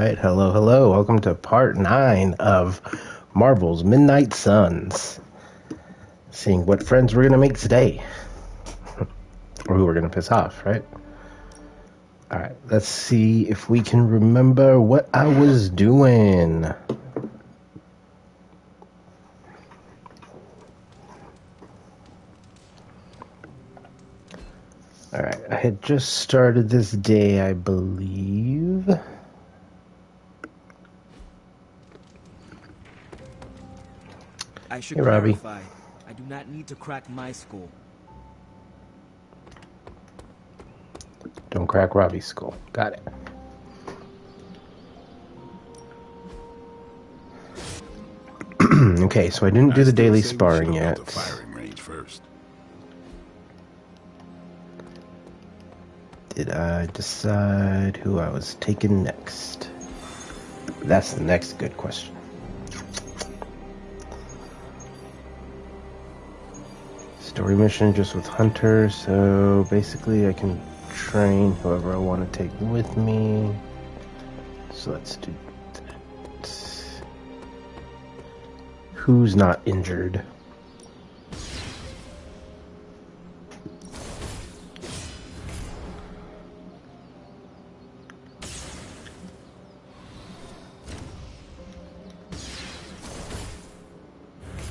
right, hello, hello. Welcome to part 9 of Marvel's Midnight Suns. Seeing what friends we're gonna make today. Or who we're gonna piss off, right? Alright, let's see if we can remember what I was doing. Alright, I had just started this day, I believe. I should Hey, Robbie. clarify. I do not need to crack my skull. Don't crack Robbie's skull. Got it. Okay, so I didn't do the daily sparring yet. The firing range first. Did I decide who I was taking next? That's the next good question. Story mission just with Hunter, so basically I can train whoever I want to take with me. So let's do that. Who's not injured?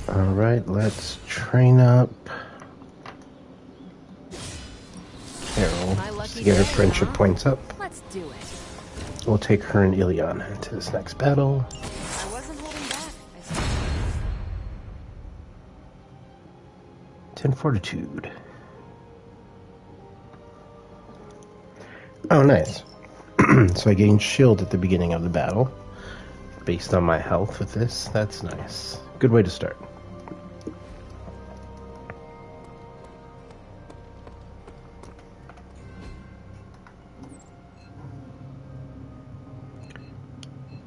Alright, let's train up Carol to get her friendship points up. Let's do it. We'll take her and Ileana into this next battle. I wasn't holding back, I suppose. 10 fortitude. Oh, nice. So I gained shield at the beginning of the battle. Based on my health with this, that's nice. Good way to start.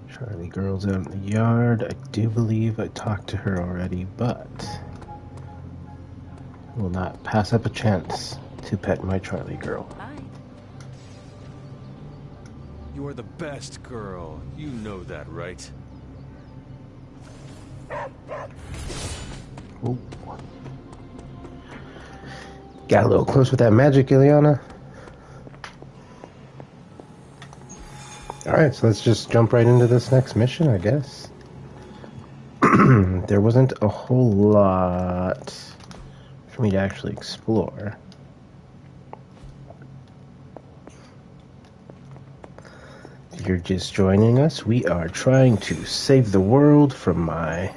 Charlie girl's out in the yard. I do believe I talked to her already, but will not pass up a chance to pet my Charlie girl. Bye. You're the best girl. You know that, right? Ooh. Got a little close with that magic, Ileana. Alright, so let's just jump right into this next mission, I guess. There wasn't a whole lot for me to actually explore. If you're just joining us, we are trying to save the world from my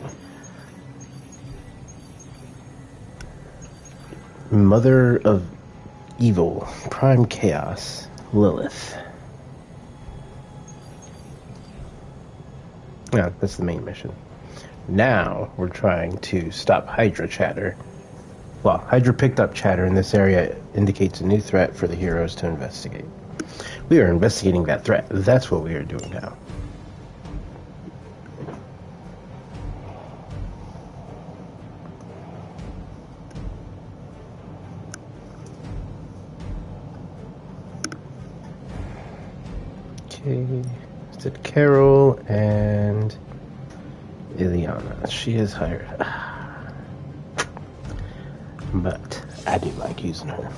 mother of evil, prime chaos, Lilith. Yeah, that's the main mission. Now we're trying to stop Hydra chatter. Well, Hydra picked up chatter in this area indicates a new threat for the heroes to investigate. We are investigating that threat. That's what we are doing now. Okay, is it Carol and Ileana? She is hired. But I do like using her.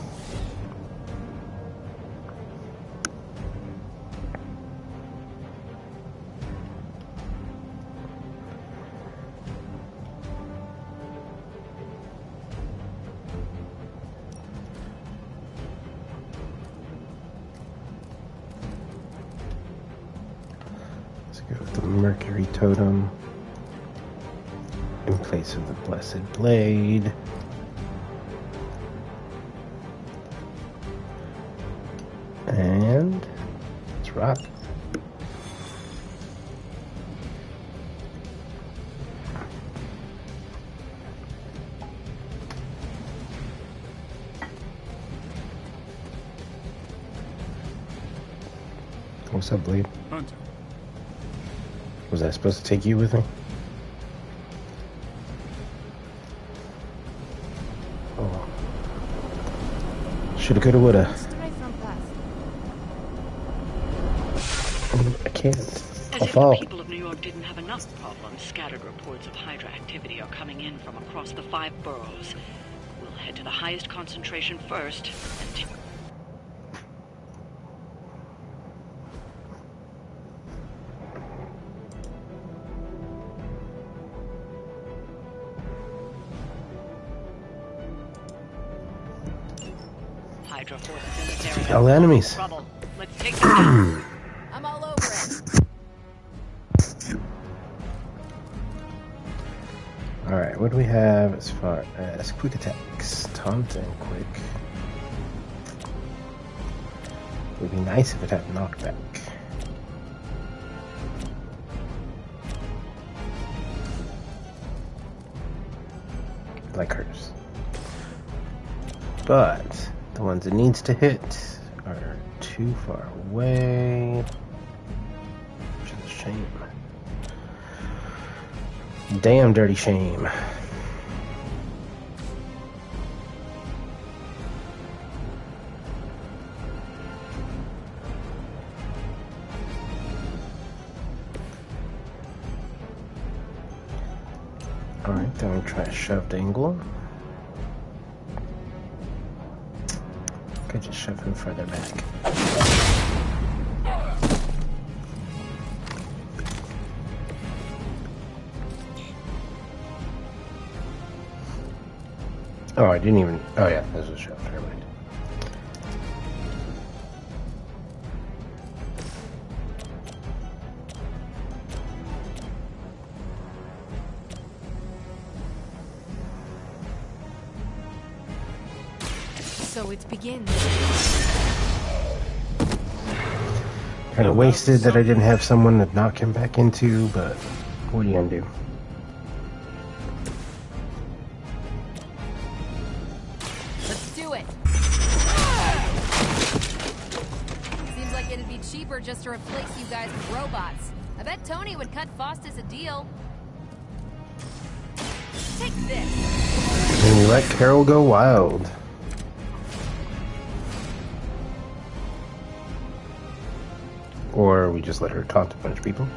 Let's go with the Mercury Totem in place of the Blessed Blade. And let's rock. What's up, Blade? Hunter. Was I supposed to take you with me? Oh. Shoulda, coulda, woulda. Let's try from past. I can't. As I'll if fall. the people of New York didn't have enough problems, scattered reports of Hydra activity are coming in from across the 5 boroughs. We'll head to the highest concentration first and take... Hydra forces in this area. All enemies. Trouble. Let's take them down. I'm all over it. Alright, what do we have as far as quick attacks? Taunt and quick. It would be nice if it had knockback. Like hers. But the ones it needs to hit are too far away. Which is a shame. Damn dirty shame. Alright, then we try a shoved angle. Could just shove him further back. Oh, I didn't even... Oh yeah, this was a shove. Never mind. So it begins. Kind of wasted that I didn't have someone to knock him back into, but what are you gonna do? Let's do it. Seems like it'd be cheaper just to replace you guys with robots. I bet Tony would cut Faustus a deal. Take this. And you let Carol go wild. Or we just let her taunt a bunch of people.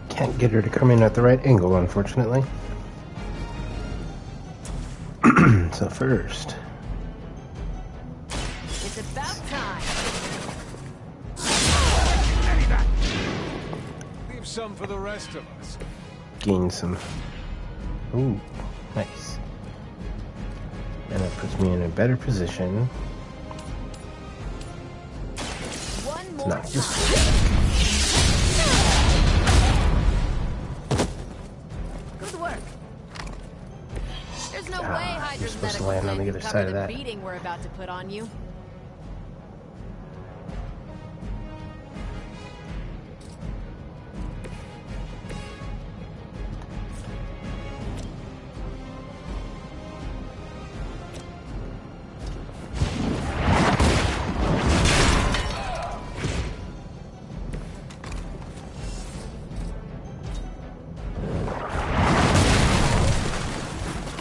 Can't get her to come in at the right angle, unfortunately. So first, It's about time. Leave some for the rest of us. gain some. Ooh, nice. And that puts me in a better position One to more knock time. this. Good work. There's no way you're Hydra's supposed to medical land on the plan other can side cover of the that. beating we're about to put on you.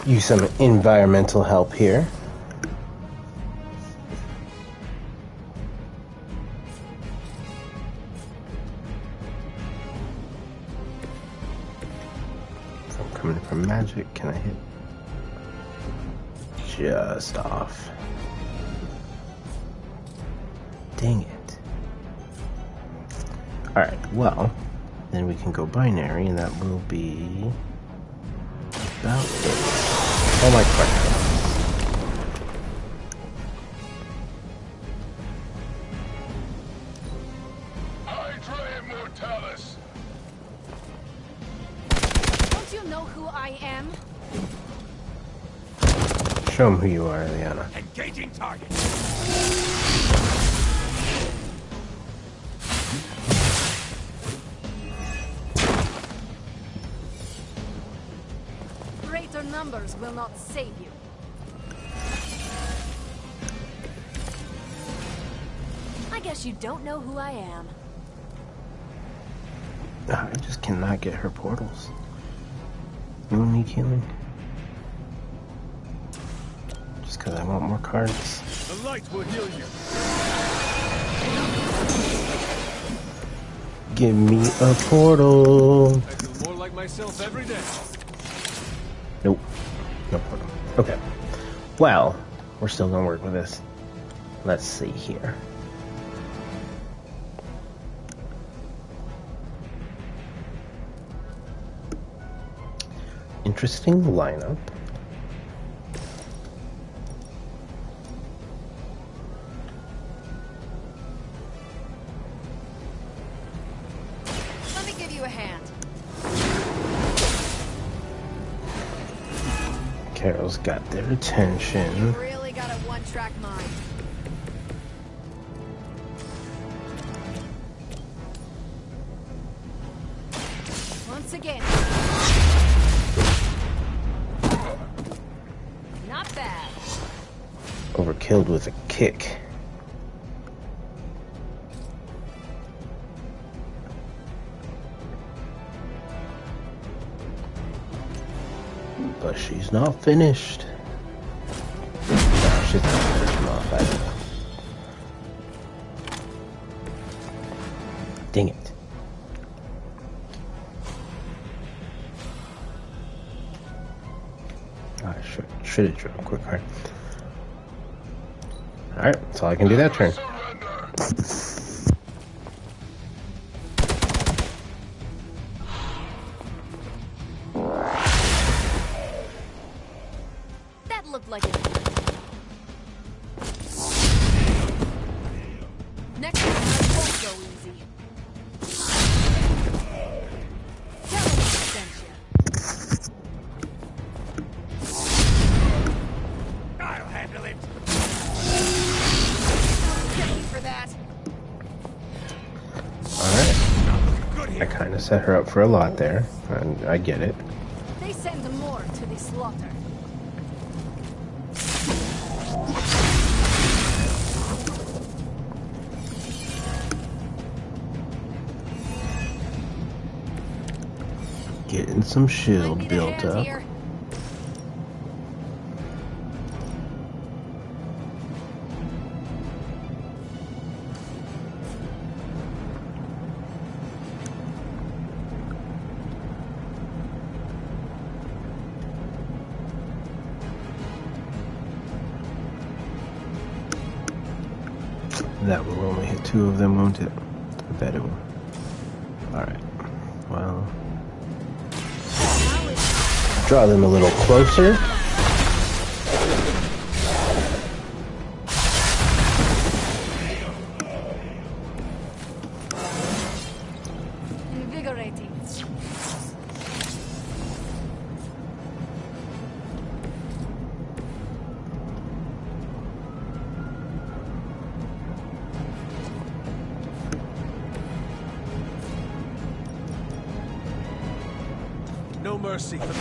Use some environmental help here. If I'm coming from magic, can I hit just off? Dang it. Alright, well, then we can go binary, and that will be about it. Oh my god. Hydra Immortalis! Don't you know who I am? Show them who you are, Liana. Engaging target. Great or not, numbers will not save you. I guess you don't know who I am. I just cannot get her portals. You need healing? Just because I want more cards. The light will heal you. Give me a portal. I feel more like myself every day. Nope. No portal. Okay. Well, we're still gonna work with this. Let's see here. Interesting lineup. Let me give you a hand. Carol's got their attention. Really got a one-track mind. Once again. Not bad. Overkilled with a kick. But she's not finished. No, she's not finished him off, I don't know. Dang it. I should have drawn a quick card. Alright, that's all I can do that turn. That looked like it. Next time I won't go easy. Tell him I sent you. I'll handle it. Get me for that. Alright. Good I here. kind of set her up for a lot there, and I get it. They send more to the slaughter. Getting some Might shield need a built hand up. here. That will only hit 2 of them, won't it? I bet it will. Alright. Well. Draw them a little closer. Invigorating. No mercy for the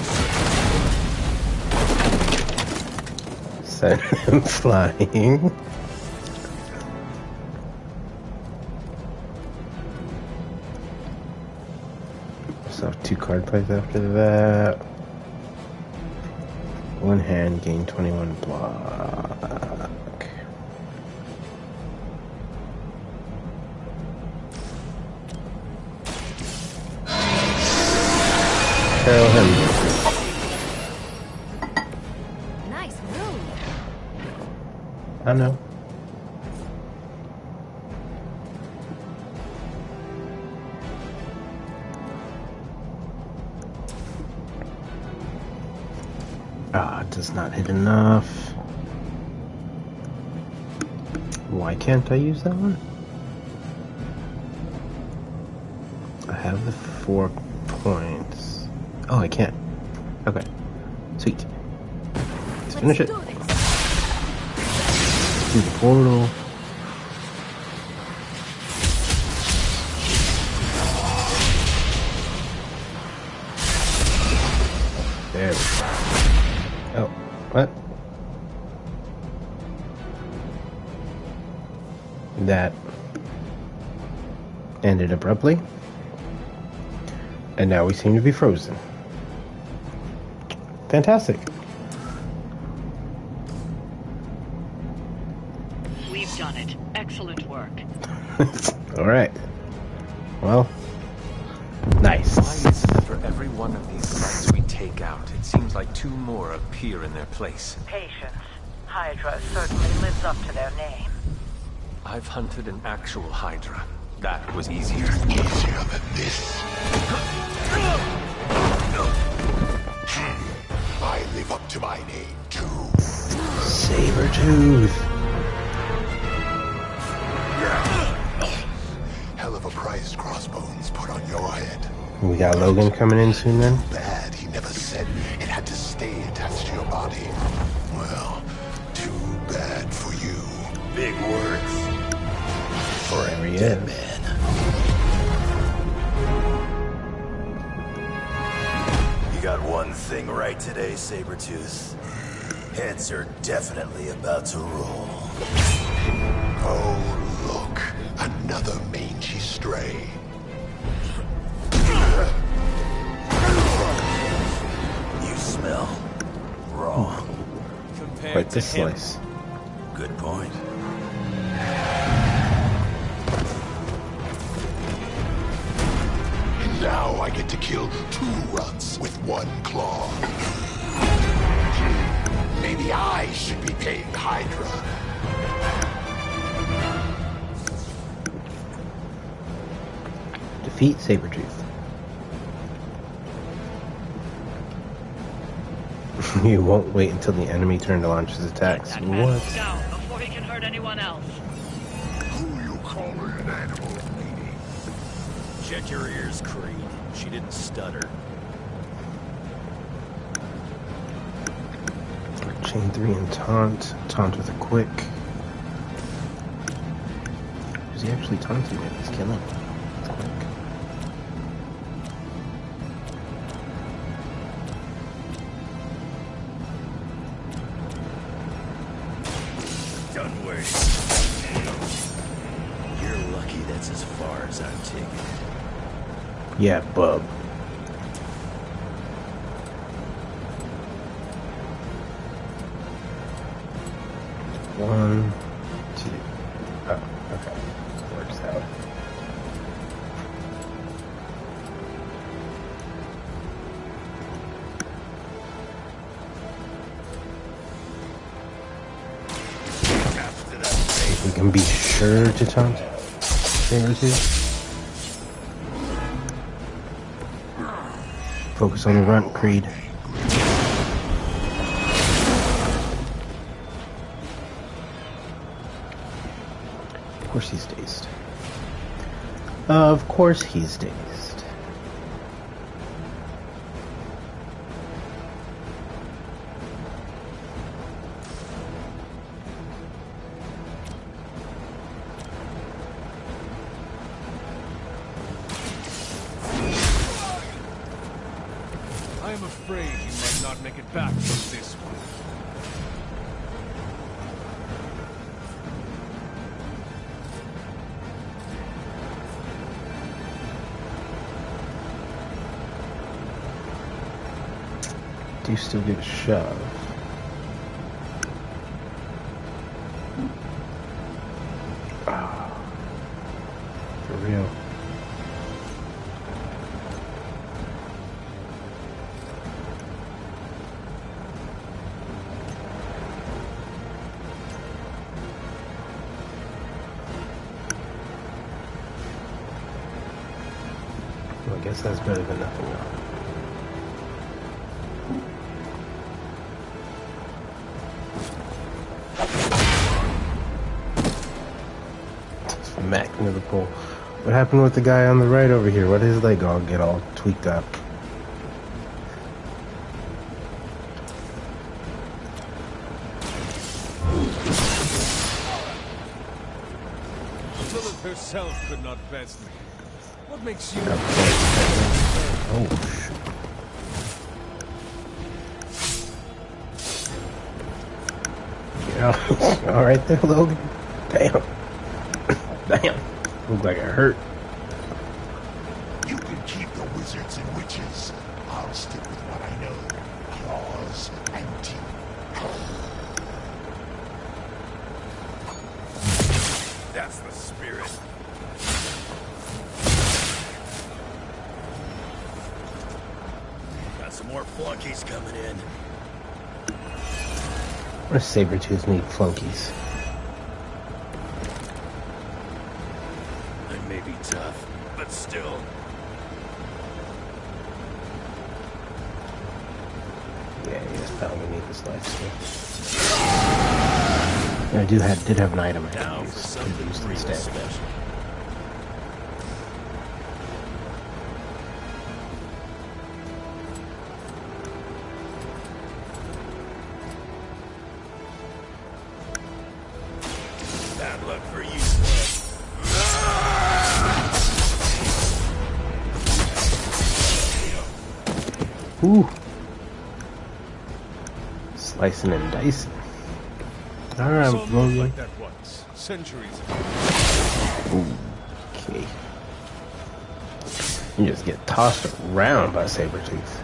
Send them flying. So 2 card plays after that. 1 hand, gain 21 block. Carol Henry. Nice move. I know. Ah, it does not hit enough. Why can't I use that one? I have the 4 points. Oh, I can't. Okay. Sweet. Let's finish it. Do this. Do the portal. There we go. that ended abruptly. And now we seem to be frozen. Fantastic. We've done it. Excellent work. Alright. Well, nice. Why is it for every one of these sites we take out, it seems like two more appear in their place? Patience. Hydra certainly lives up to their name. I've hunted an actual Hydra. That was easier. Easier than this. I live up to my name, too. Sabretooth. Hell of a price, Crossbones, put on your head. We got Logan coming in soon then. Bad, he never said it had to stay attached to your body. Well, too bad for you. Big words. For There a he dead is. man. You got one thing right today, Sabretooth. Heads are definitely about to roll. Oh, look. Another mangy stray. You smell wrong. Compared Quite to the him, slice. Good point. Now I get to kill two runts with one claw. Maybe I should be paying Hydra. Defeat Sabretooth. You won't wait until the enemy turn to launch his attacks. That What? bastard down before he can hurt anyone else. Who you calling an animal, lady? Check your ears, Creed. She didn't stutter. Chain 3 and taunt. Taunt with a quick. Is he actually taunting me? He's killing me. Quick. Done waiting. You're lucky that's as far as I'm taking it. Yeah, bub. One, two. Oh, okay. Works out. We can be sure to taunt Sabretooth. Focus on the runt, Creed. Of course he's dazed. Of course he's dazed. I am afraid you might not make it back from this one. Do you still get a shove? Ah, for real. Well, I guess that's better than nothing, though. Smack into the pole. What happened with the guy on the right over here? What did his leg all get all tweaked up? Lilith herself could not best me. What makes you... Oh, shit. Yeah. All right there, Logan. Damn. Damn. Look like it hurt. You can keep the wizards and witches. I'll stick with what I know. Claws and teeth. That's the spirit. Got some more flunkies coming in. What does Sabretooth need flunkies? I may be tough, but still. Yeah, he is probably need this lifesteal. I did have an item I Now could for use something real instead. special. Bad luck for you, Slug. Ooh. Slicing and dicing. Alright, Saw a move like that once, centuries ago. Okay. You just get tossed around by Sabretooth.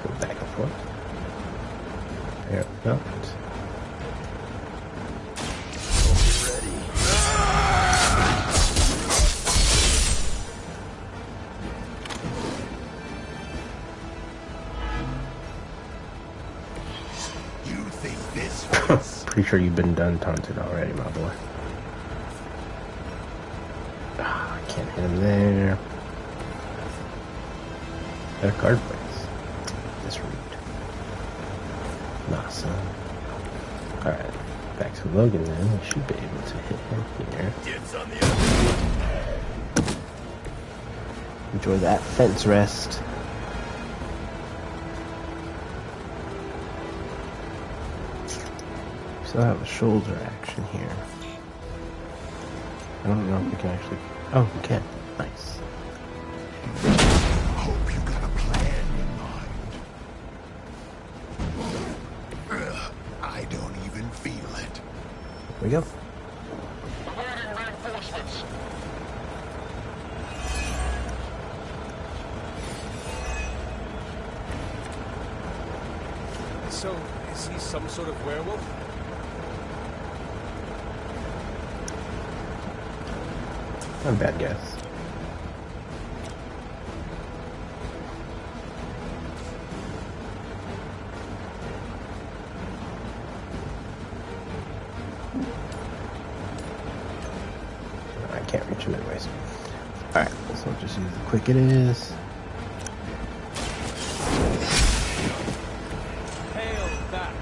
Go back and forth. There we go. You think this hurts? Pretty sure you've been done taunted already, my boy. Ah, I can't hit him there. Got a card place. That's rude. Nah, son. Alright, back to Logan then. We should be able to hit him here. Dibs on the other. Enjoy that fence rest. Still have a shoulder action here. I don't know if we can actually. Oh, we can. Nice. Hope you got a plan in mind. I don't even feel it. Here we go. So, is he some sort of werewolf? Not a bad guess. I can't reach him anyways. Alright, so I'll just use the quick it is. Hail that!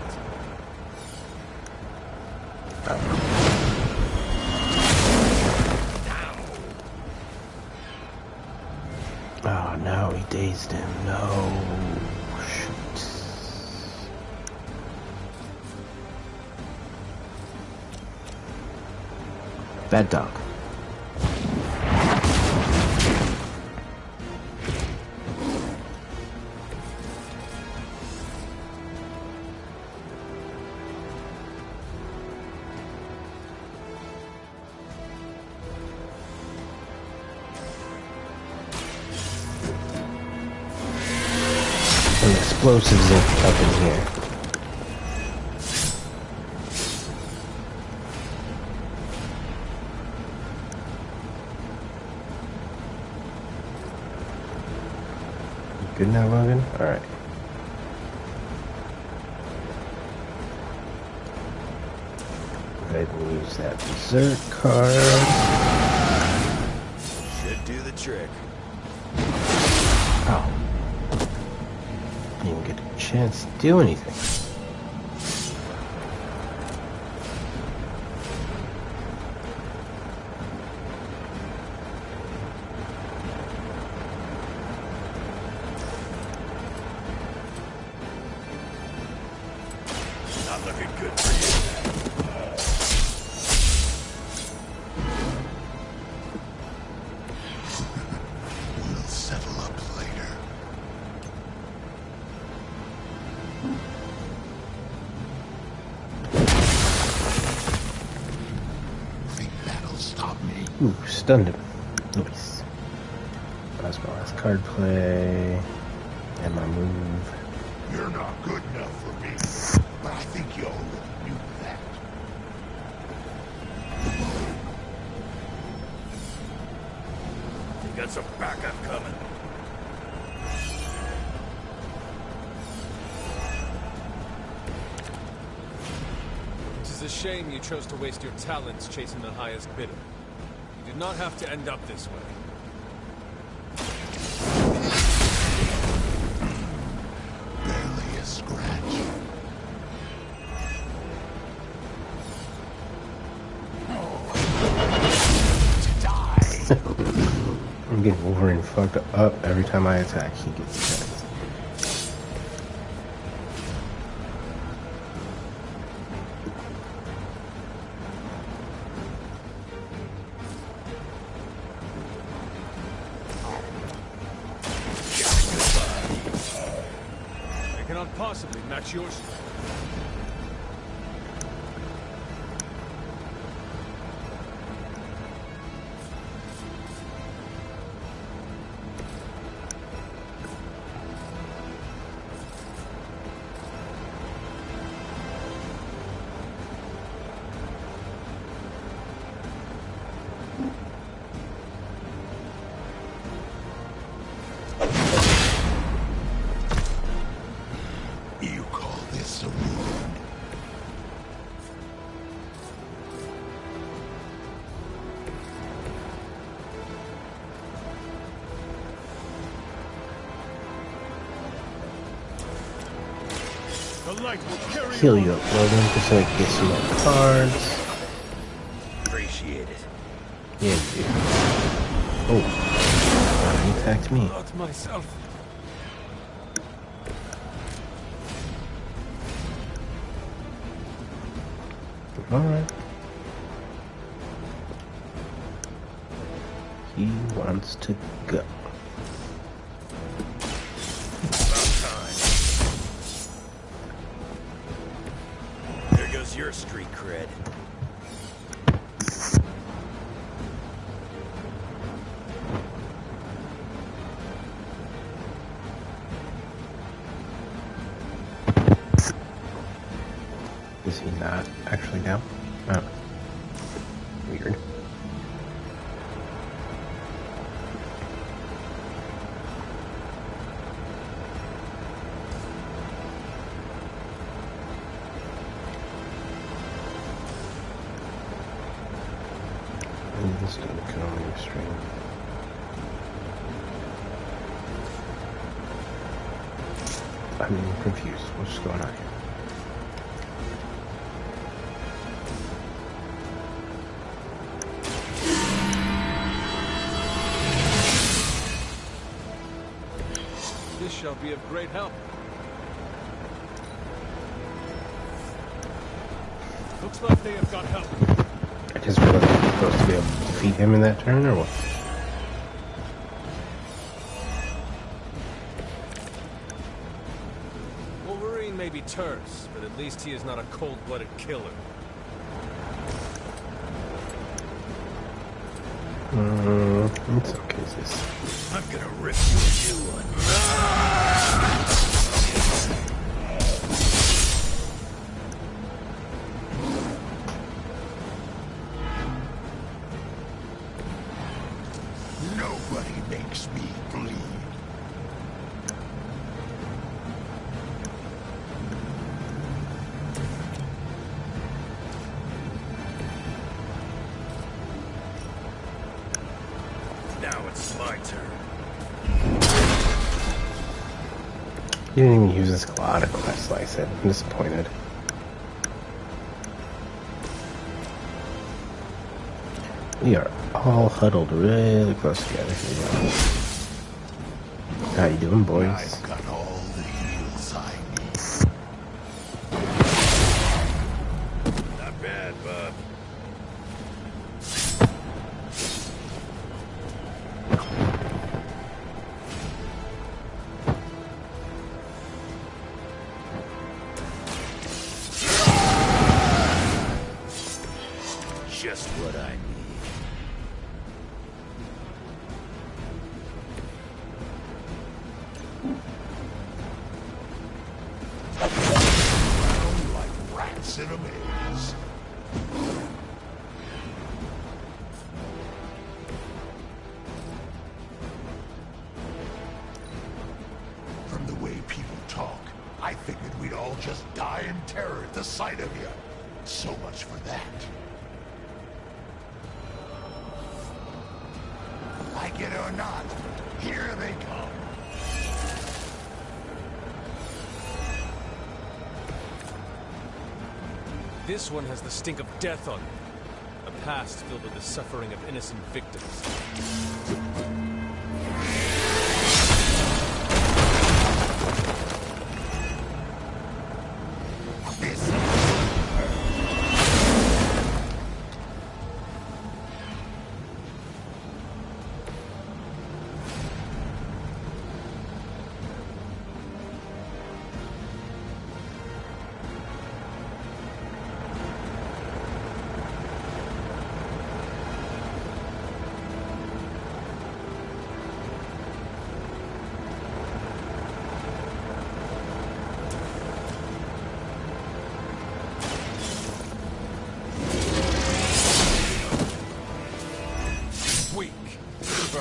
Oh no, he dazed him. No. Shoot. Bad dog. Some explosives up in here. You good now, Logan? Alright. Go ahead and use that Berserk card. Should do the trick. Oh. Didn't even get a chance to do anything. Not looking good for you. Ooh, stunned him. Nice. That's my last card play. And my move. You're not good enough for me, but I think you knew that. You got some backup coming. It is a shame you chose to waste your talents chasing the highest bidder. You did not have to end up this way. Barely a scratch. To die. I'm getting Wolverine fucked up every time I attack. He gets attacked. I cannot possibly match your strength. You call this a wound? The light will carry Heal you up, Logan, just so I can get some more cards. Appreciate it. Yeah, you do. Oh. He attacked me. Not myself. Alright. He wants to go. There goes your street cred. Is he not actually down? Oh. Weird. This doesn't come on your stream. I'm confused. What's going on here? This shall be of great help. Looks like they have got help. I just realized I'm supposed to be able to defeat him in that turn, or what? Wolverine may be terse, but at least he is not a cold-blooded killer. In some cases. I'm gonna rip you a new one. Nobody makes me bleed. Now it's my turn. He didn't even use his claw to quest slice it. I'm disappointed. We are all huddled really close together. Here we go. How you doing, boys? I've got all the heals I need. Not bad, bub. Just what I need. remains. From the way people talk, I figured we'd all just die in terror at the sight of you. So much for that. Like it or not, here they come. This one has the stink of death on it. A past filled with the suffering of innocent victims.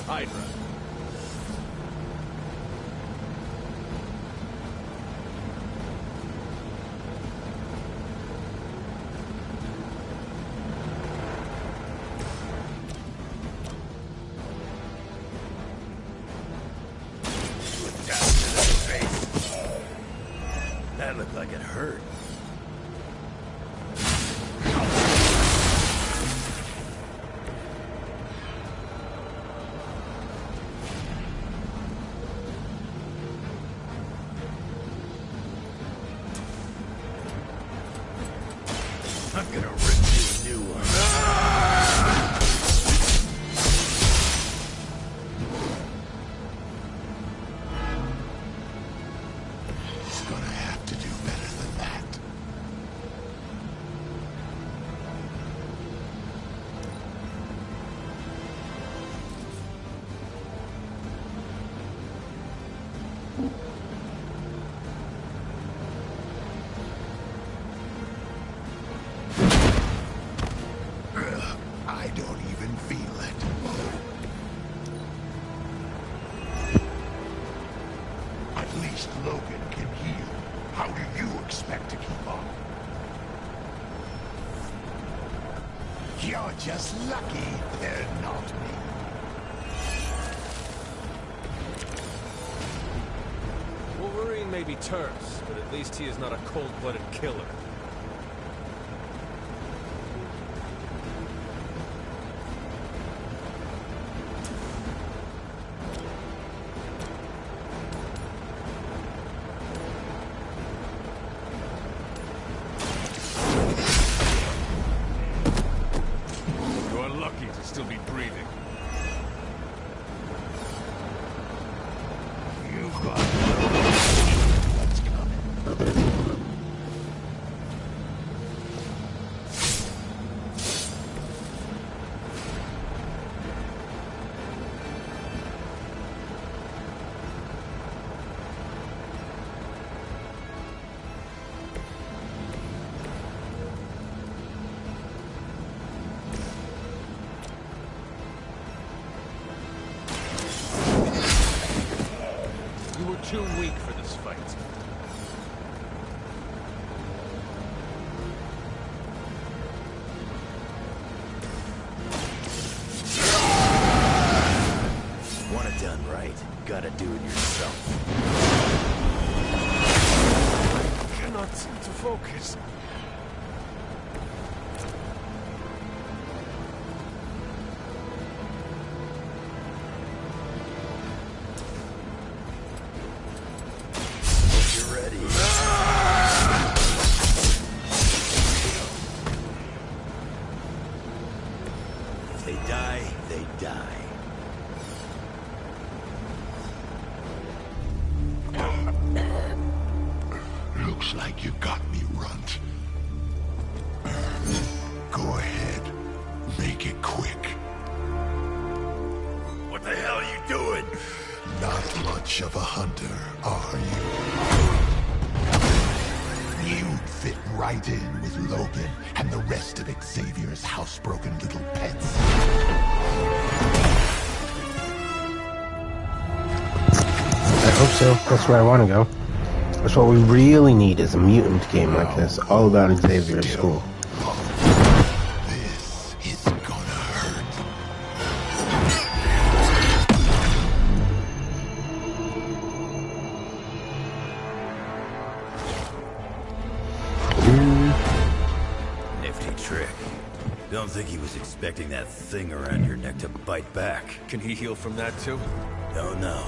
Hydra. That looked like it hurt. I'm gonna rip you a new one. He's gonna have to do better than that. I don't even feel it. At least Logan can heal. How do you expect to keep up? You're just lucky they're not me. Wolverine may be terse, but at least he is not a cold-blooded killer. Still be breathing. You've got what's coming. You were too weak for this fight. Want it done right, gotta do it yourself. I cannot seem to focus. If they die, they die. Looks like you got me, Runt. Go ahead. Make it quick. What the hell are you doing? Not much of a hunter, are you? You'd fit right in with Logan and the rest of Xavier's housebroken little pets. I hope so. That's where I want to go. That's what we really need is a mutant game like this, all about Xavier's school. This is gonna hurt. Nifty trick. Don't think he was expecting that thing around your neck to bite back. Can he heal from that too? Don't know.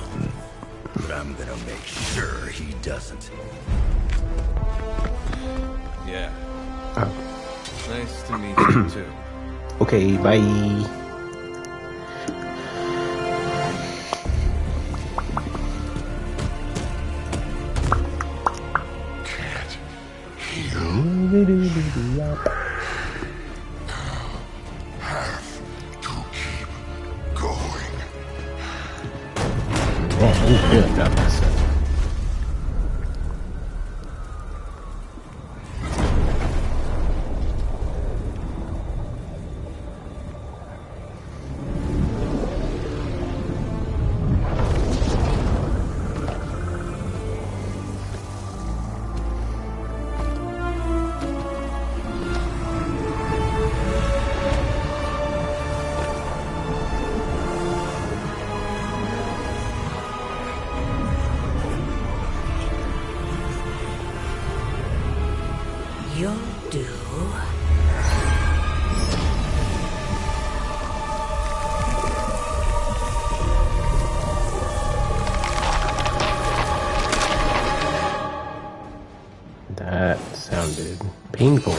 But I'm gonna make sure he doesn't. Yeah. Oh. Nice to meet you too. Okay, bye. Can't heal. Have to keep going. Man, he's really got this stuff. You'll do. That sounded painful.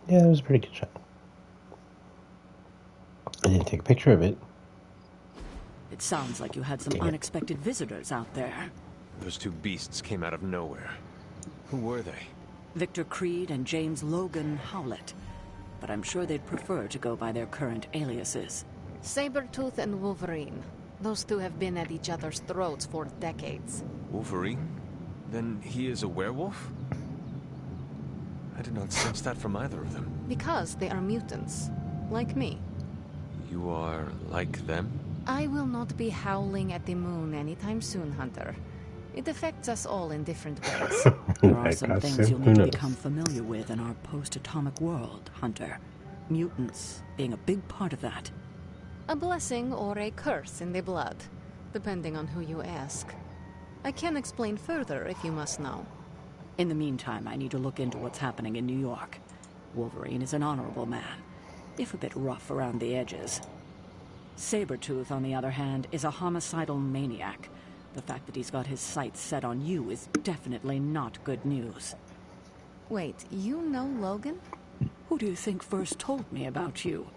Yeah, that was a pretty good shot. I didn't take a picture of it. It sounds like you had some Dang it. unexpected visitors out there. Those two beasts came out of nowhere. Who were they? Victor Creed and James Logan Howlett. But I'm sure they'd prefer to go by their current aliases. Sabretooth and Wolverine. Those two have been at each other's throats for decades. Wolverine? Then he is a werewolf? I did not sense that from either of them. Because they are mutants. Like me. You are like them? I will not be howling at the moon anytime soon, Hunter. It affects us all in different ways. There are some things you'll Who need to knows? become familiar with in our post-atomic world, Hunter. Mutants being a big part of that. A blessing or a curse in the blood, depending on who you ask. I can explain further if you must know. In the meantime, I need to look into what's happening in New York. Wolverine is an honorable man, if a bit rough around the edges. Sabretooth, on the other hand, is a homicidal maniac. The fact that he's got his sights set on you is definitely not good news. Wait, you know Logan? Who do you think first told me about you?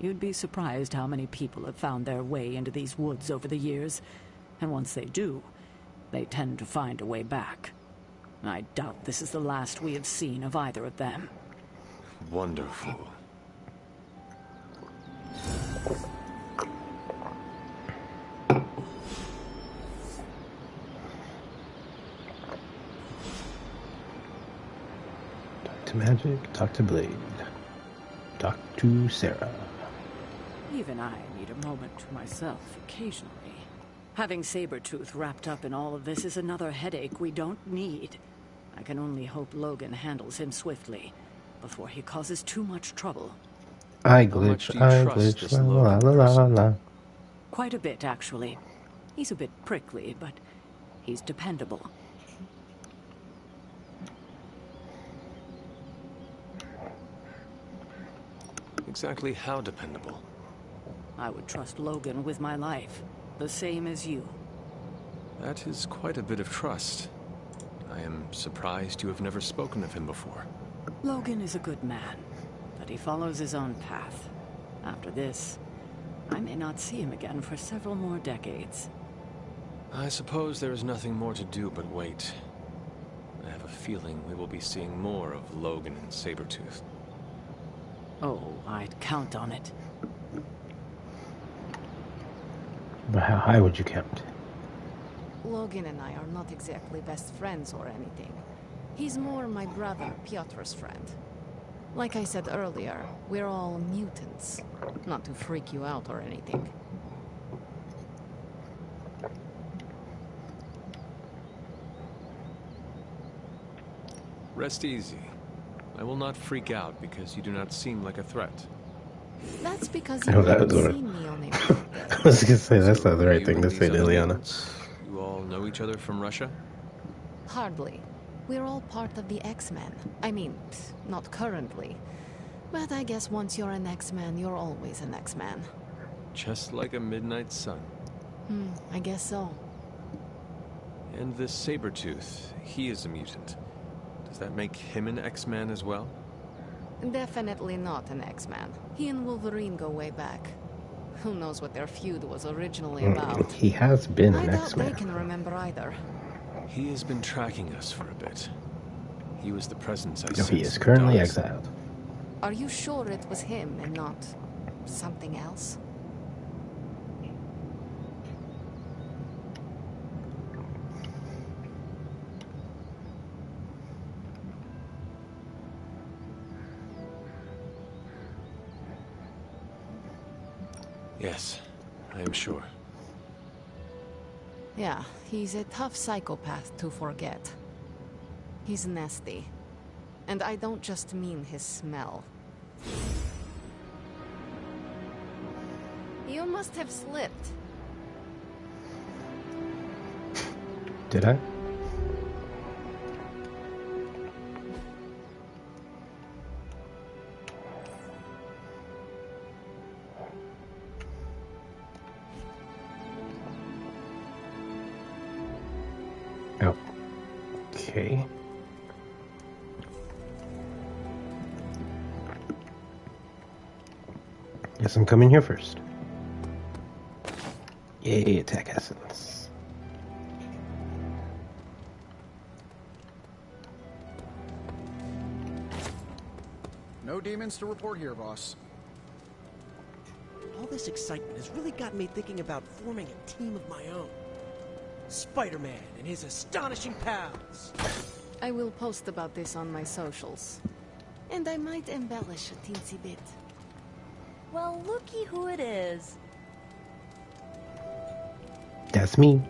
You'd be surprised how many people have found their way into these woods over the years. And once they do, they tend to find a way back. I doubt this is the last we have seen of either of them. Wonderful. Talk to Magic, talk to Blade, talk to Sarah. Even I need a moment to myself occasionally. Having Sabretooth wrapped up in all of this is another headache we don't need. I can only hope Logan handles him swiftly, before he causes too much trouble. I How much glitch, do you I trust glitch, this la la Logan la la person? la. Quite a bit, actually. He's a bit prickly, but he's dependable. Exactly how dependable? I would trust Logan with my life, the same as you. That is quite a bit of trust. I am surprised you have never spoken of him before. Logan is a good man, but he follows his own path. After this, I may not see him again for several more decades. I suppose there is nothing more to do but wait. I have a feeling we will be seeing more of Logan and Sabretooth. Oh, I'd count on it. But how high would you count? Logan and I are not exactly best friends or anything. He's more my brother, Piotr's friend. Like I said earlier, we're all mutants. Not to freak you out or anything. Rest easy. I will not freak out because you do not seem like a threat. That's because Oh, you that haven't was what- seen me on it. I was gonna say that's not the right You thing and to these say to other Ileana. mutants, you all know each other from Russia? Hardly. We're all part of the X-Men. I mean, not currently. But I guess once you're an X-Man, you're always an X-Man. Just like a midnight sun. I guess so. And this Sabretooth, he is a mutant. Does that make him an X-Man as well? Definitely not an X-Man. He and Wolverine go way back. Who knows what their feud was originally about? He has been I an doubt they X-Man. can remember either. He has been tracking us for a bit. He was the presence I No, sensed he in is the currently dark. exiled. Are you sure it was him and not something else? Yes, I am sure. Yeah, he's a tough psychopath to forget. He's nasty. And I don't just mean his smell. You must have slipped. Did I? Oh. Okay. Guess I'm coming here first. Yay, attack essence. No demons to report here, boss. All this excitement has really got me thinking about forming a team of my own. Spider-Man and his astonishing pals. I will post about this on my socials. And I might embellish a teensy bit. Well, looky who it is. That's me.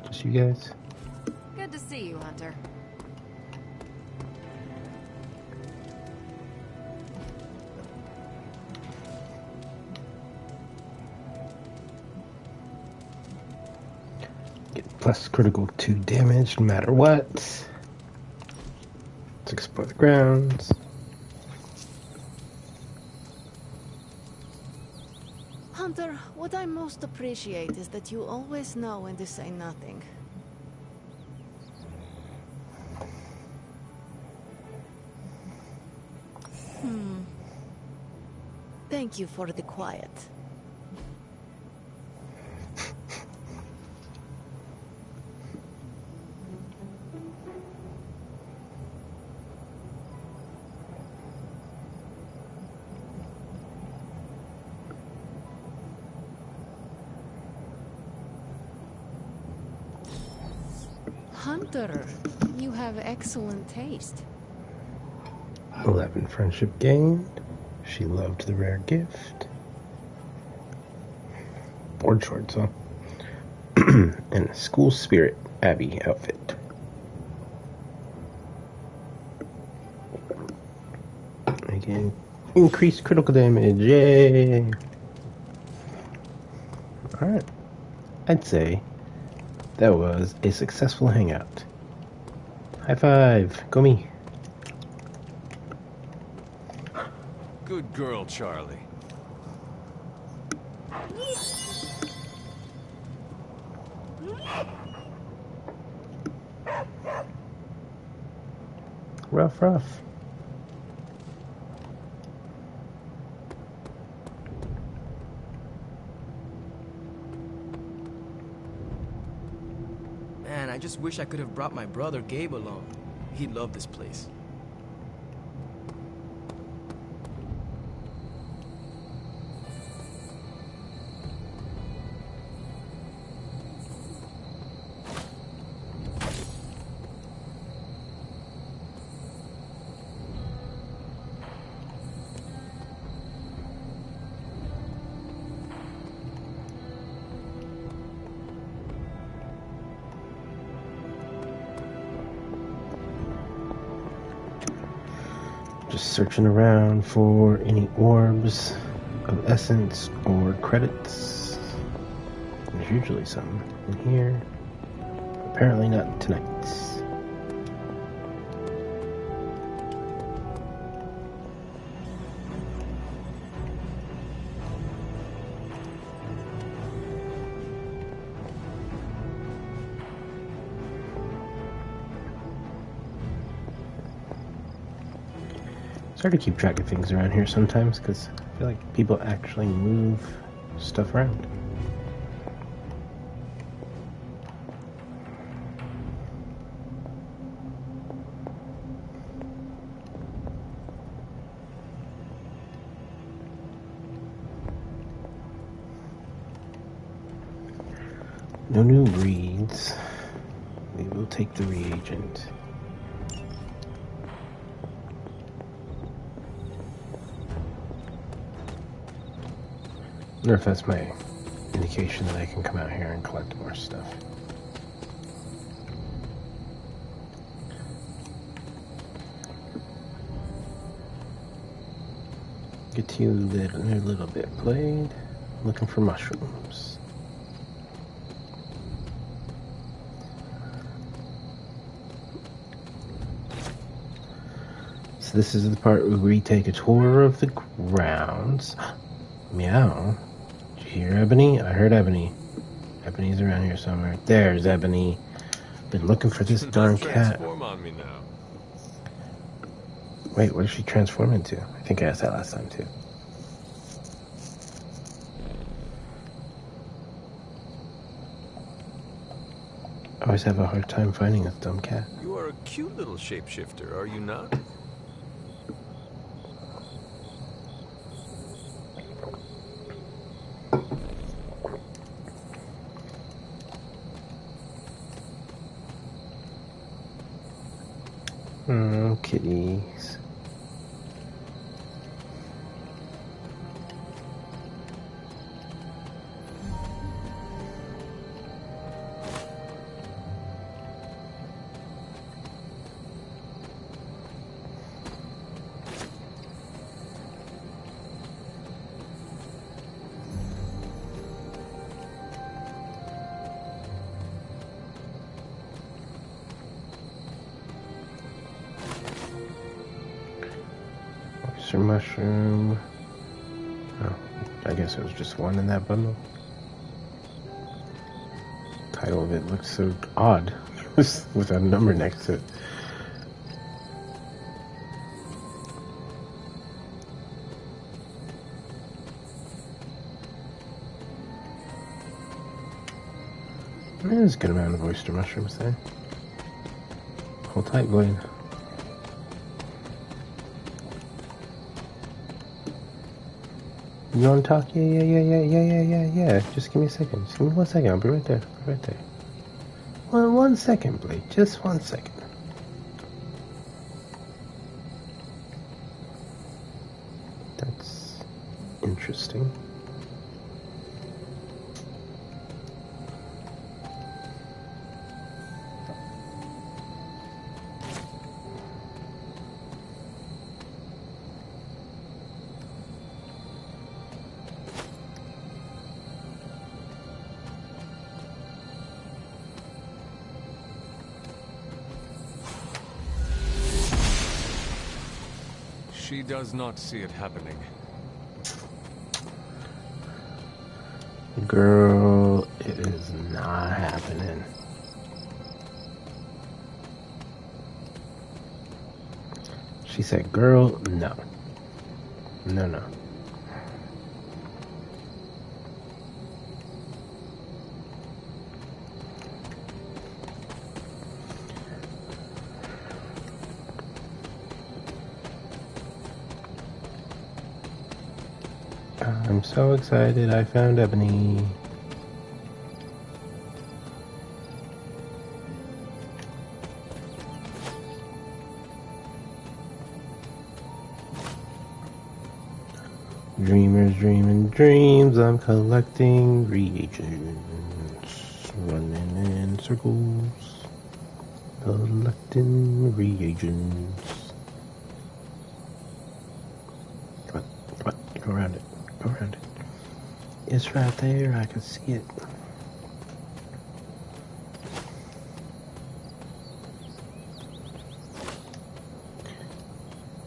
Just you guys. Good to see you, Hunter. Get plus critical 2 damage no matter what. Let's explore the grounds. Hunter, what I most appreciate is that you always know when to say nothing. Thank you for the quiet. Hunter, you have excellent taste. 11 friendship gained. She loved the rare gift. Board shorts, huh? And a school spirit Abby outfit. Again, increased critical damage. Yay! Alright. I'd say that was a successful hangout. High five! Go me! Good girl, Charlie. Rough, rough. just wish I could have brought my brother Gabe along. He'd love this place. Just searching around for any orbs of essence or credits. There's usually some in here. Apparently not tonight. It's hard to keep track of things around here sometimes because I feel like people actually move stuff around. No new reads. We will take the reagent. I wonder if that's my indication that I can come out here and collect more stuff. Get to you a little bit played. Looking for mushrooms. So this is the part where we take a tour of the grounds. Meow. Did you hear Ebony? I heard Ebony. Ebony's around here somewhere. There's Ebony. Been looking for this darn cat. Transform on me now. Wait, what does she transform into? I think I asked that last time too. I always have a hard time finding this dumb cat. You are a cute little shapeshifter, are you not? Kitties. Oyster mushroom. Oh, I guess it was just one in that bundle. Title of it looks so odd with a number next to it. There's a good amount of oyster mushrooms there. Hold tight, Blaine. You want to talk? Yeah. Just give me a second. Just give me 1 second. I'll be right there. Right there. One second, Blade. Just 1 second. That's interesting. She does not see it happening. Girl, it is not happening. She said, girl, no. No. I'm so excited I found Ebony. Dreamers dreaming dreams, I'm collecting reagents. Running in circles, collecting reagents. What? Go around it. Go around it. It's right there, I can see it.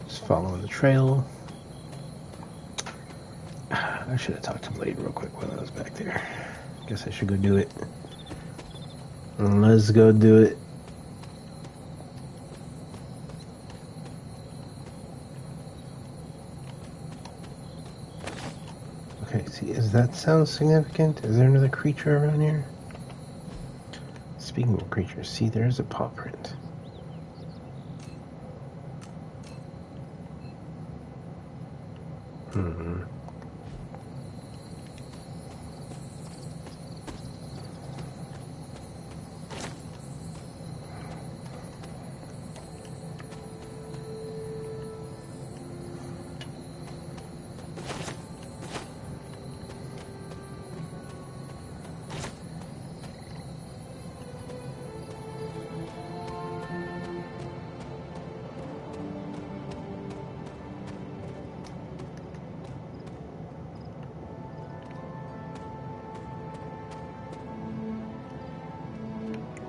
Just following the trail. I should have talked to Blade real quick while I was back there. Guess I should go do it. Let's go do it. Okay, see, does that sound significant? Is there another creature around here? Speaking of creatures, see, there's a paw print.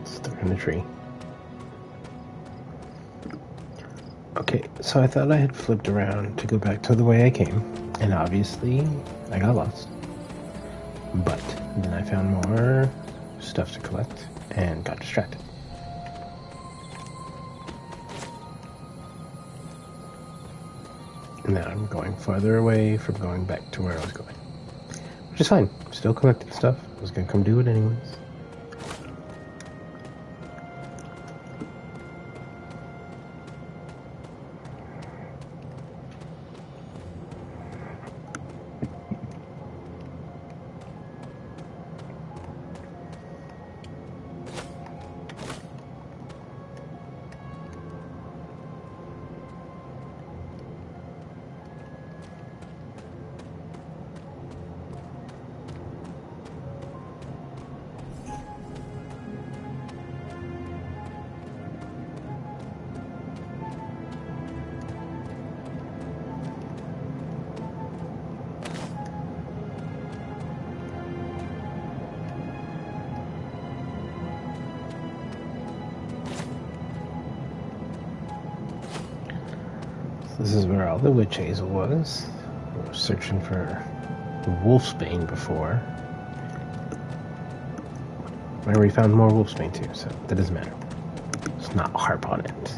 Stuck in the tree. Okay, so I thought I had flipped around to go back to the way I came, and obviously I got lost. But then I found more stuff to collect and got distracted. And now I'm going farther away from going back to where I was going. Which is fine. I'm still collecting stuff. I was gonna come do it anyways. This is where all the witch hazel was. I was searching for wolfsbane before. I already found more wolfsbane too, so that doesn't matter. Let's not harp on it.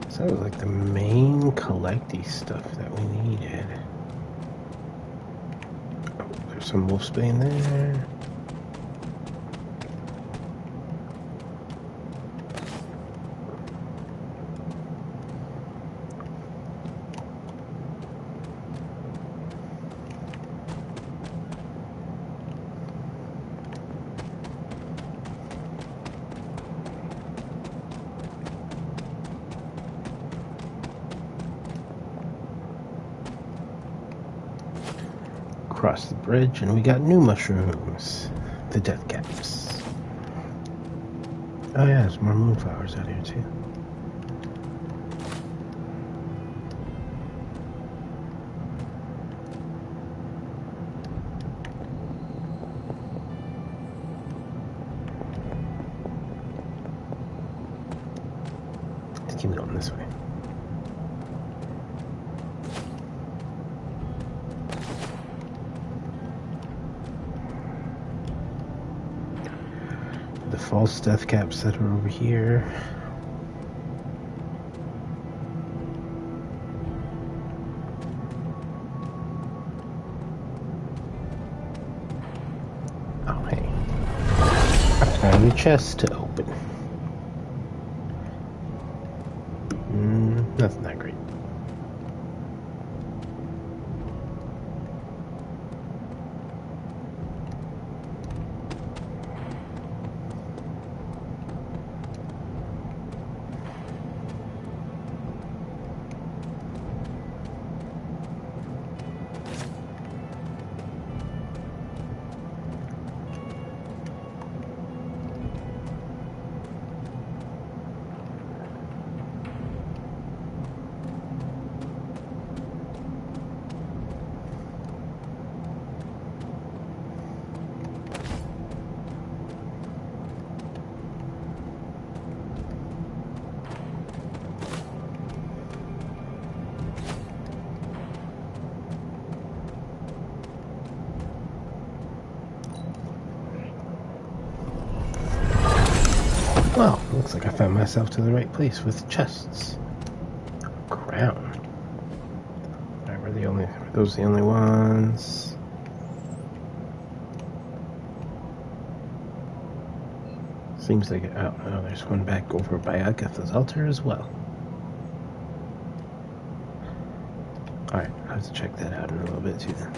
So that was like the main collecty stuff that we needed. Oh, there's some wolfsbane there. Across the bridge, and we got new mushrooms, the death caps. Oh yeah, there's more moonflowers out here too. keep going this way. The false death caps that are over here. Oh, hey. I found a chest to open. Nothing that great. Well, looks like I found myself to the right place with chests. Crown. Alright, were those the only ones? Seems like oh no, there's one back over by Agatha's altar as well. Alright, I'll have to check that out in a little bit too then.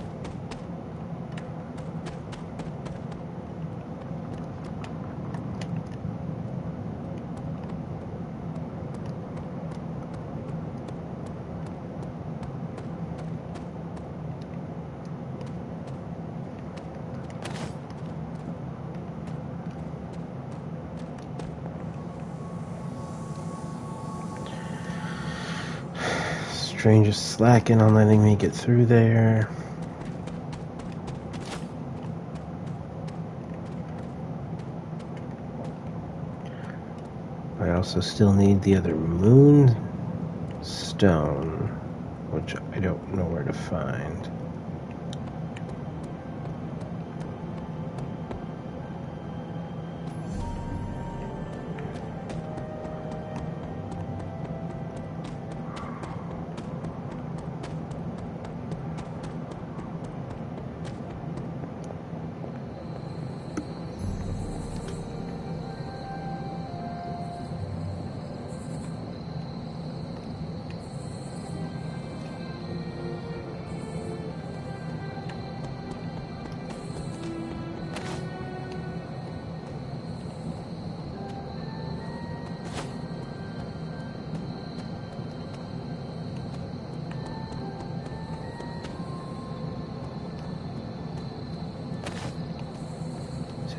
Strange slacking on letting me get through there. I also still need the other moon stone, which I don't know where to find.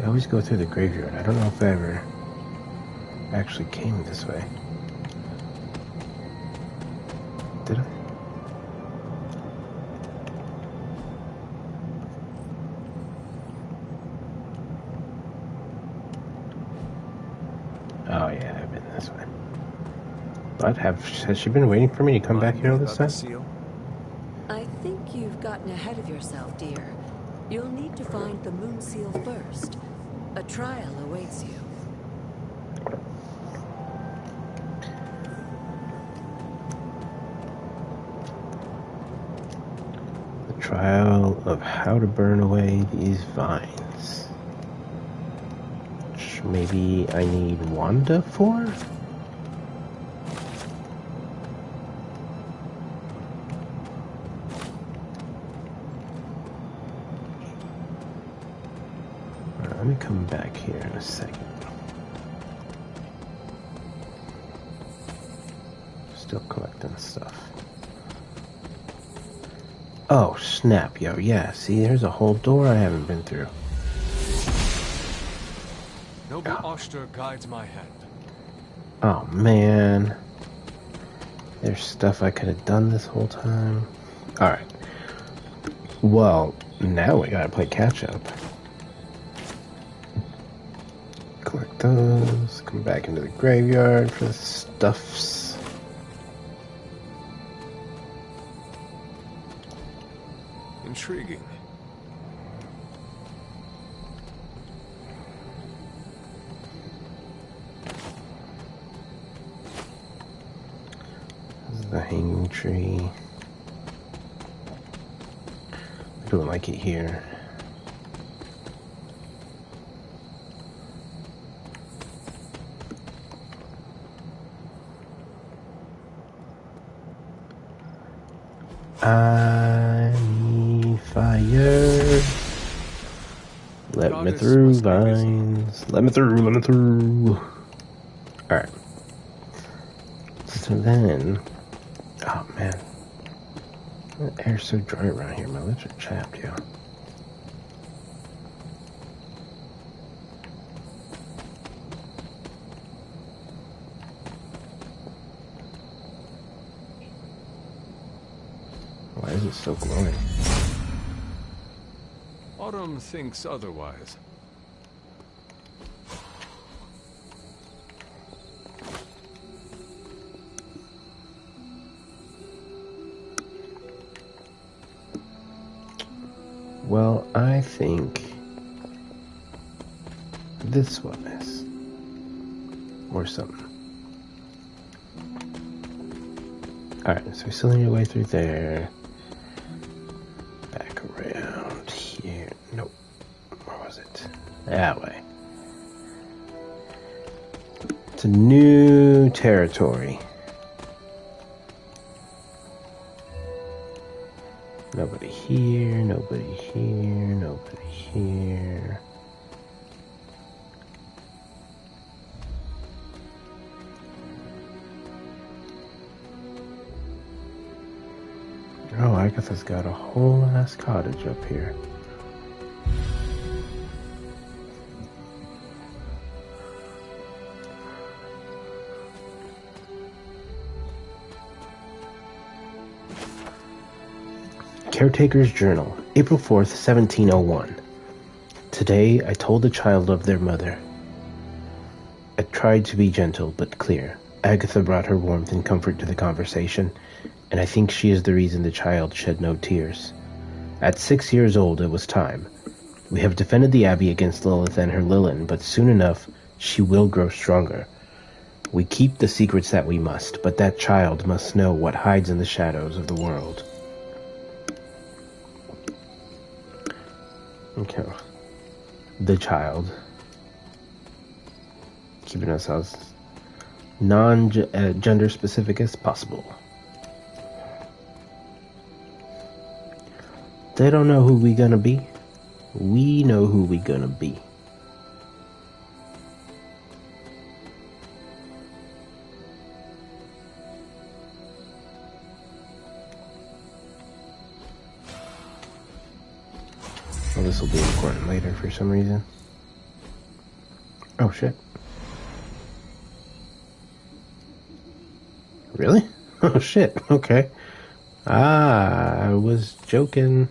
I always go through the graveyard. I don't know if I ever actually came this way. Did I? Oh yeah, I've been this way. But has she been waiting for me to come back here all this time? I think you've gotten ahead of yourself, dear. You'll need to find the moon seal first. A trial awaits you. The trial of how to burn away these vines. Which maybe I need Wanda for? Let me come back here in a second. Still collecting stuff. Oh, snap, yo, yeah, see, there's a whole door I haven't been through. Noble Oster guides my hand. Oh, man. There's stuff I could have done this whole time. Alright. Well, now we gotta play catch-up. Collect those, come back into the graveyard for the stuffs. intriguing. This is the hanging tree. I don't like it here. I need fire. Let me through, vines. Let me through, let me through. Alright. So then... Oh, man. The air's so dry around here. My lips are chapped, yo. Why is it so glowing? Autumn thinks otherwise. Well, I think this one is. Or something. Alright, so we still need a way through there. Back around here. Nope. Where was it? That way. It's a new territory. Nobody here, nobody here, nobody here. Oh, Agatha's got a whole ass cottage up here. Caretaker's Journal, April 4th, 1701. Today I told the child of their mother. I tried to be gentle but clear. Agatha brought her warmth and comfort to the conversation, and I think she is the reason the child shed no tears. At 6 years old, it was time. We have defended the Abbey against Lilith and her Lilin, but soon enough, she will grow stronger. We keep the secrets that we must, but that child must know what hides in the shadows of the world. Okay. The child. Keeping ourselves non-gender specific as possible. They don't know who we gonna be. We know who we gonna be. Well, this will be important later for some reason. Oh shit. Really? Oh shit, okay. I was joking.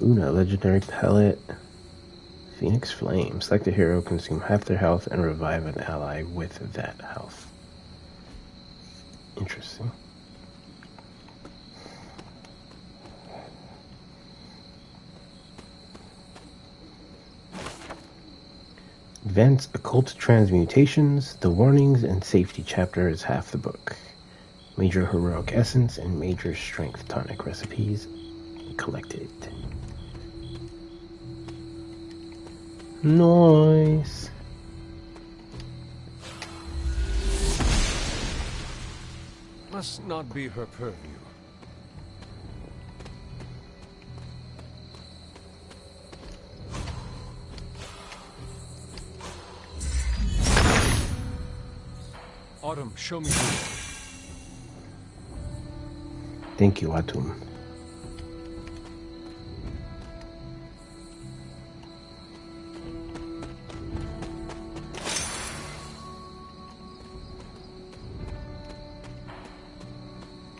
Una, legendary pellet. Phoenix Flame. Select a hero, consume half their health, and revive an ally with that health. Interesting. Advanced Occult Transmutations, the Warnings and Safety chapter is half the book. Major Heroic Essence and Major Strength Tonic recipes collected. Nice. Must not be her purview. Autumn, show me who. Thank you, Autumn.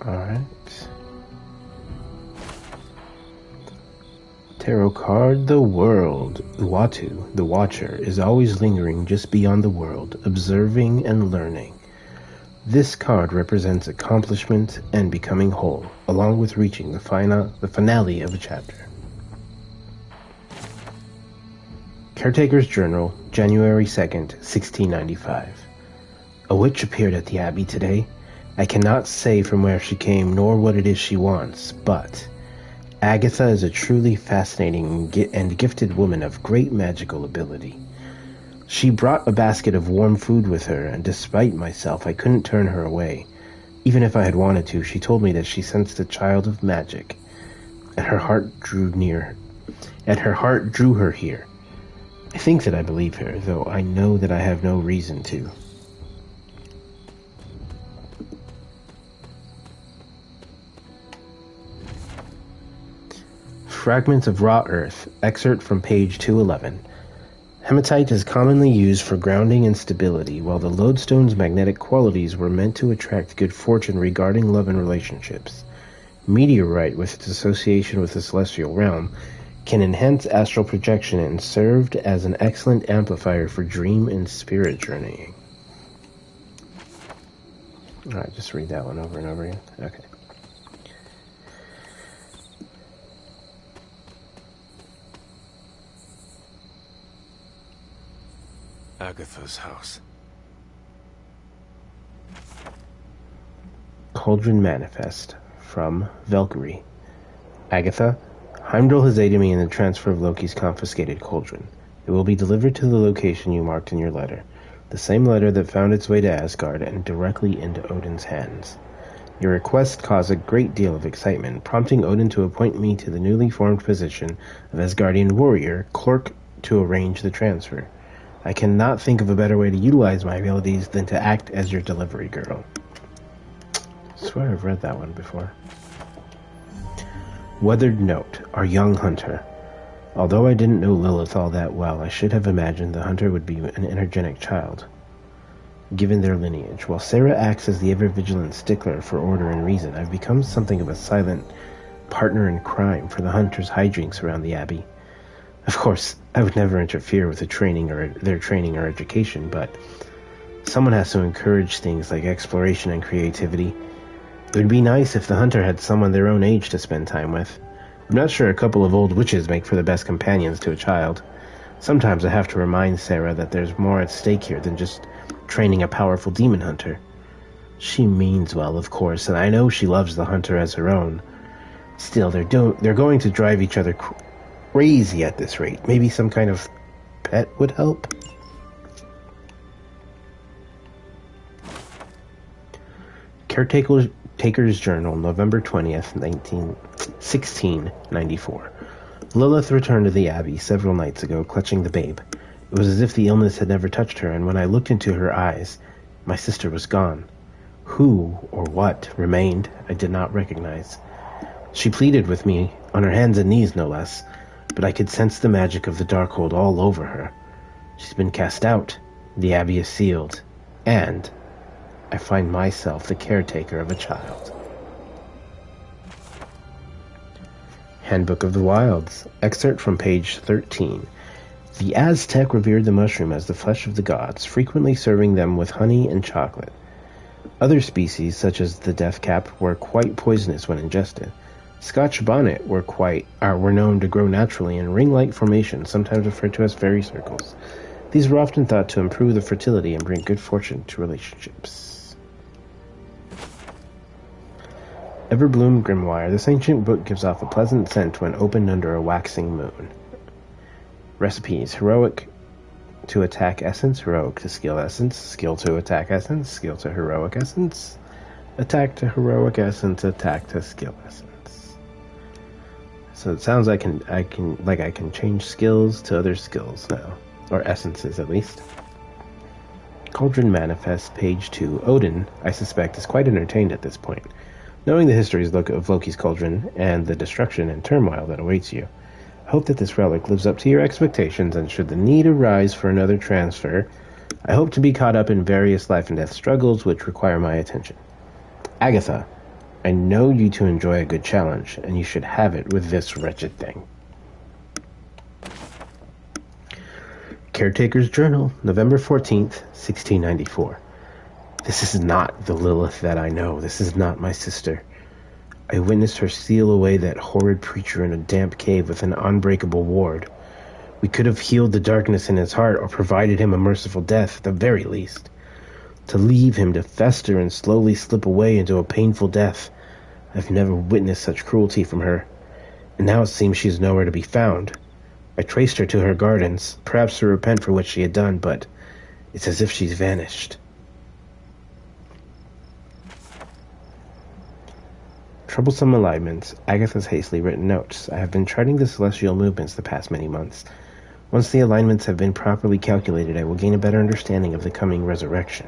Alright. Tarot card, the world. Uatu, the Watcher, is always lingering just beyond the world, observing and learning. This card represents accomplishment and becoming whole, along with reaching the finale of a chapter. Caretaker's Journal, January 2nd, 1695. A witch appeared at the Abbey today. I cannot say from where she came nor what it is she wants, but Agatha is a truly fascinating and gifted woman of great magical ability. She brought a basket of warm food with her, and despite myself, I couldn't turn her away. Even if I had wanted to, she told me that she sensed a child of magic, and her heart drew her here. I think that I believe her, though I know that I have no reason to. Fragments of Raw Earth, excerpt from page 211. Hematite is commonly used for grounding and stability, while the lodestone's magnetic qualities were meant to attract good fortune regarding love and relationships. Meteorite, with its association with the celestial realm, can enhance astral projection and served as an excellent amplifier for dream and spirit journeying. Alright, just read that one over and over again. Okay. Agatha's house. Cauldron Manifest from Valkyrie. Agatha, Heimdall has aided me in the transfer of Loki's confiscated cauldron. It will be delivered to the location you marked in your letter, the same letter that found its way to Asgard and directly into Odin's hands. Your request caused a great deal of excitement, prompting Odin to appoint me to the newly formed position of Asgardian warrior, clerk to arrange the transfer. I cannot think of a better way to utilize my abilities than to act as your delivery girl. I swear I've read that one before. Weathered Note, our young hunter. Although I didn't know Lilith all that well, I should have imagined the hunter would be an energetic child, given their lineage. While Sarah acts as the ever-vigilant stickler for order and reason, I've become something of a silent partner in crime for the hunter's hijinks around the Abbey. Of course, I would never interfere with their training or education, but someone has to encourage things like exploration and creativity. It would be nice if the hunter had someone their own age to spend time with. I'm not sure a couple of old witches make for the best companions to a child. Sometimes I have to remind Sarah that there's more at stake here than just training a powerful demon hunter. She means well, of course, and I know she loves the hunter as her own. Still, they're going to drive each other crazy at this rate. Maybe some kind of pet would help? Caretaker's Journal, November 20th, 1694. Lilith returned to the Abbey several nights ago, clutching the babe. It was as if the illness had never touched her, and when I looked into her eyes, my sister was gone. Who or what remained, I did not recognize. She pleaded with me, on her hands and knees no less, but I could sense the magic of the Darkhold all over her. She's been cast out, the Abbey is sealed, and I find myself the caretaker of a child. Handbook of the Wilds, excerpt from page 13. The Aztec revered the mushroom as the flesh of the gods, frequently serving them with honey and chocolate. Other species, such as the deathcap, were quite poisonous when ingested. Scotch bonnet were known to grow naturally in ring-like formations, sometimes referred to as fairy circles. These were often thought to improve the fertility and bring good fortune to relationships. Everbloom Grimoire. This ancient book gives off a pleasant scent when opened under a waxing moon. Recipes. Heroic to attack essence, heroic to skill essence, skill to attack essence, skill to heroic essence, attack to heroic essence, attack to skill essence. So it sounds like I can change skills to other skills now, or essences at least. Cauldron Manifest, page 2. Odin, I suspect, is quite entertained at this point. Knowing the histories of Loki's cauldron and the destruction and turmoil that awaits you, I hope that this relic lives up to your expectations, and should the need arise for another transfer, I hope to be caught up in various life and death struggles which require my attention. Agatha, I know you to enjoy a good challenge, and you should have it with this wretched thing. Caretaker's Journal, November 14th, 1694. This is not the Lilith that I know. This is not my sister. I witnessed her seal away that horrid preacher in a damp cave with an unbreakable ward. We could have healed the darkness in his heart or provided him a merciful death, at the very least. To leave him to fester and slowly slip away into a painful death. I've never witnessed such cruelty from her. And now it seems she is nowhere to be found. I traced her to her gardens, perhaps to repent for what she had done, but it's as if she's vanished. Troublesome alignments. Agatha's hastily written notes. I have been charting the celestial movements the past many months. Once the alignments have been properly calculated, I will gain a better understanding of the coming resurrection.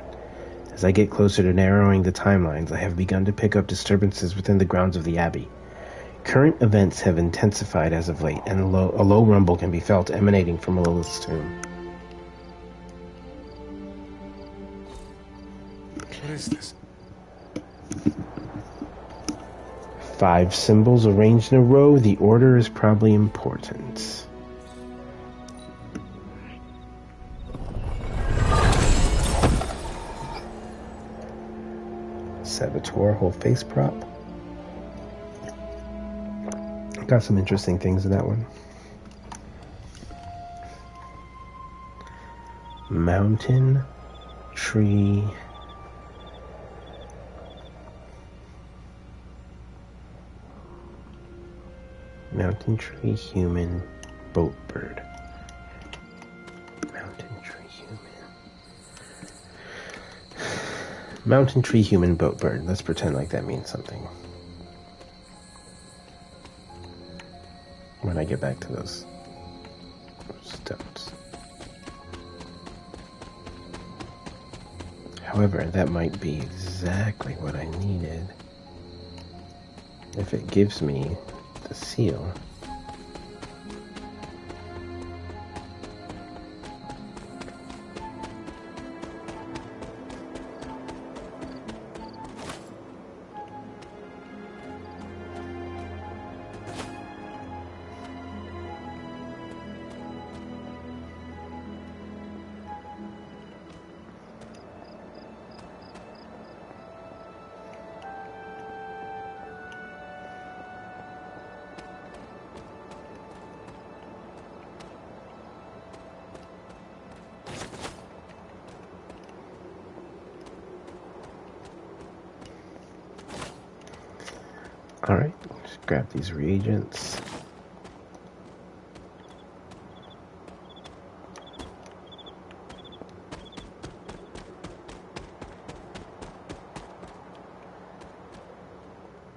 As I get closer to narrowing the timelines, I have begun to pick up disturbances within the grounds of the Abbey. Current events have intensified as of late, and a low rumble can be felt emanating from Lilith's tomb. What is this? 5 symbols arranged in a row. The order is probably important. Saboteur, whole face prop. Got some interesting things in that one. Mountain, tree. Mountain tree, human, boat bird. Mountain tree, human. Mountain tree, human, boat bird. Let's pretend like that means something. When I get back to those stones. However, that might be exactly what I needed. If it gives me the seal. Alright, just grab these reagents.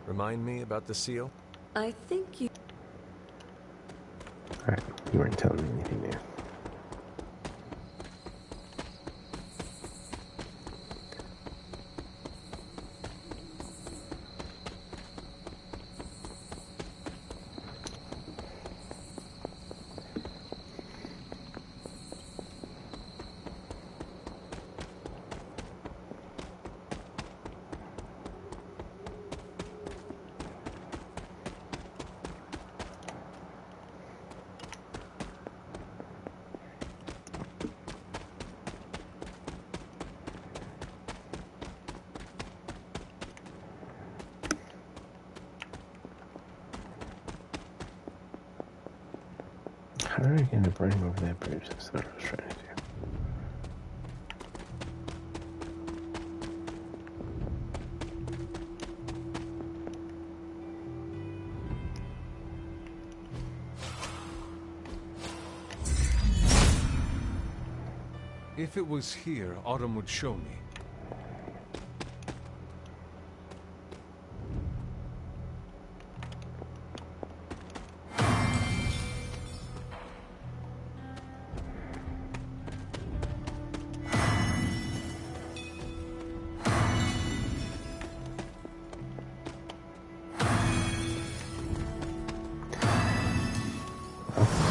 Remind me about the seal? I think you... Alright, you weren't telling me anything new. How did I get to running over that bridge? That's not what I was trying to do. If it was here, Autumn would show me.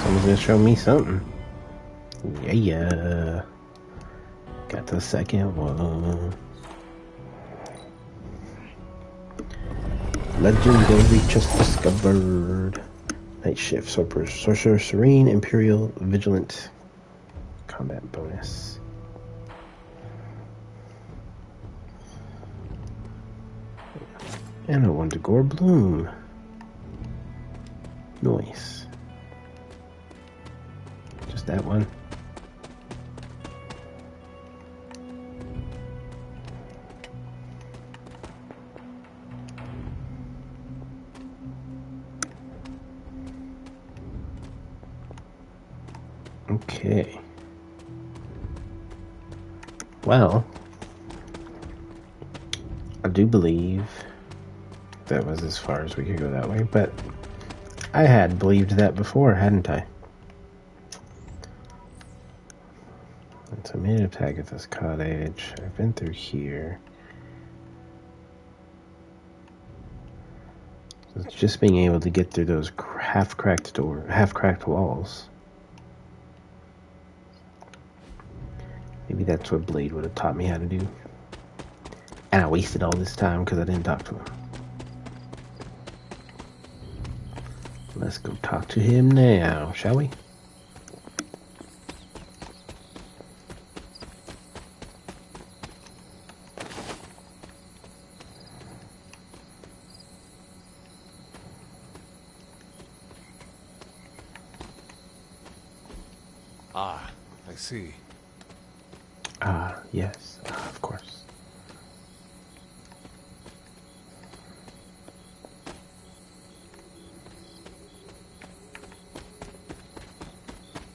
Someone's gonna show me something. Yeah. Got the second one. Legendary just discovered. Night shift, sorcerer serene, imperial, vigilant, combat bonus. And a one to Gore Bloom. Nice. Just that one. Okay. Well, I do believe that was as far as we could go that way, but I had believed that before, hadn't I? So I made an attack at this cottage. I've been through here. So it's just being able to get through those half-cracked walls. Maybe that's what Blade would have taught me how to do. And I wasted all this time because I didn't talk to him. Let's go talk to him now, shall we? Ah, I see. Ah, yes, of course.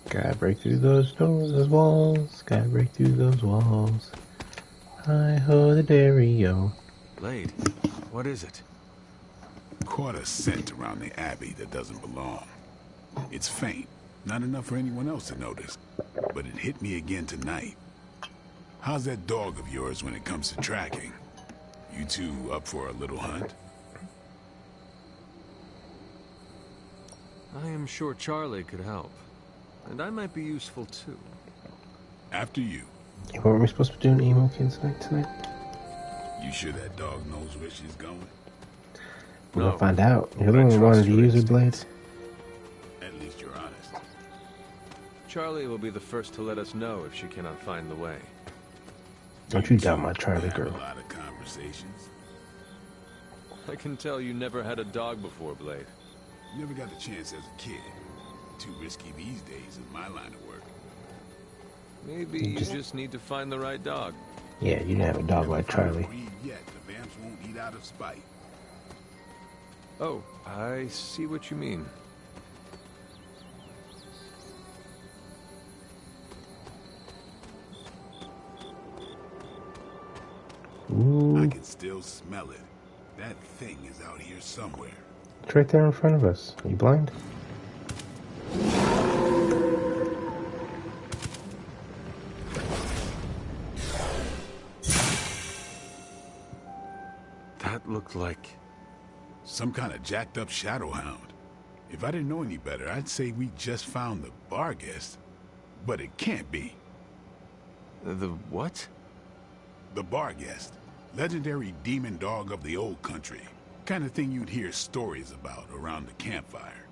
Gotta break through those doors, those walls. Gotta break through those walls. Hi-ho, the Dario. Blade, what is it? Caught a scent around the Abbey that doesn't belong. It's faint, not enough for anyone else to notice, but it hit me again tonight. How's that dog of yours when it comes to tracking? You two up for a little hunt? I am sure Charlie could help. And I might be useful too. After you. What were we supposed to be doing Emo Kids Night tonight? You sure that dog knows where she's going? We're gonna find out. You're the one who wanted to use her blades. At least you're honest. Charlie will be the first to let us know if she cannot find the way. Don't you doubt my Charlie girl. A lot of conversations. I can tell you never had a dog before, Blade. Never got a chance as a kid. Too risky these days in my line of work. Maybe you just need to find the right dog. Yeah, you didn't have a dog like Charlie. Yet the vamps won't eat out of spite. Oh, I see what you mean. Ooh. I can still smell it. That thing is out here somewhere. It's right there in front of us. Are you blind? That looked like some kind of jacked up shadow hound. If I didn't know any better, I'd say we just found the Barghest. But it can't be. The what? The Barghest. Legendary demon dog of the old country. Kind of thing you'd hear stories about around the campfire.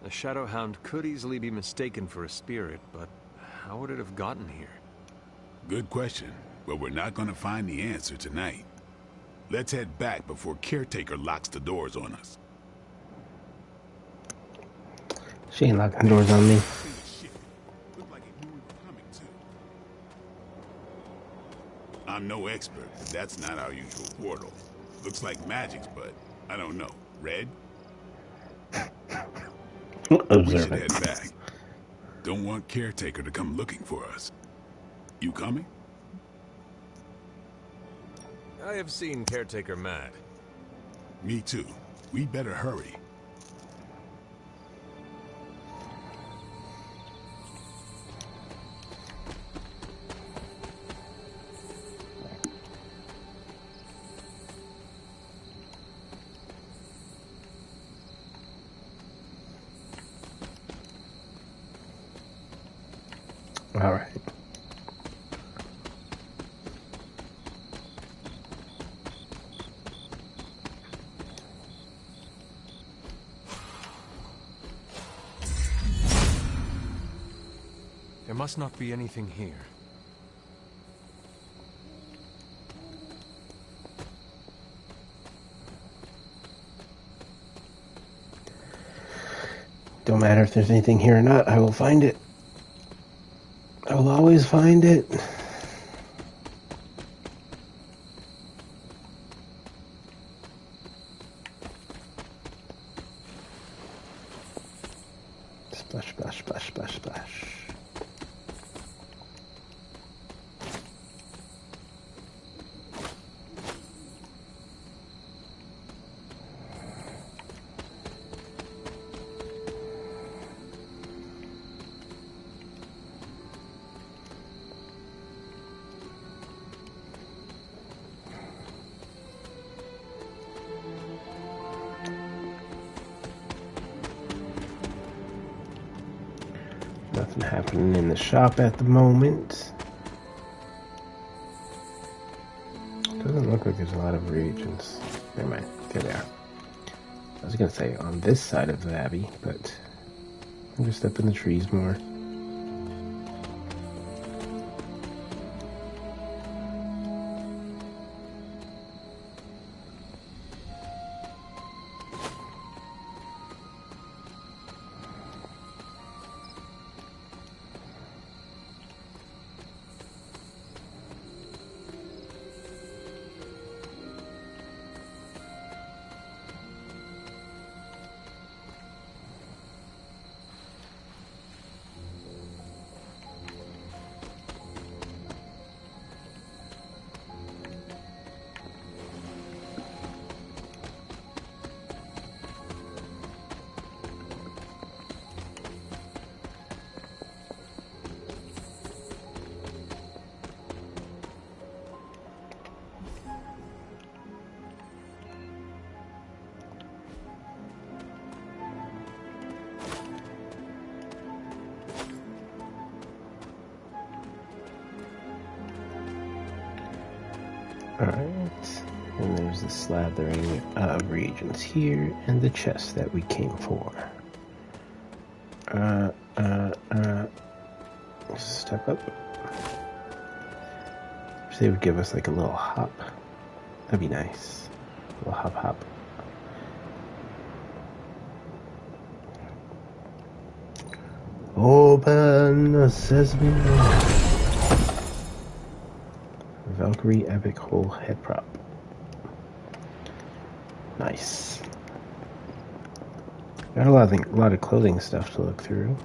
A Shadowhound could easily be mistaken for a spirit, but how would it have gotten here? Good question, but we're not going to find the answer tonight. Let's head back before Caretaker locks the doors on us. She ain't locking doors on me. I'm no expert, but that's not our usual portal. Looks like magic's, but I don't know. Red? We should head back. Don't want Caretaker to come looking for us. You coming? I have seen Caretaker mad. Me too. We better hurry. All right. There must not be anything here. Don't matter if there's anything here or not, I will find it. I will always find it. Splash, splash, splash, splash, splash. Nothing happening in the shop at the moment. Doesn't look like there's a lot of reagents. Never mind. There they are. I was going to say on this side of the abbey, but I'm just up in the trees more. Alright, and there's the slathering of reagents here, and the chest that we came for. Step up. If they would give us like a little hop, that'd be nice. A little hop hop. Open sesame. Valkyrie Epic Whole Head Prop. Nice. Got a lot of clothing stuff to look through.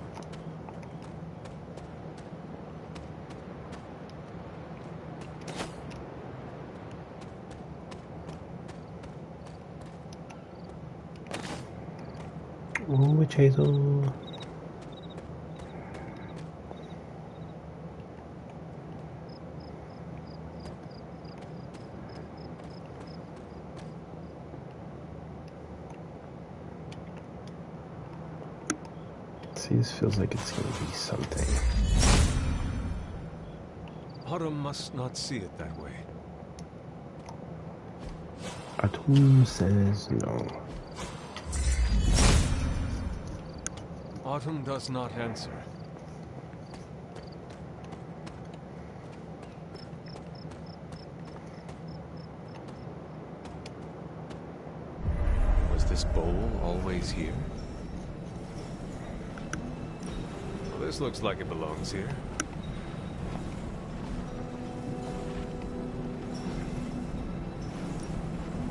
Ooh, witch hazel. See, this feels like it's going to be something. Autumn must not see it that way. Autumn says no. Autumn does not answer. Was this bowl always here? Well, this looks like it belongs here.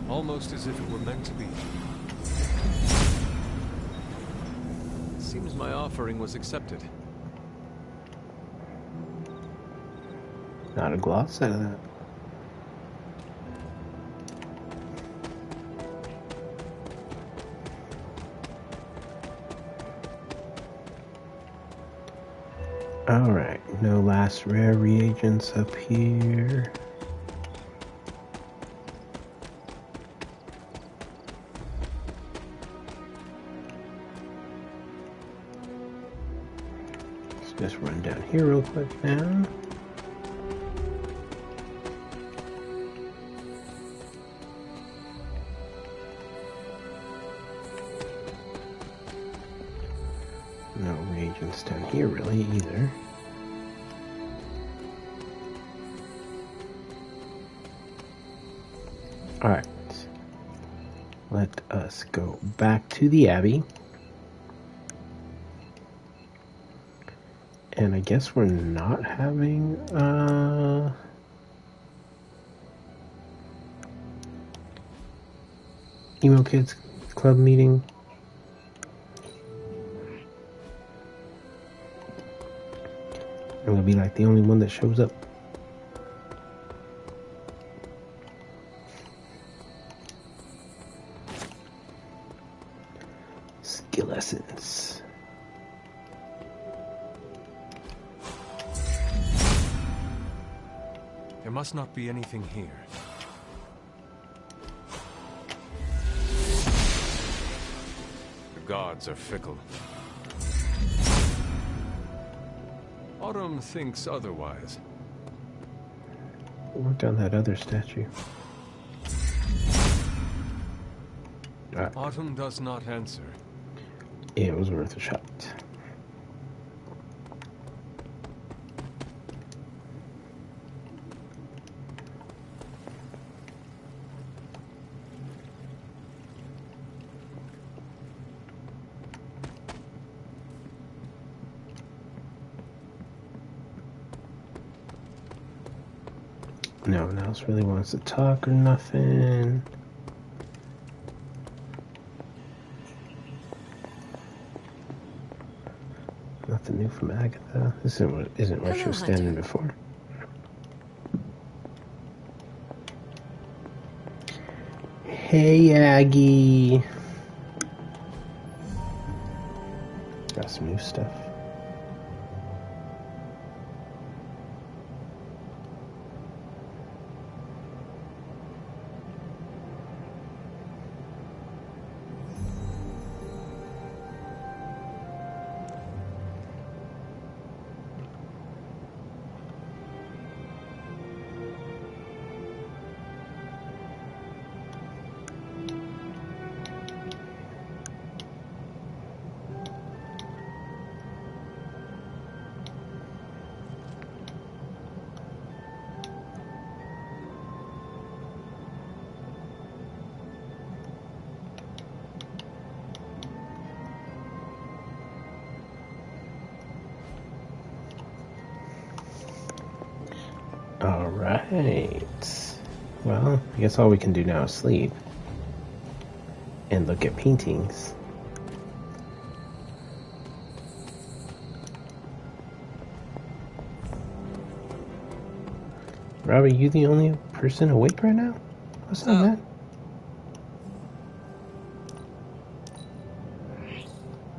Almost as if it were meant to be. Seems my offering was accepted. Not a gloss out of that. Alright, no last rare reagents up here. Let's just run down here real quick now. No reagents down here really either. Alright, let us go back to the Abbey. And I guess we're not having Emo Kids Club meeting. I'm gonna be like the only one that shows up. Skill essence. There must not be anything here. The gods are fickle. Autumn thinks otherwise. Worked on that other statue. Autumn does not answer. It was worth a shot. No one else really wants to talk or nothing. Nothing new from Agatha. This isn't where she was standing before. Hey, Aggie. Got some new stuff. Alright. Well, I guess all we can do now is sleep. And look at paintings. Robbie, you the only person awake right now? What's up, man?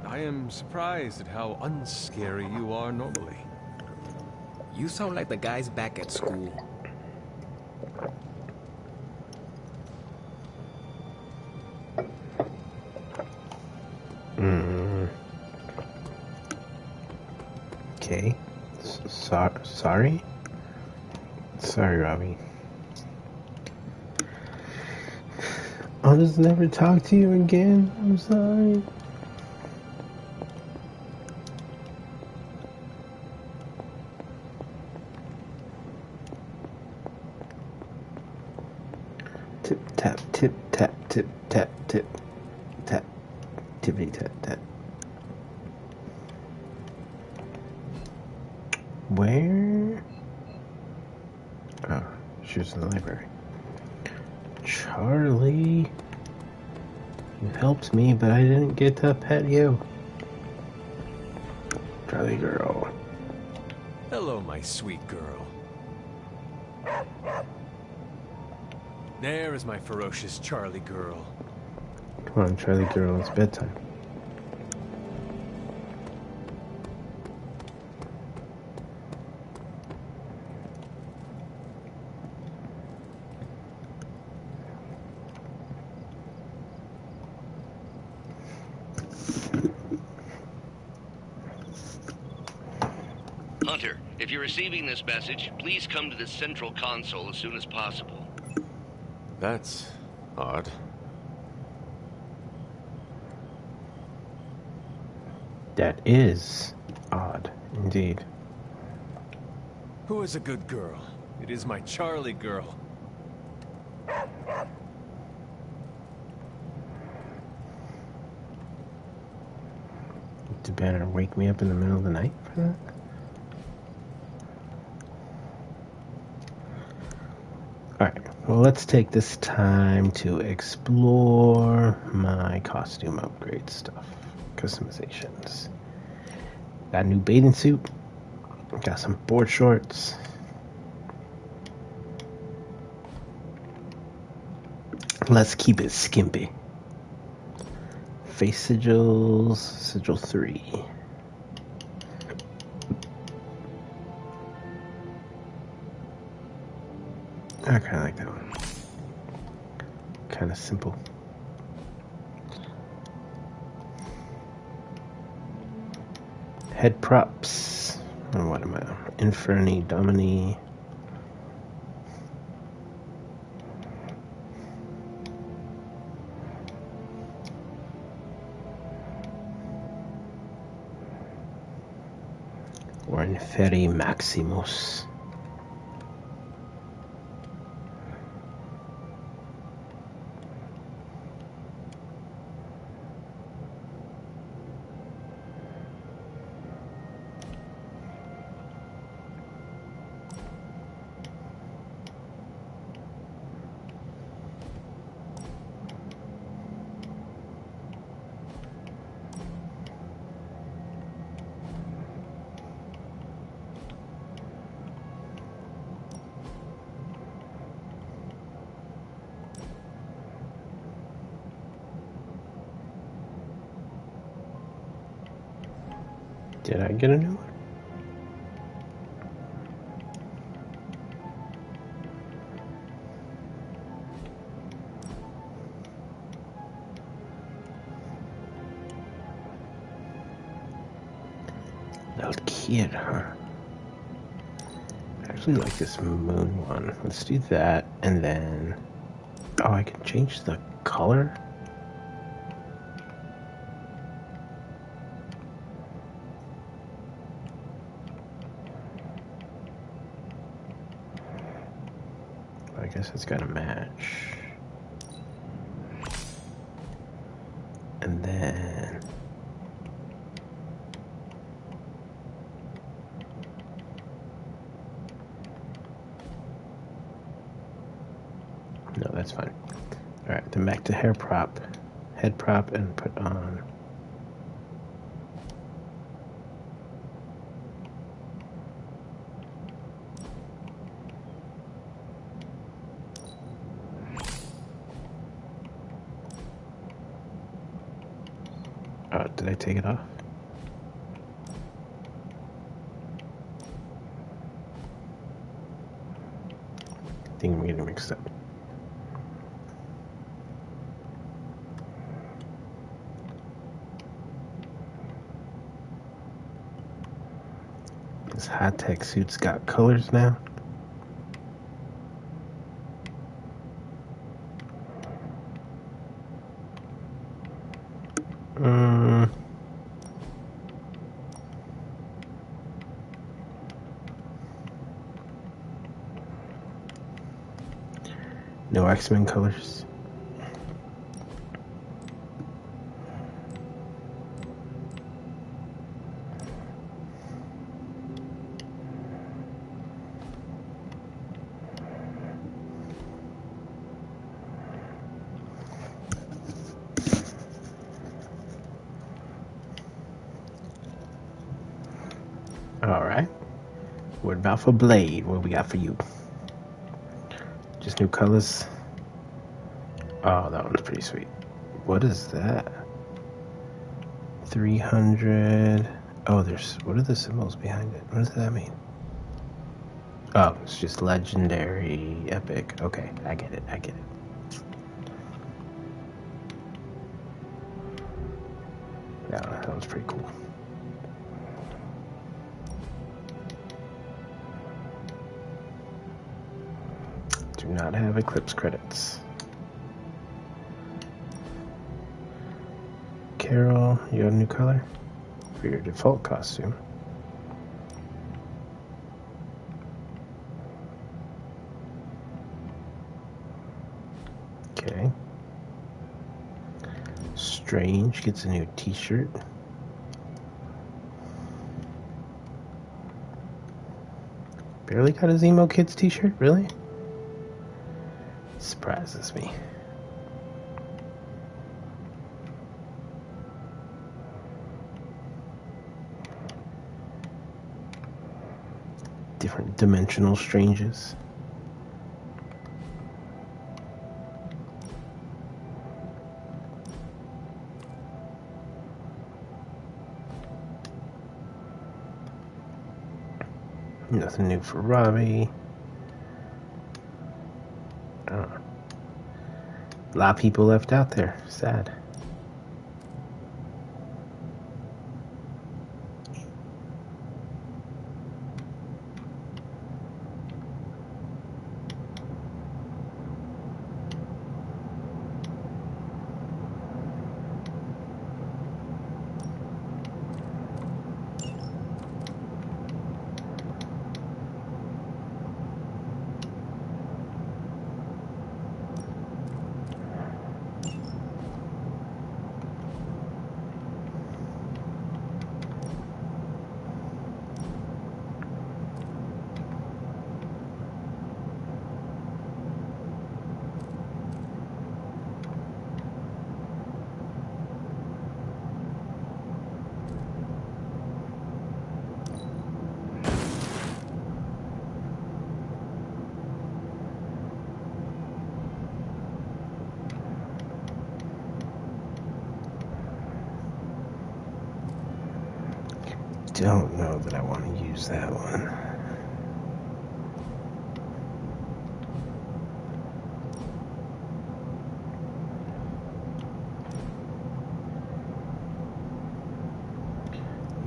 I am surprised at how unscary you are normally. You sound like the guys back at school. Okay. Sorry? Sorry, Robbie. I'll just never talk to you again. I'm sorry. Tip tap, tip tap, tip tap, tip tap, tippity tap tap. Where? Oh, she was in the library. Charlie, you helped me, but I didn't get to pet you. Charlie girl. Hello, my sweet girl. There is my ferocious Charlie girl. Come on, Charlie girl, it's bedtime. Hunter, if you're receiving this message, please come to the central console as soon as possible. That's odd. That is odd, indeed. Who is a good girl? It is my Charlie girl. Did Banner wake me up in the middle of the night for that? Well, let's take this time to explore my costume upgrade stuff. Customizations. Got a new bathing suit. Got some board shorts. Let's keep it skimpy. Face sigils, sigil 3. I kind of like that one. Kind of simple. Head props. And what am I? Inferni, Domini. Or Inferi Maximus. Did I get a new one? Little kid, huh? I actually like this moon one. Let's do that, and then... Oh, I can change the color? I guess it's gotta match. And then... No, that's fine. Alright, then back to hair prop. Head prop and put on... Oh, did I take it off? I think I'm getting mixed up. This high-tech suit's got colors now. No X-Men colors. Alright. What about for Blade? What we got for you? Just new colors. Oh, that one's pretty sweet. What is that? 300. Oh, there's... What are the symbols behind it? What does that mean? Oh, it's just legendary, epic. Okay, I get it. I get it. Yeah, that was pretty cool. Do not have Eclipse credits. Carol, you got a new color for your default costume. Okay. Strange gets a new t-shirt. Barely got his Emo Kids t-shirt, really? surprises me. Different dimensional stranges. Nothing new for Robbie. A lot of people left out there. Sad. Don't know that I want to use that one.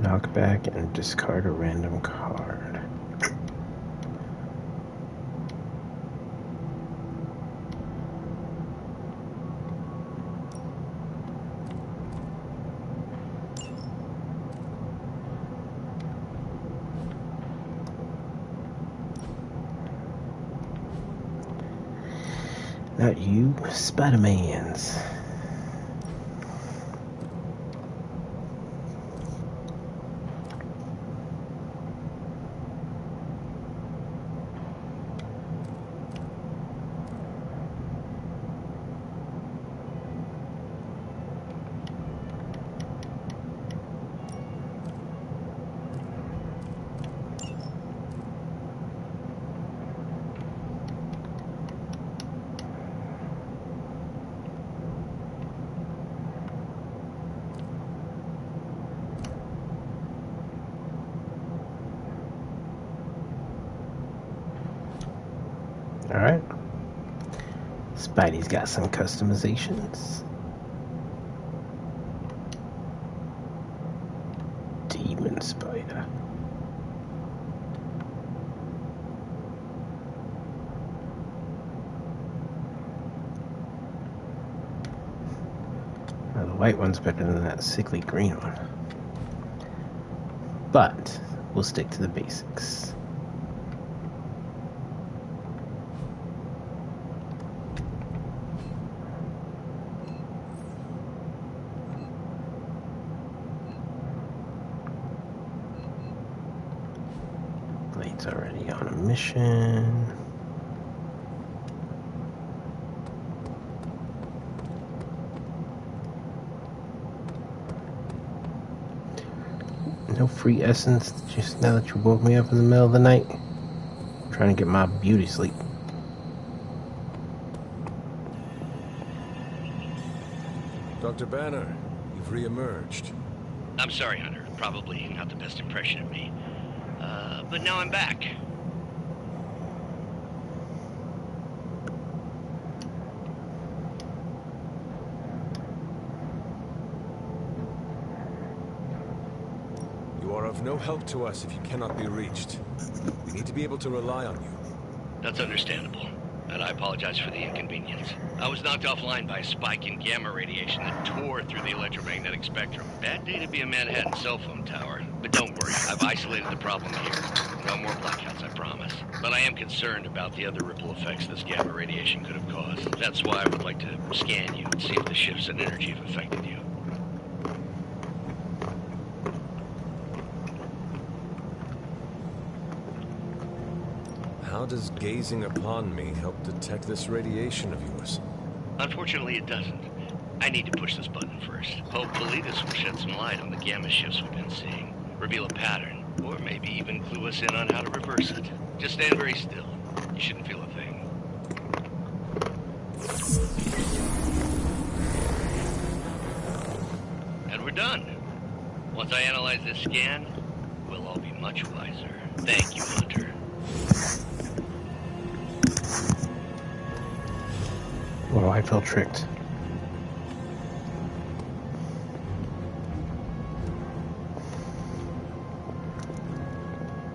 Knock back and discard a random card. Not you, Spider-Mans. Alright. Spidey's got some customizations. Demon Spider. Now, the white one's better than that sickly green one. But we'll stick to the basics. Blade's already on a mission. No free essence just now that you woke me up in the middle of the night. I'm trying to get my beauty sleep. Dr. Banner, you've re-emerged. I'm sorry, Hunter. Probably not the best impression of me. But now I'm back. You are of no help to us if you cannot be reached. We need to be able to rely on you. That's understandable, and I apologize for the inconvenience. I was knocked offline by a spike in gamma radiation that tore through the electromagnetic spectrum. Bad day to be a Manhattan cell phone tower. But don't worry, I've isolated the problem here. No more blackouts, I promise. But I am concerned about the other ripple effects this gamma radiation could have caused. That's why I would like to scan you and see if the shifts in energy have affected you. How does gazing upon me help detect this radiation of yours? Unfortunately, it doesn't. I need to push this button first. Hopefully, this will shed some light on the gamma shifts we've been seeing, reveal a pattern, or maybe even clue us in on how to reverse it. Just stand very still. You shouldn't feel a thing. And we're done. Once I analyze this scan, we'll all be much wiser. Thank you, Hunter. Well, I felt tricked.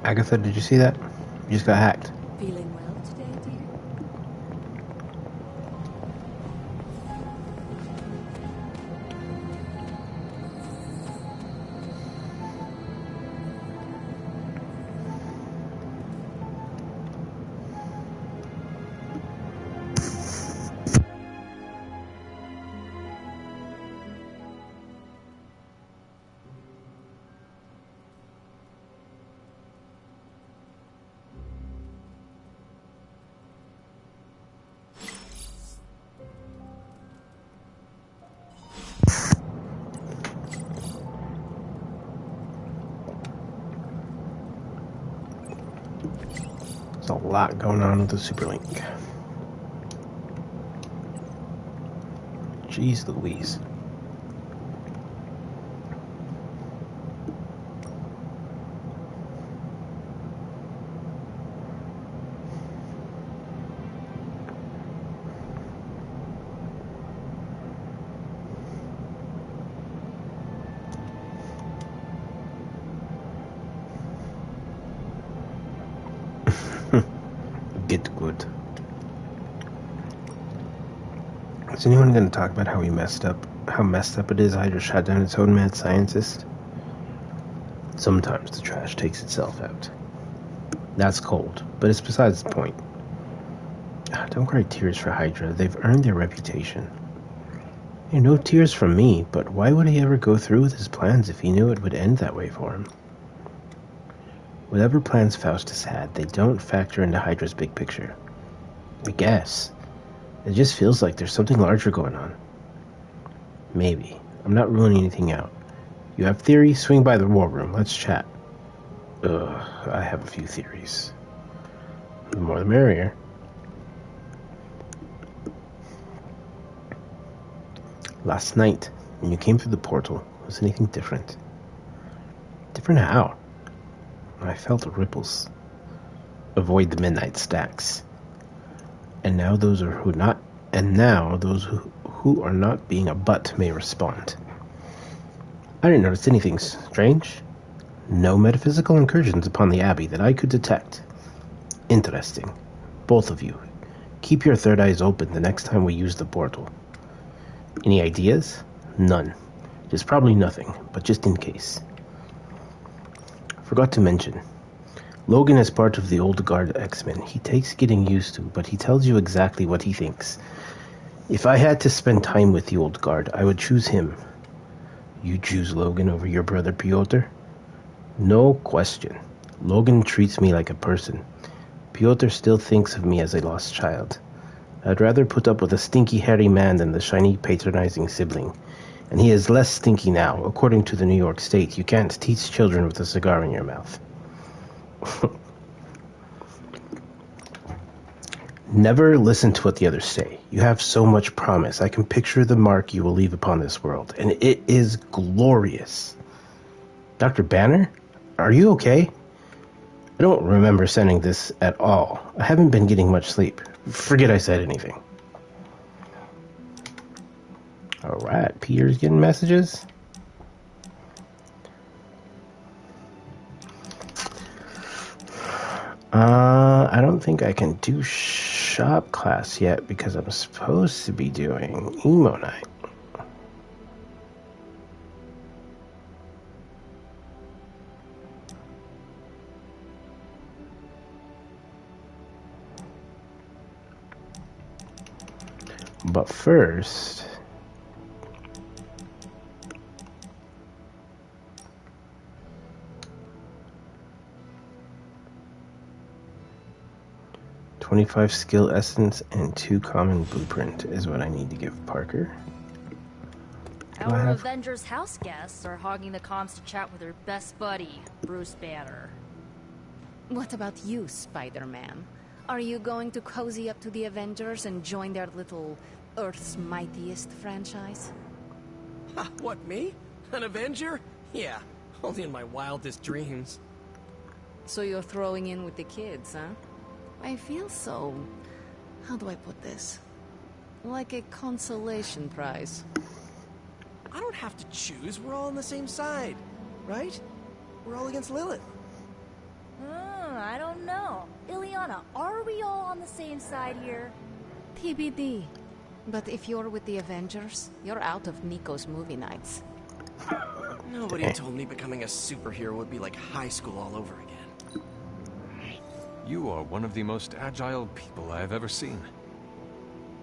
Agatha, did you see that? You just got hacked. Feeling well today, dear? There's a lot going on with the Superlink. Jeez Louise. Get good. Is anyone going to talk about how messed up it is Hydra shot down its own mad scientist? Sometimes the trash takes itself out. That's cold, but it's besides the point. Don't cry tears for Hydra. They've earned their reputation. No tears from me, but why would he ever go through with his plans if he knew it would end that way for him? Whatever plans Faustus had, they don't factor into Hydra's big picture. I guess. It just feels like there's something larger going on. Maybe. I'm not ruling anything out. You have theories? Swing by the war room. Let's chat. I have a few theories. The more the merrier. Last night, when you came through the portal, was anything different? Different how? I felt ripples. Avoid the midnight stacks. And now those who are not being a butt may respond. I didn't notice anything strange. No metaphysical incursions upon the Abbey that I could detect. Interesting. Both of you. Keep your third eyes open the next time we use the portal. Any ideas? None. There's probably nothing, but just in case. Forgot to mention, Logan is part of the Old Guard X-Men. He takes getting used to, but he tells you exactly what he thinks. If I had to spend time with the Old Guard, I would choose him. You choose Logan over your brother Piotr? No question. Logan treats me like a person. Piotr still thinks of me as a lost child. I'd rather put up with a stinky, hairy man than the shiny, patronizing sibling. And he is less stinky now. According to the New York State, you can't teach children with a cigar in your mouth. Never listen to what the others say. You have so much promise. I can picture the mark you will leave upon this world, and it is glorious. Dr. Banner? Are you okay? I don't remember sending this at all. I haven't been getting much sleep. Forget I said anything. Alright, Peter's getting messages. I don't think I can do shop class yet because I'm supposed to be doing emo night. But first, 25 skill essence and 2 common blueprint is what I need to give Parker. Our Avengers house guests are hogging the comms to chat with their best buddy, Bruce Banner. What about you, Spider-Man? Are you going to cozy up to the Avengers and join their little Earth's Mightiest franchise? Ha, what, me? An Avenger? Yeah, only in my wildest dreams. So you're throwing in with the kids, huh? I feel so... how do I put this? Like a consolation prize. I don't have to choose, we're all on the same side, right? We're all against Lilith. I don't know. Ileana, are we all on the same side here? TBD. But if you're with the Avengers, you're out of Nico's movie nights. Nobody told me becoming a superhero would be like high school all over again. You are one of the most agile people I have ever seen.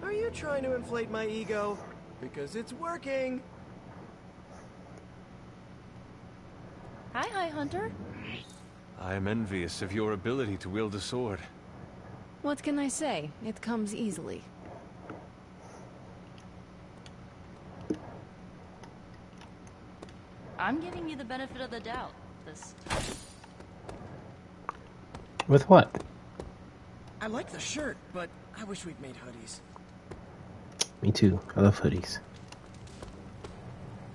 Are you trying to inflate my ego? Because it's working. Hi, Hunter. I am envious of your ability to wield a sword. What can I say? It comes easily. I'm giving you the benefit of the doubt this time. With what? I like the shirt, but I wish we'd made hoodies. Me too. I love hoodies.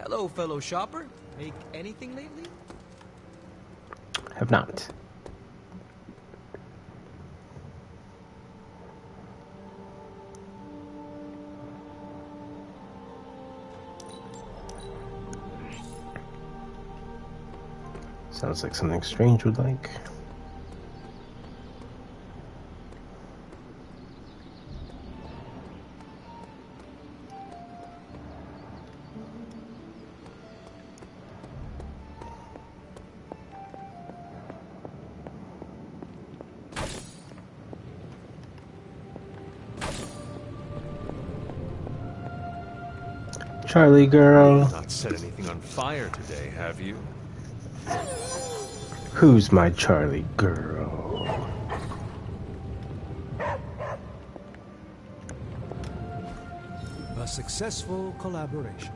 Hello, fellow shopper. Make anything lately? Have not. Sounds like something Strange would like. Charlie girl. You've not set anything on fire today, have you? Who's my Charlie girl? A successful collaboration.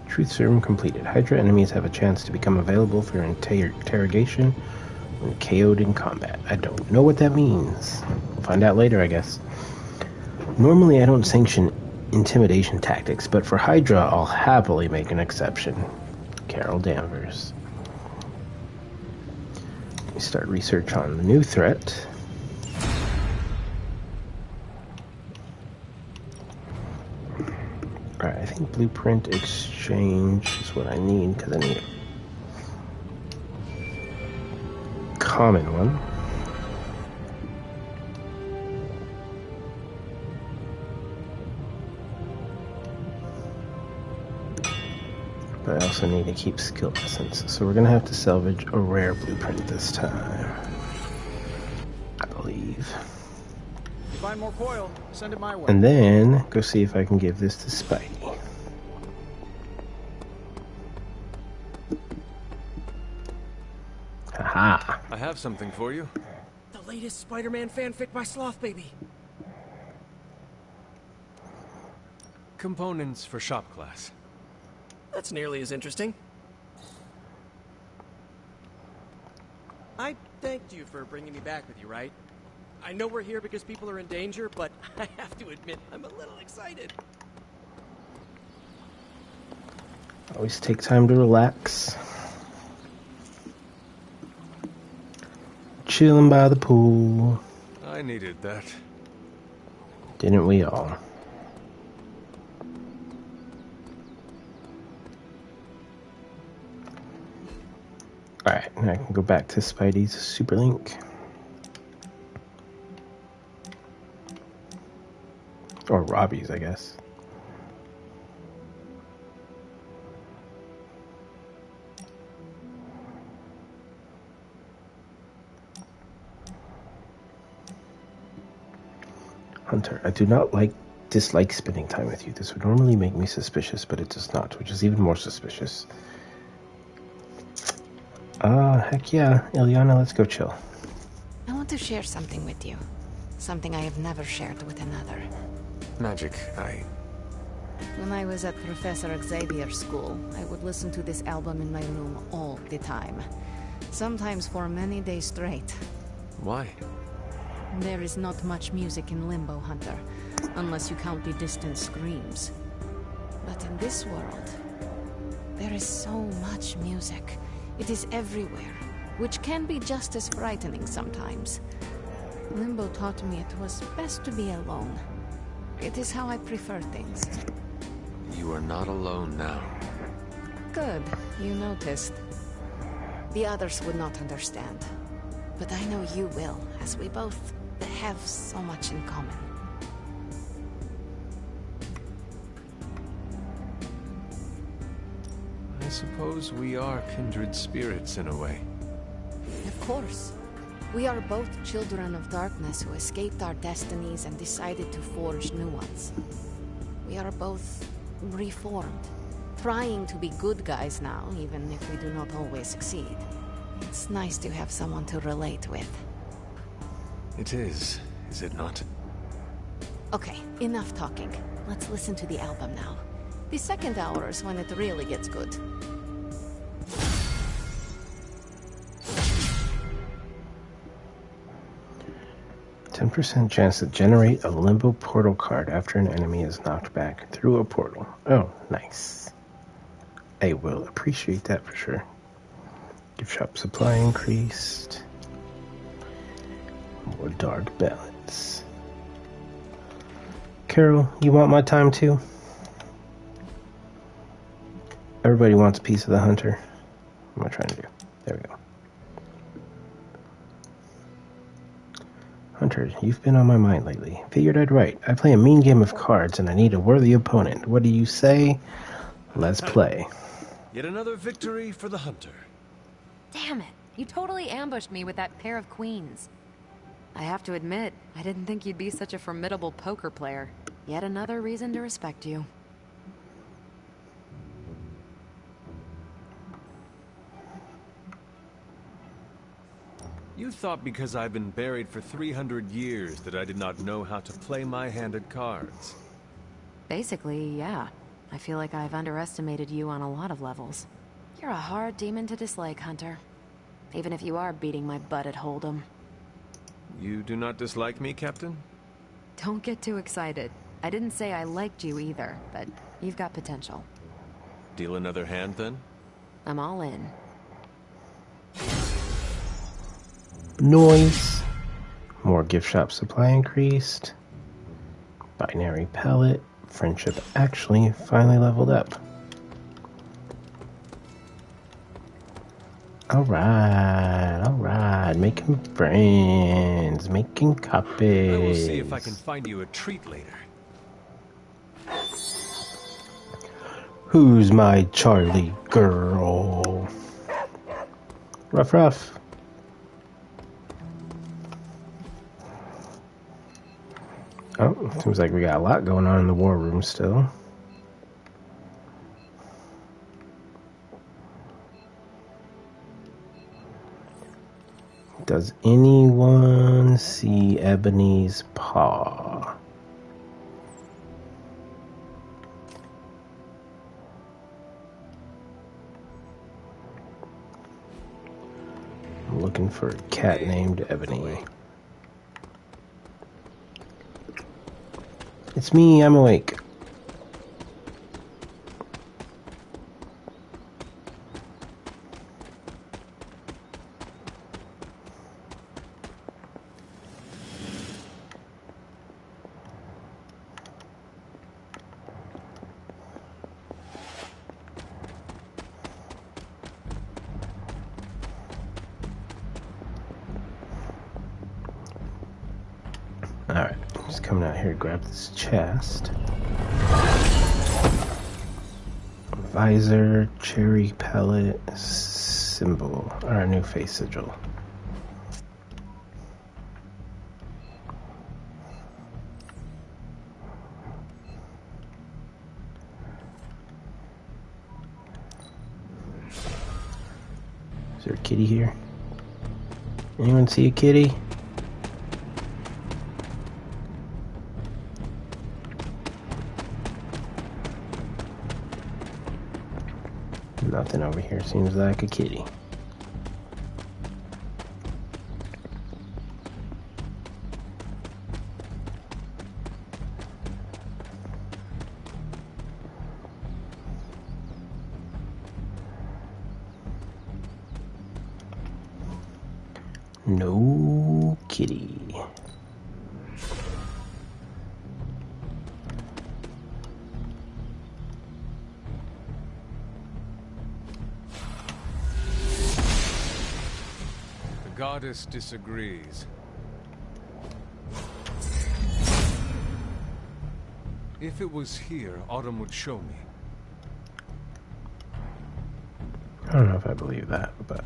Truth serum completed. Hydra enemies have a chance to become available for interrogation when KO'd in combat. I don't know what that means. We'll find out later, I guess. Normally I don't sanction intimidation tactics, but for Hydra, I'll happily make an exception. Carol Danvers. We start research on the new threat. Alright, I think blueprint exchange is what I need, because I need a common one. But I also need to keep skill essence, so we're gonna have to salvage a rare blueprint this time, I believe. Find more coil, send it my way. And then go see if I can give this to Spidey. Haha. I have something for you. The latest Spider-Man fanfic by Sloth Baby. Components for shop class. That's nearly as interesting. I thanked you for bringing me back with you, right? I know we're here because people are in danger, but I have to admit, I'm a little excited. Always take time to relax. Chilling by the pool. I needed that. Didn't we all? Alright, now I can go back to Spidey's Super Link. Or Robbie's, I guess. Hunter, I do not dislike spending time with you. This would normally make me suspicious, but it does not, which is even more suspicious. Heck yeah. Ileana, let's go chill. I want to share something with you. something I have never shared with another. Magic, When I was at Professor Xavier's school, I would listen to this album in my room all the time. Sometimes for many days straight. Why? There is not much music in Limbo, Hunter, unless you count the distant screams. But in this world, there is so much music. It is everywhere, which can be just as frightening sometimes. Limbo taught me it was best to be alone. It is how I prefer things. You are not alone now. Good, you noticed. The others would not understand. But I know you will, as we both have so much in common. I suppose we are kindred spirits in a way. Of course. We are both children of darkness who escaped our destinies and decided to forge new ones. We are both reformed, trying to be good guys now, even if we do not always succeed. It's nice to have someone to relate with. It is it not? Okay, enough talking. Let's listen to the album now. The second hour is when it really gets good. %10 chance to generate a Limbo portal card after an enemy is knocked back through a portal. Oh, nice. I will appreciate that for sure. Gift shop supply increased. More dark balance. Carol, you want my time too? Everybody wants a piece of the hunter. What am I trying to do? There we go. Hunter, you've been on my mind lately. Figured I'd write. I play a mean game of cards and I need a worthy opponent. What do you say? Let's play. Yet another victory for the hunter. Damn it. You totally ambushed me with that pair of queens. I have to admit, I didn't think you'd be such a formidable poker player. Yet another reason to respect you. You thought because I've been buried for 300 years that I did not know how to play my hand at cards. Basically, yeah. I feel like I've underestimated you on a lot of levels. You're a hard demon to dislike, Hunter. Even if you are beating my butt at Hold'em. You do not dislike me, Captain? Don't get too excited. I didn't say I liked you either, but you've got potential. Deal another hand, then? I'm all in. Noise. More gift shop supply increased. Binary pellet. Friendship actually finally leveled up. Alright. Making friends. Making copies. I will see if I can find you a treat later. Who's my Charlie girl? Ruff. Oh, seems like we got a lot going on in the war room still. Does anyone see Ebony's paw? I'm looking for a cat named Ebony. It's me, I'm awake. Alright, just coming out here to grab this chest. Visor, cherry pellet, symbol, our new face sigil. Is there a kitty here? Anyone see a kitty? Nothing over here seems like a kitty. No kitty. The goddess disagrees. If it was here, Autumn would show me. I don't know if I believe that, but...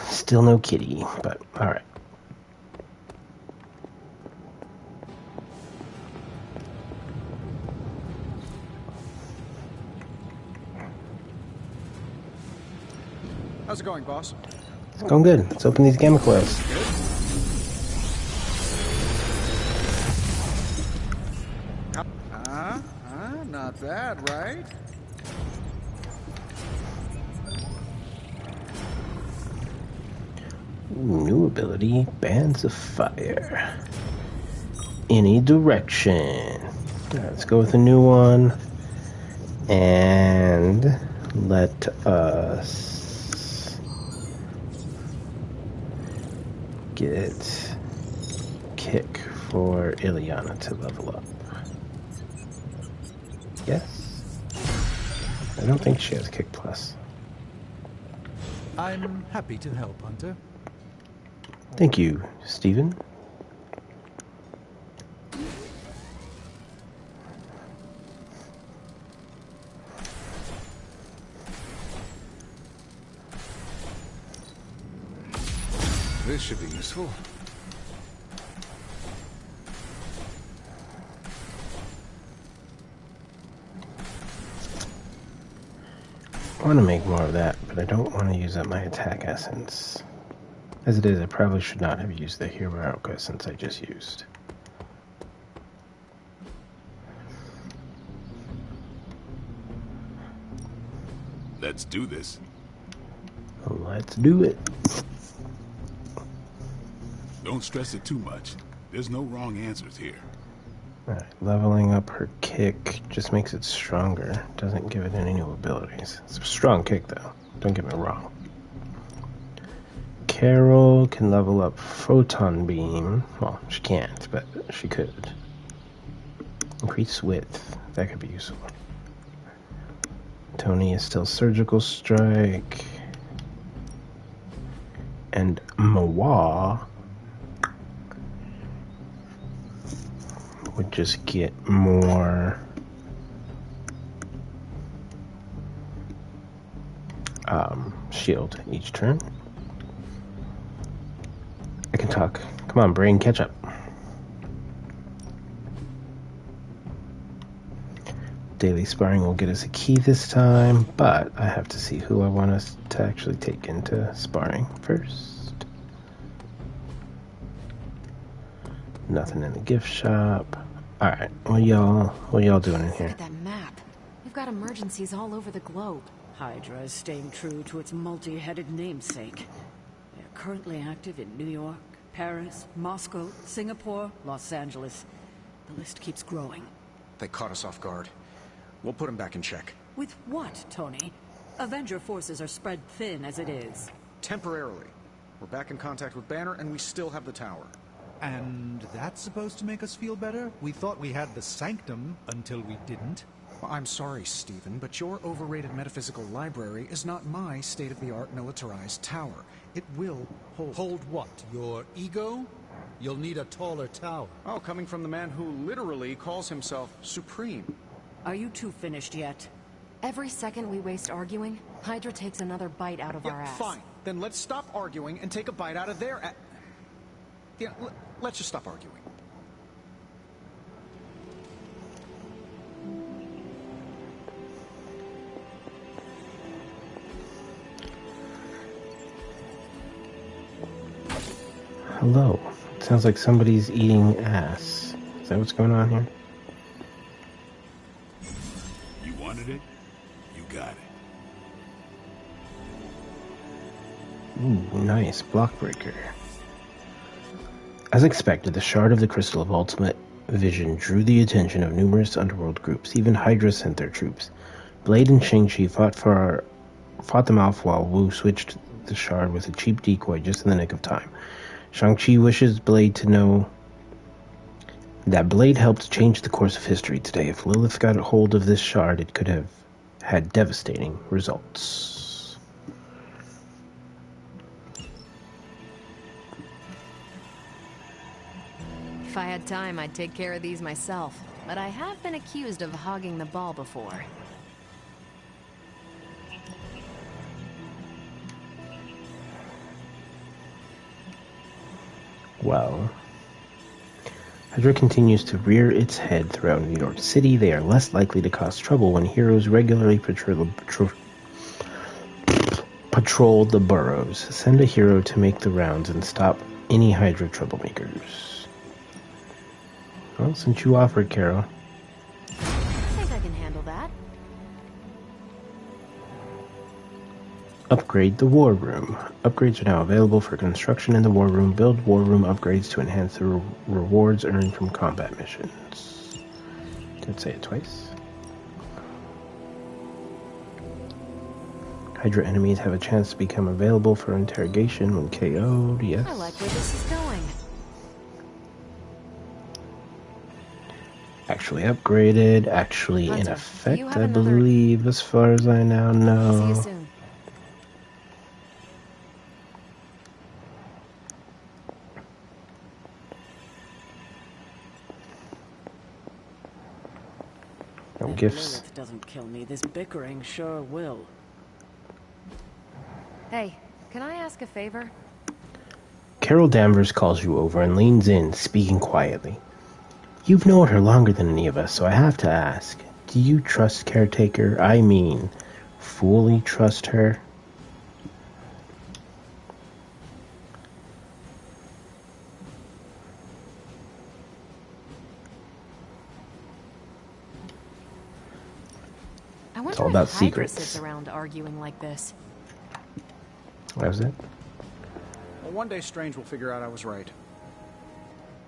Still no kitty, but alright. How's it going, boss? It's going good. Let's open these gamma coils. Not bad, right? New ability, Bands of Fire. Any direction. Alright, let's go with a new one. And let us get Kick for Ileana to level up. Yes? I don't think she has Kick Plus. I'm happy to help, Hunter. Thank you, Stephen. This should be useful. I want to make more of that, but I don't want to use up my attack essence. As it is, I probably should not have used the heroic essence I just used. Let's do this. Let's do it. Don't stress it too much. There's no wrong answers here. Alright, leveling up her kick just makes it stronger. Doesn't give it any new abilities. It's a strong kick, though. Don't get me wrong. Carol can level up Photon Beam. Well, she can't, but she could. Increase width. That could be useful. Tony is still Surgical Strike. And Mawa would just get more shield each turn. I can talk. Come on, brain, catch up. Daily sparring will get us a key this time, but I have to see who I want us to actually take into sparring first. Nothing in the gift shop. Alright, what y'all doing in here? Look at that map. We've got emergencies all over the globe. Hydra is staying true to its multi-headed namesake. They are currently active in New York, Paris, Moscow, Singapore, Los Angeles. The list keeps growing. They caught us off guard. We'll put them back in check. With what, Tony? Avenger forces are spread thin as it is. Temporarily. We're back in contact with Banner, and we still have the tower. And that's supposed to make us feel better? We thought we had the Sanctum until we didn't. Well, I'm sorry, Stephen, but your overrated metaphysical library is not my state-of-the-art militarized tower. It will hold... Hold what? Your ego? You'll need a taller tower. Oh, coming from the man who literally calls himself Supreme. Are you two finished yet? Every second we waste arguing, Hydra takes another bite out of our ass. Fine. Then let's stop arguing and take a bite out of their ass. Yeah, let's just stop arguing. Hello. It sounds like somebody's eating ass. Is that what's going on here? You wanted it? You got it. Ooh, nice. Block breaker. As expected, the Shard of the Crystal of Ultimate Vision drew the attention of numerous underworld groups. Even Hydra sent their troops. Blade and Shang-Chi fought them off while Wu switched the Shard with a cheap decoy just in the nick of time. Shang-Chi wishes Blade to know that Blade helped change the course of history today. If Lilith got a hold of this Shard, it could have had devastating results. If I had time, I'd take care of these myself. But I have been accused of hogging the ball before. Well, Hydra continues to rear its head throughout New York City. They are less likely to cause trouble when heroes regularly patrol the boroughs. Send a hero to make the rounds and stop any Hydra troublemakers. Well, since you offered, Carol. I think I can handle that. Upgrade the War Room. Upgrades are now available for construction in the War Room. Build War Room upgrades to enhance the rewards earned from combat missions. Did say it twice. Hydra enemies have a chance to become available for interrogation when KO'd. Yes. I like where this is going. Actually upgraded. Actually in effect, I believe, as far as I now know. See you soon. No gifts. Lilith doesn't kill me. This bickering sure will. Hey, can I ask a favor? Carol Danvers calls you over and leans in, speaking quietly. You've known her longer than any of us, so I have to ask. Do you trust Caretaker? I mean, fully trust her? I wonder It's all about if Hydra secrets. sits around arguing like this. That was it? Well, one day Strange will figure out I was right.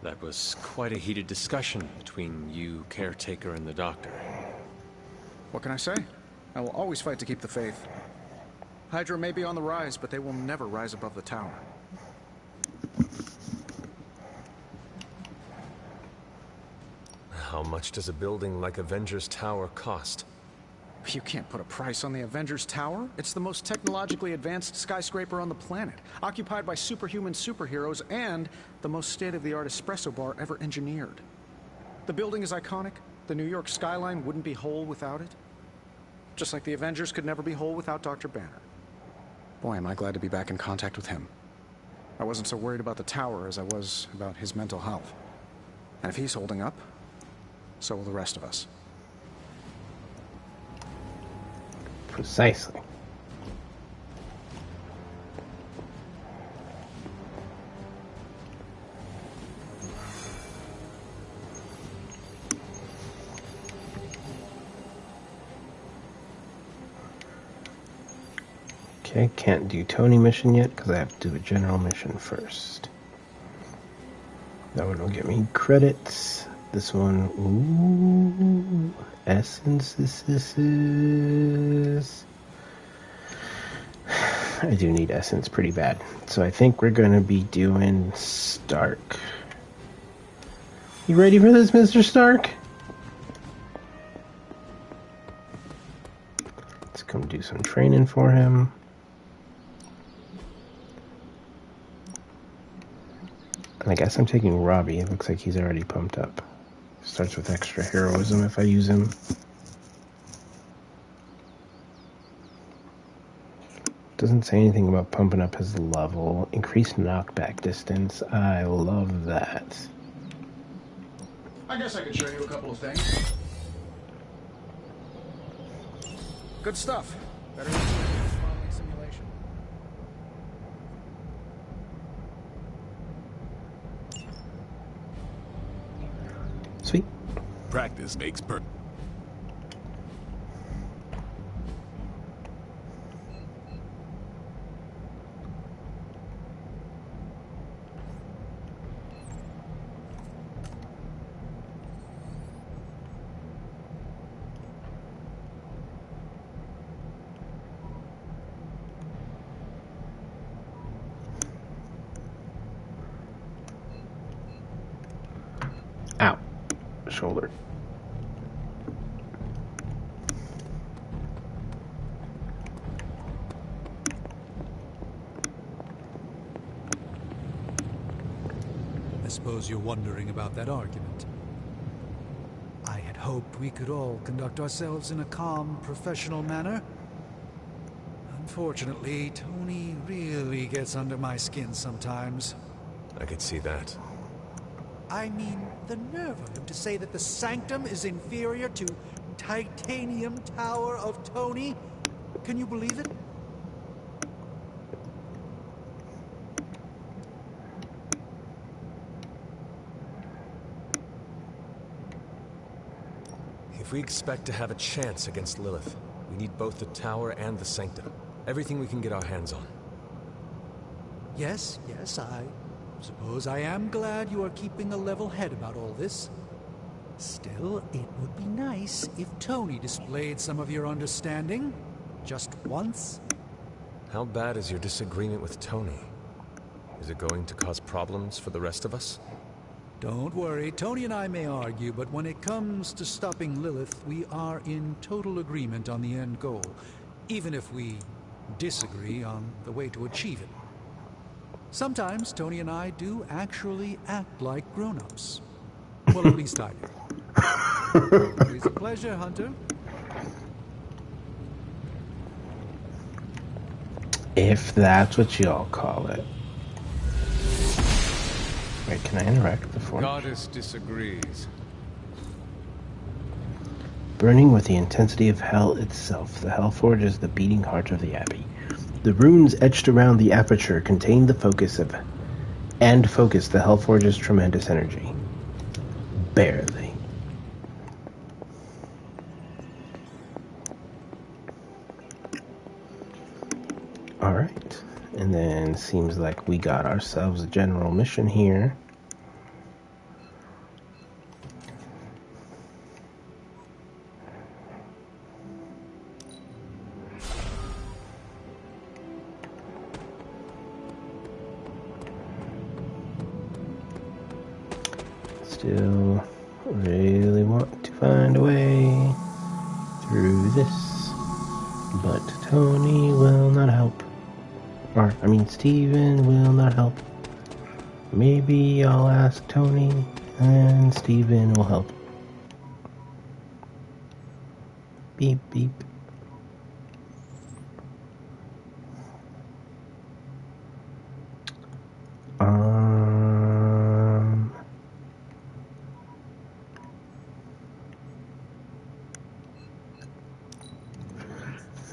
That was quite a heated discussion between you, Caretaker, and the Doctor. What can I say? I will always fight to keep the faith. Hydra may be on the rise, but they will never rise above the tower. How much does a building like Avengers Tower cost? You can't put a price on the Avengers Tower. It's the most technologically advanced skyscraper on the planet, occupied by superhuman superheroes and the most state-of-the-art espresso bar ever engineered. The building is iconic. The New York skyline wouldn't be whole without it. Just like the Avengers could never be whole without Dr. Banner. Boy, am I glad to be back in contact with him. I wasn't so worried about the tower as I was about his mental health. And if he's holding up, so will the rest of us. Precisely. Okay, can't do Tony mission yet because I have to do a general mission first. That one will get me credits. This one, ooh, essences. I do need essence pretty bad. So I think we're going to be doing Stark. You ready for this, Mr. Stark? Let's come do some training for him. And I guess I'm taking Robbie. It looks like he's already pumped up. Starts with extra heroism if I use him. Doesn't say anything about pumping up his level. Increased knockback distance. I love that. I guess I could show you a couple of things. Good stuff. Better than a modeling simulation. Practice makes perfect. Ow. Shoulder. I suppose you're wondering about that argument. I had hoped we could all conduct ourselves in a calm, professional manner. Unfortunately, Tony really gets under my skin sometimes. I could see that. I mean, the nerve of him to say that the Sanctum is inferior to Titanium Tower of Tony. Can you believe it? If we expect to have a chance against Lilith, we need both the Tower and the Sanctum. Everything we can get our hands on. Yes, I suppose I am glad you are keeping a level head about all this. Still, it would be nice if Tony displayed some of your understanding. Just once. How bad is your disagreement with Tony? Is it going to cause problems for the rest of us? Don't worry, Tony and I may argue, but when it comes to stopping Lilith, we are in total agreement on the end goal, even if we disagree on the way to achieve it. Sometimes Tony and I do actually act like grown-ups. Well, at least I do. It's a pleasure, Hunter. If that's what y'all call it. Wait, can I interact with the form? Goddess disagrees. Burning with the intensity of hell itself, the Hellforge is the beating heart of the Abbey. The runes etched around the aperture contain the focus the Hellforge's tremendous energy. Barely. Alright. And then seems like we got ourselves a general mission here. Still really want to find a way through this, but Tony will not help. Or, I mean, Steven will not help. Maybe I'll ask Tony, and Steven will help. Beep, beep.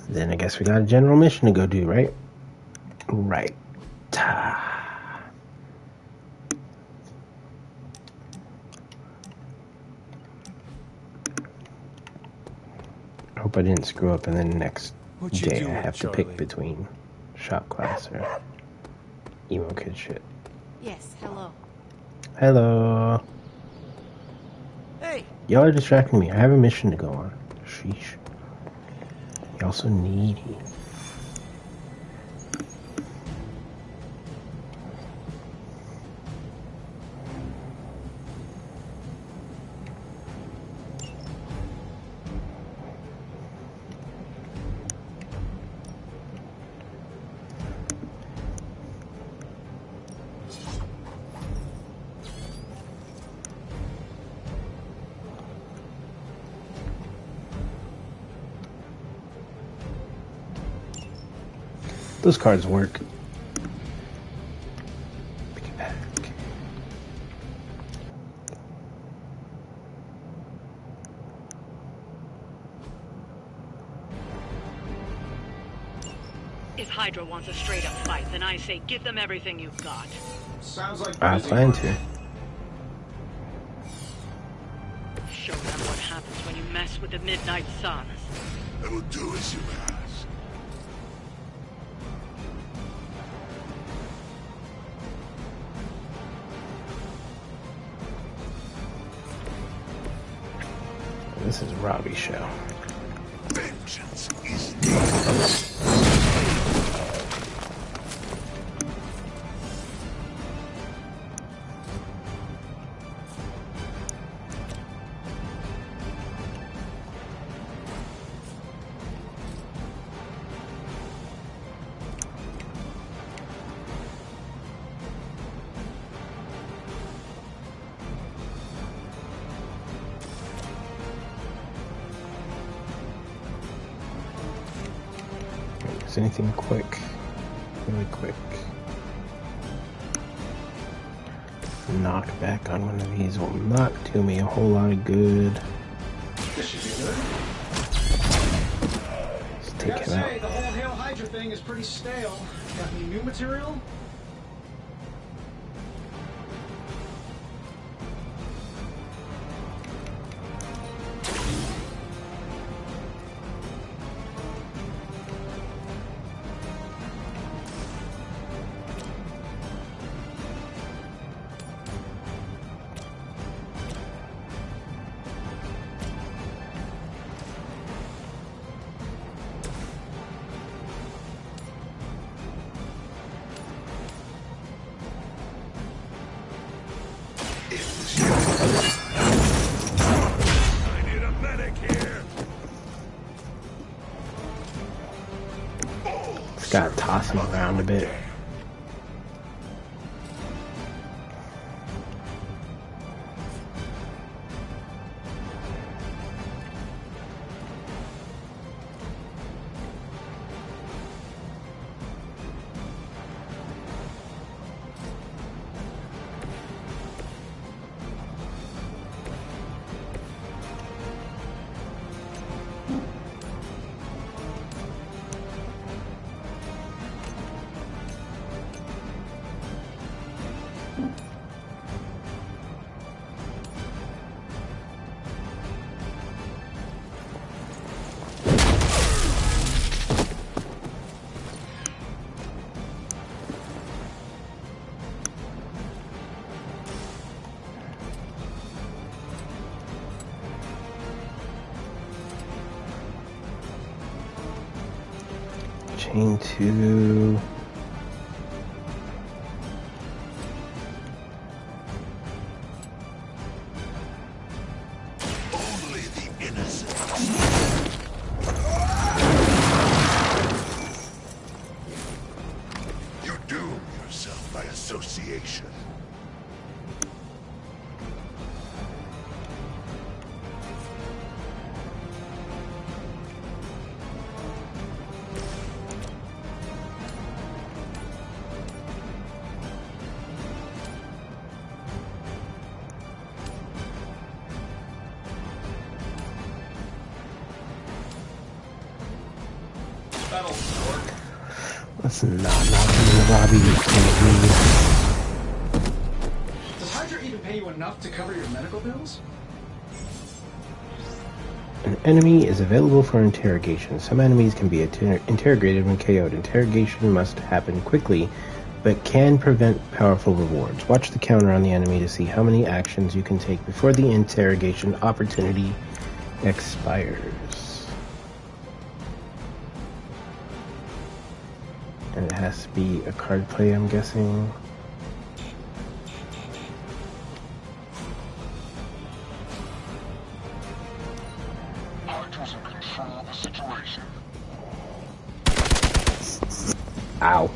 Then I guess we got a general mission to go do, right? Right. I hope I didn't screw up and then next day I have to pick between shop class or emo kid shit. Yes, hello. Hello. Hey. Y'all are distracting me. I have a mission to go on. Sheesh. Y'all so needy. Those cards work. Pick it back. If Hydra wants a straight-up fight, then I say give them everything you've got. Sounds like I plan to. Show them. when you mess with the Midnight Suns. I will do as you ask. This is Robbie's show. Vengeance is anything quick, really quick. Knock back on one of these will not do me a whole lot of good. This should be good. Let's take him out. The whole Hail Hydra thing is pretty stale. Got any new material? Gotta toss him around a bit. Chain 2. only the innocent. You doom yourself by association. Let's not in the lobby. Does Hydra even pay you enough to cover your medical bills? An enemy is available for interrogation. Some enemies can be interrogated when KO'd. Interrogation must happen quickly, but can prevent powerful rewards. Watch the counter on the enemy to see how many actions you can take before the interrogation opportunity expires. And it has to be a card play, I'm guessing. Hydra's in control of the situation. Ow.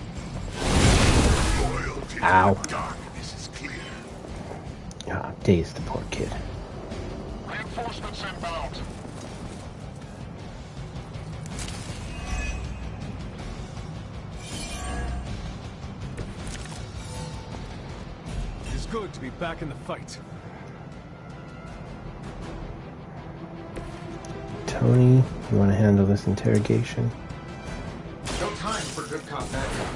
Ow. Darkness is clear. Ah, dazed the poor kid. Reinforcements inbound. It's good to be back in the fight. Tony, you want to handle this interrogation? No time for good cop, bad cop.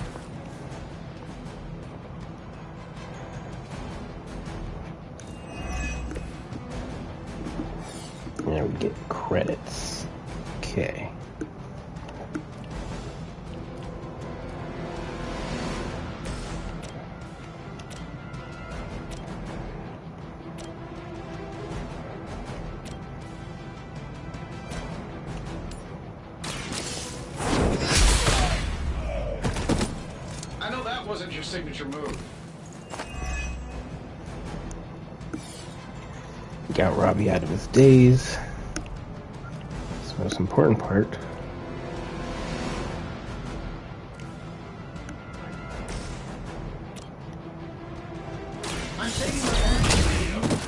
There we get credits. Okay. I know that wasn't your signature move. Got Robbie out of his daze. That's the most important part. I'm taking my hand.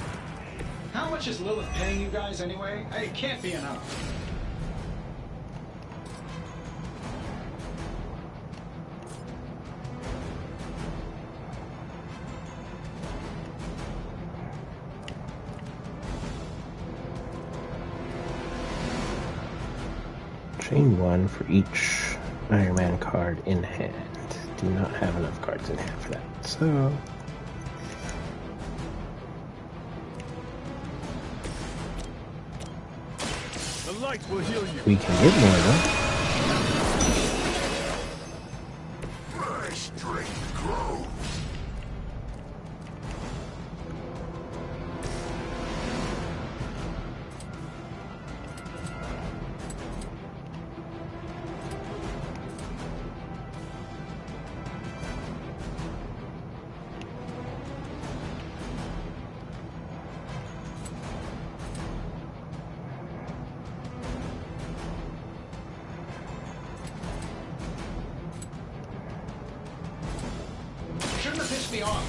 How much is Lilith paying you guys anyway? It can't be enough. Chain one for each Iron Man card in hand. Do not have enough cards in hand for that. So The light will heal you. we can get more though. My strength grows. Shouldn't have pissed me off.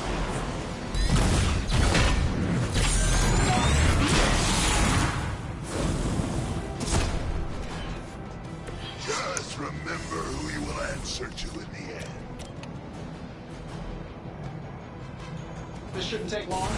Just remember who you will answer to in the end. This shouldn't take long.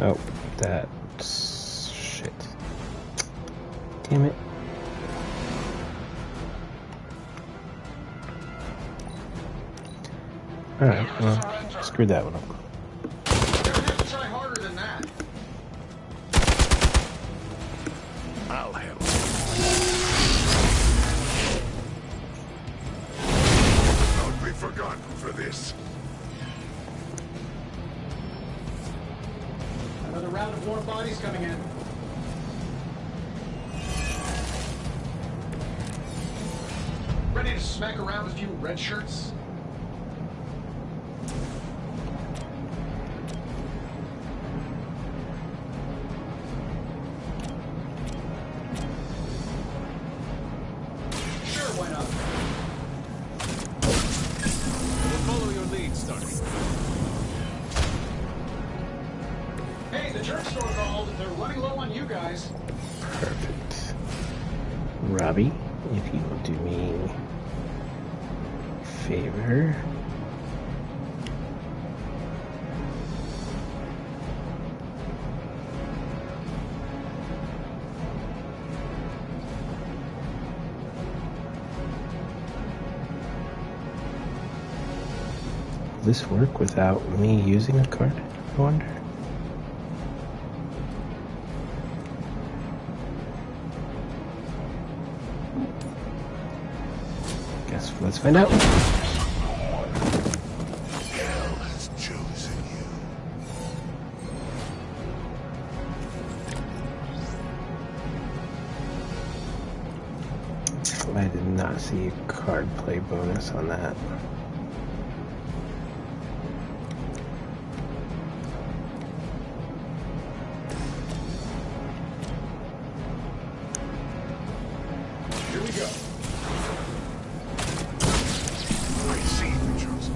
Oh, that's shit. Damn it. Alright, well, screwed that one up. You're gonna have to try harder than that. I'll handle it. Don't be forgotten for this. Another round of warm bodies coming in. Ready to smack around a few red shirts? Sure, why not? We'll follow your lead, Stark. Hey, the jerk store called. They're running low on you guys. Perfect. Robbie, if you will do me a favor. Will this work without me using a card, I wonder? Guess let's find out. Hell has chosen you. I did not see a card play bonus on that. Here we go. I see the chosen.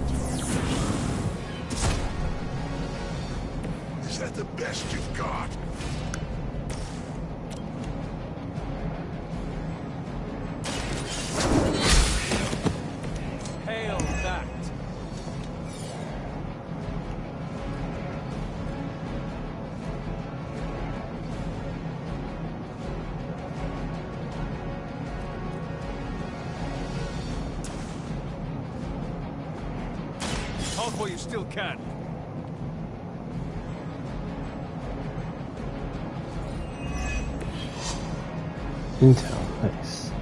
Is that the best you've got? Talk while you still can. Intel, nice.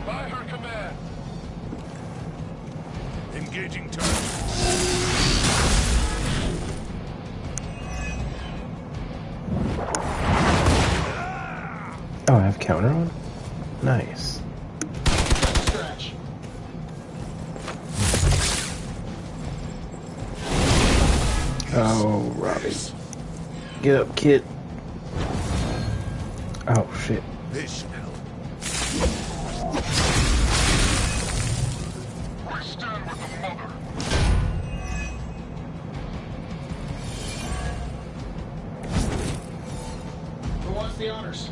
By her command. Engaging target. Oh, I have counter on? Nice. Stretch. Oh, Robbie. Get up, kid. Oh, shit. This should help. I stand with the mother. Who wants the honors?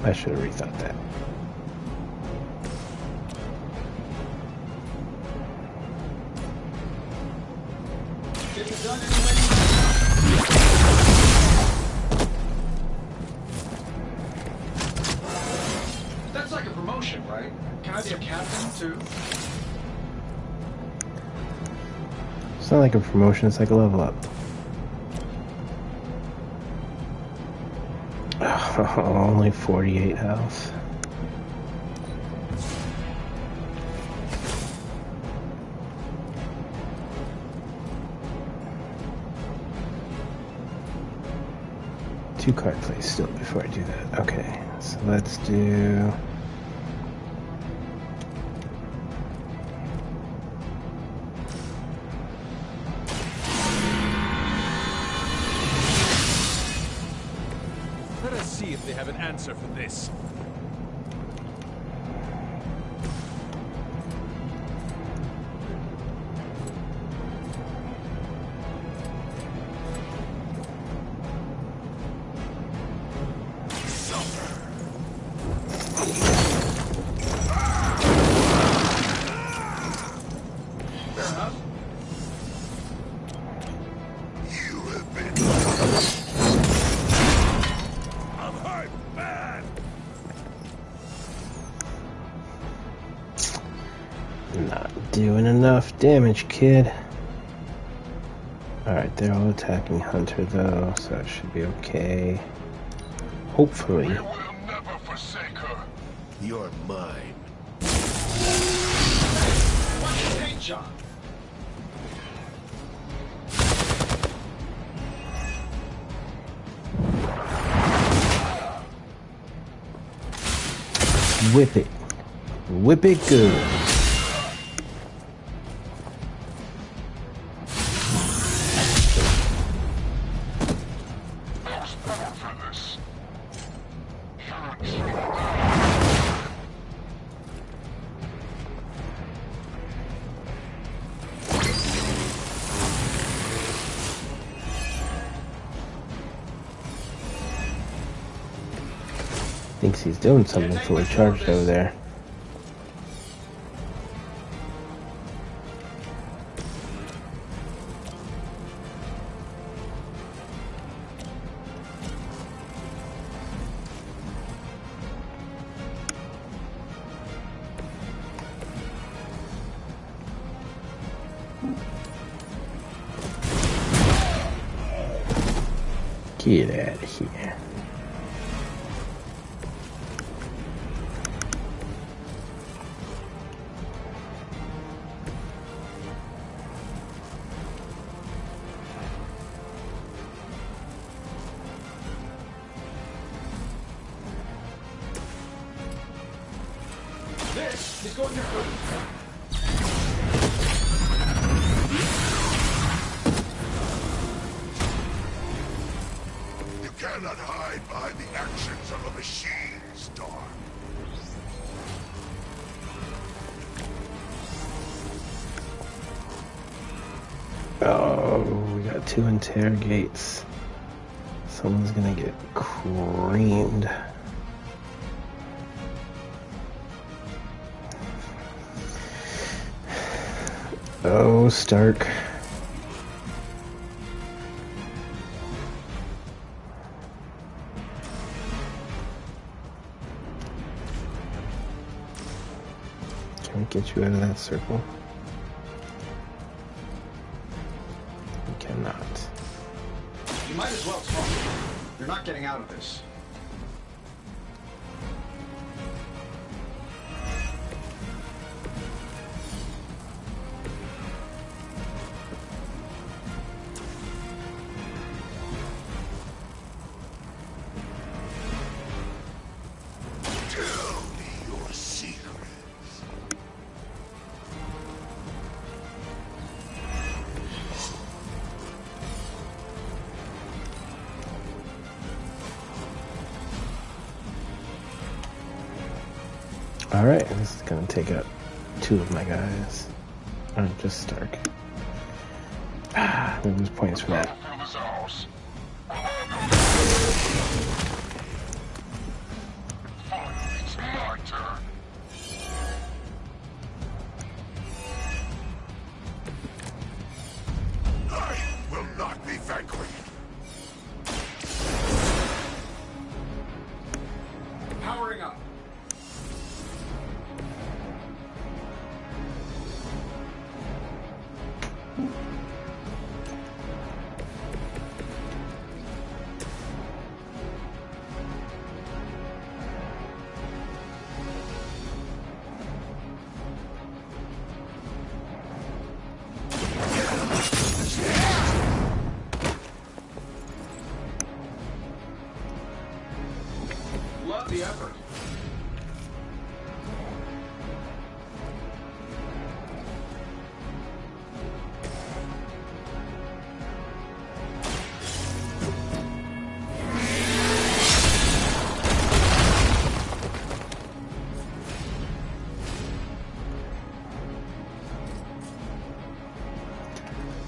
I should have rethought that. Get it done anyway. That's like a promotion, right? Can I be a captain too? It's not like a promotion, it's like a level up. Only 48 health. Two card plays still before I do that. Okay, so let's do... Let us see if they have an answer for this. Not doing enough damage, kid. Alright, they're all attacking Hunter though, so it should be okay. Hopefully. You're mine. What's your paint job? Whip it. Whip it good. Thinks he's doing something fully charged over there. Get out of here. He's going there. You cannot hide behind the actions of a machine, Star. Oh, we got 2 interrogates. Someone's gonna get creamed. Oh, Stark. Can we get you out of that circle? We cannot. You might as well talk. You're not getting out of this. Alright, this is gonna take out 2 of my guys. Or just Stark. Ah, we lose points for that. I will not be vanquished. Powering up. Love the effort.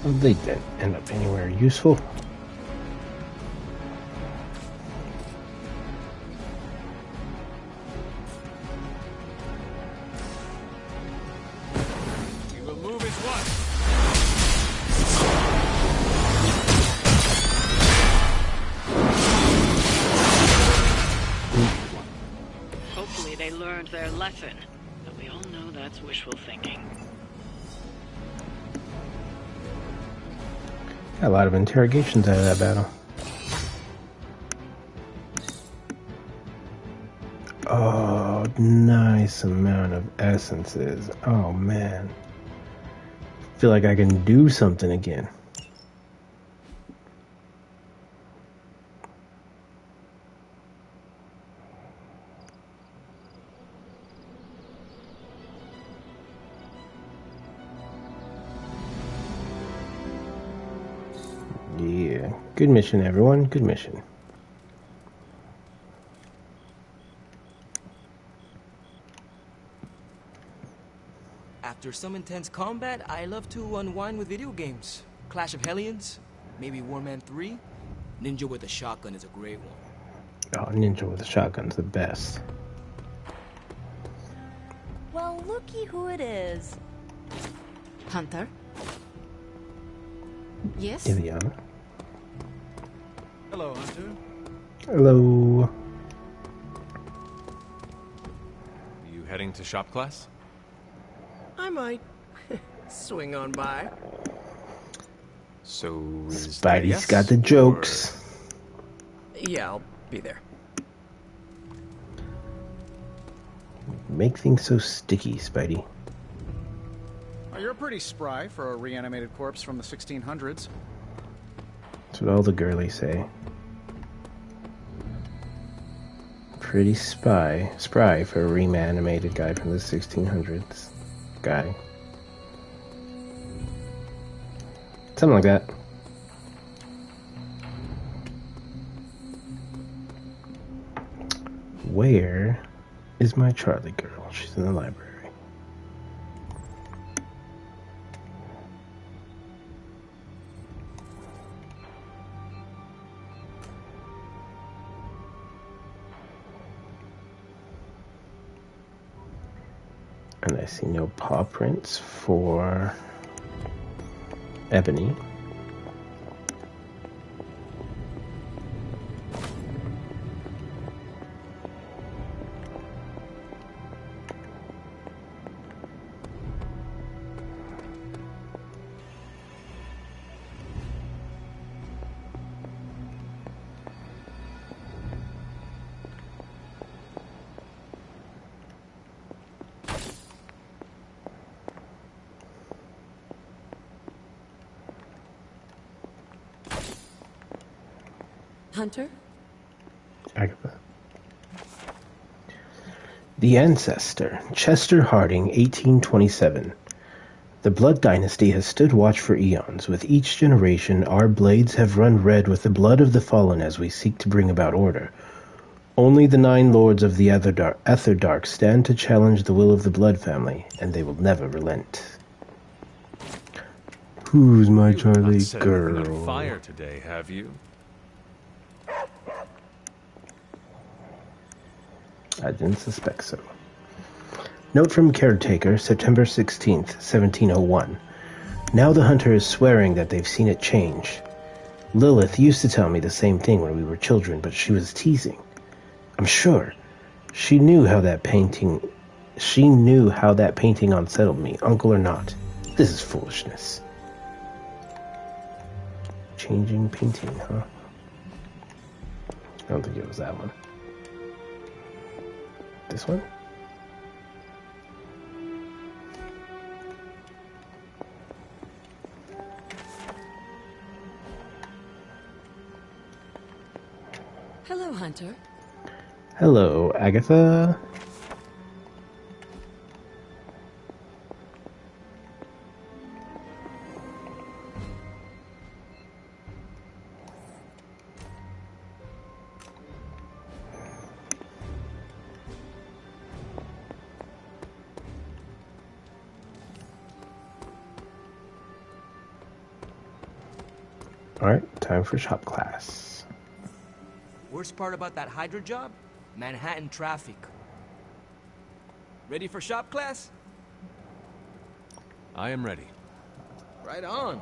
Well, they didn't end up anywhere useful. We will move as one. Hopefully they learned their lesson. But we all know that's wishful thinking. Got a lot of interrogations out of that battle. Oh, nice amount of essences. Oh man. Feel like I can do something again. Yeah, good mission, everyone. Good mission. After some intense combat, I love to unwind with video games. Clash of Hellions, maybe Warman 3. Ninja with a shotgun is a great one. Oh, Ninja with a shotgun's the best. Well, looky who it is. Hunter? Yes? Ileana. Hello, Hunter. Hello. You heading to shop class? I might swing on by. So is Spidey's yes, got the jokes. Yeah, I'll be there. Make things so sticky, Spidey. Oh, you're pretty spry for a reanimated corpse from the 1600s. That's what all the girlies say. Pretty spry for a reanimated guy from the 1600s. Guy. Something like that. Where is my Charlie girl? She's in the library. And I see no paw prints for Ebony. Hunter? Agatha. The Ancestor, Chester Harding, 1827. The Blood Dynasty has stood watch for eons. With each generation, our blades have run red with the blood of the fallen as we seek to bring about order. Only the 9 lords of the Etherdark stand to challenge the will of the Blood family, and they will never relent. Who's my Charlie girl? On fire today, have you? I didn't suspect so. Note from Caretaker, September 16th, 1701. Now the hunter is swearing that they've seen it change. Lilith used to tell me the same thing when we were children, but she was teasing. I'm sure. She knew how that painting unsettled me, uncle or not. This is foolishness. Changing painting, huh? I don't think it was that one. This one? Hello, Hunter. Hello, Agatha. Alright, time for shop class. Worst part about that Hydra job? Manhattan traffic. Ready for shop class? I am ready. Right on.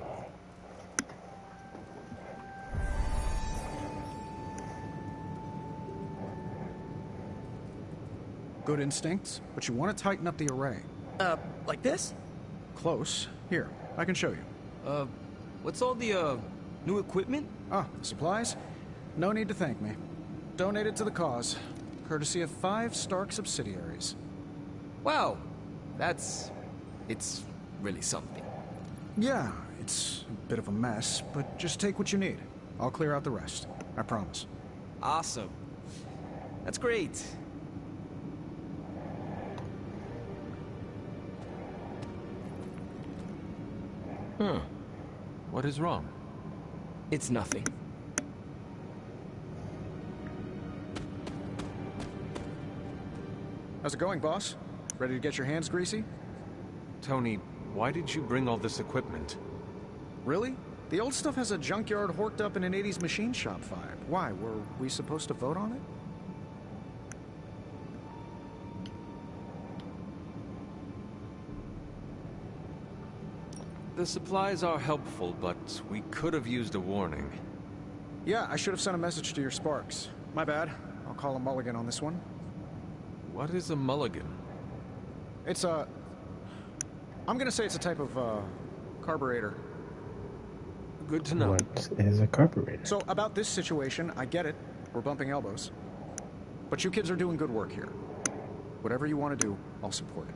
Good instincts, but you want to tighten up the array. Like this? Close. Here, I can show you. What's all the, new equipment? Ah, supplies? No need to thank me. Donated to the cause, courtesy of 5 Stark subsidiaries. Wow, it's really something. Yeah, it's a bit of a mess, but just take what you need. I'll clear out the rest. I promise. Awesome. That's great. Huh. What is wrong? It's nothing. How's it going, boss? Ready to get your hands greasy? Tony, why did you bring all this equipment? Really? The old stuff has a junkyard horked up in an 80s machine shop vibe. Why, were we supposed to vote on it? The supplies are helpful, but we could have used a warning. Yeah, I should have sent a message to your Sparks. My bad. I'll call a mulligan on this one. What is a mulligan? It's a... I'm gonna say it's a type of, carburetor. Good to know. What is a carburetor? So, about this situation, I get it. We're bumping elbows. But you kids are doing good work here. Whatever you want to do, I'll support it.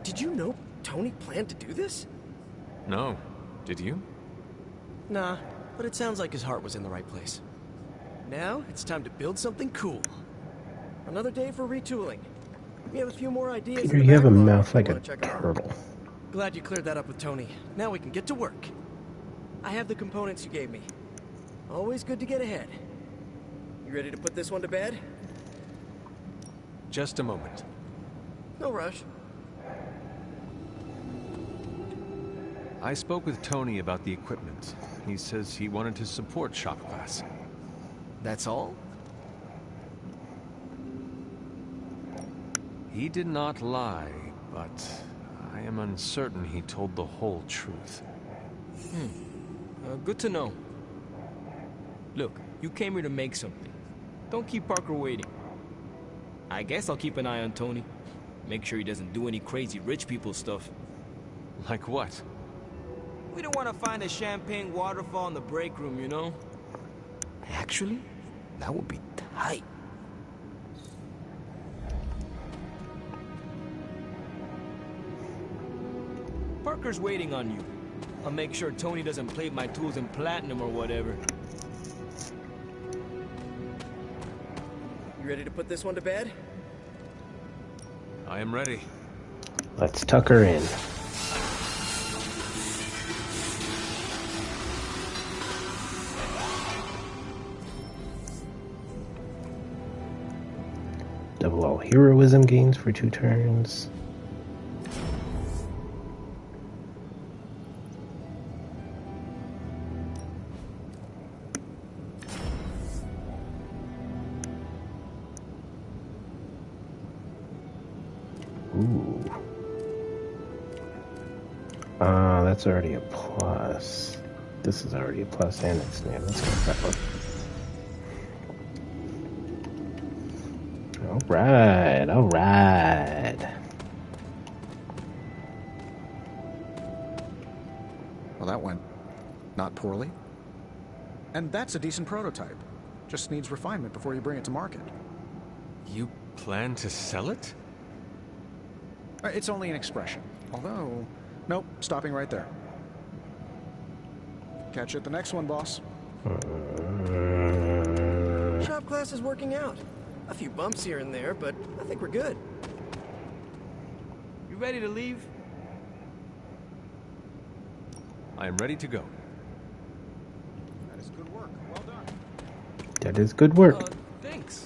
Did you know Tony planned to do this? No. Did you? Nah, but it sounds like his heart was in the right place. Now, it's time to build something cool. Another day for retooling. We have a few more ideas. Peter, you have a mouth like a turtle. Glad you cleared that up with Tony. Now we can get to work. I have the components you gave me. Always good to get ahead. You ready to put this one to bed? Just a moment. No rush. I spoke with Tony about the equipment. He says he wanted to support Shop Class. That's all? He did not lie, but I am uncertain he told the whole truth. Good to know. Look, you came here to make something. Don't keep Parker waiting. I guess I'll keep an eye on Tony. Make sure he doesn't do any crazy rich people stuff. Like what? We don't want to find a champagne waterfall in the break room, you know? Actually, that would be tight. Parker's waiting on you. I'll make sure Tony doesn't plate my tools in platinum or whatever. You ready to put this one to bed? I am ready. Let's tuck her in. Double all heroism gains for 2 turns. Ooh. That's already a plus. This is already a plus and it's new. Let's go with that one. Alright, alright. Well, that went not poorly. And that's a decent prototype. Just needs refinement before you bring it to market. You plan to sell it? It's only an expression. Although, nope, stopping right there. Catch you at the next one, boss. Shop Class is working out. A few bumps here and there, but I think we're good. You ready to leave? I am ready to go. That is good work. Well done. That is good work. Thanks.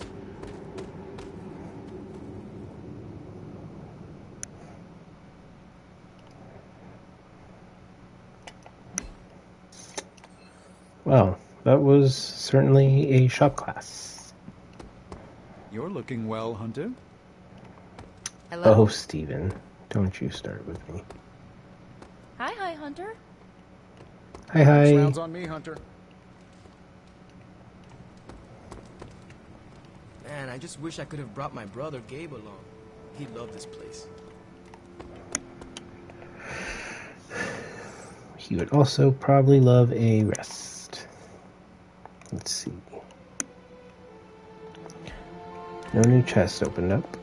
Well, that was certainly a Shop Class. You're looking well, Hunter. Hello? Oh, Steven, don't you start with me. Hi, Hunter. Hi, hi. Rounds on me, Hunter. Man, I just wish I could have brought my brother Gabe along. He loved this place. He would also probably love a rest. Let's see. No new chest opened up.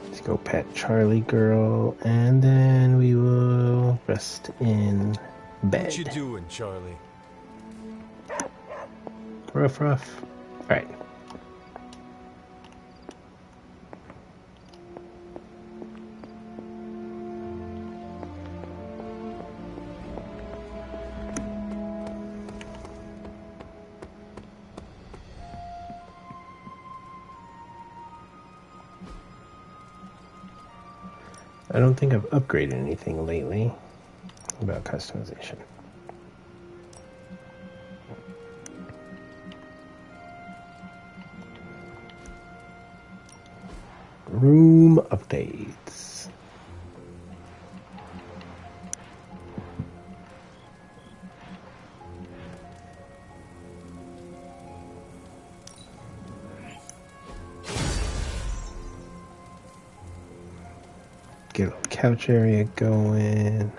Let's go pet Charlie girl, and then we will rest in bed. What you doing, Charlie? Ruff, ruff. Alright. I don't think I've upgraded anything lately about customization. Room updates. Get a little couch area going.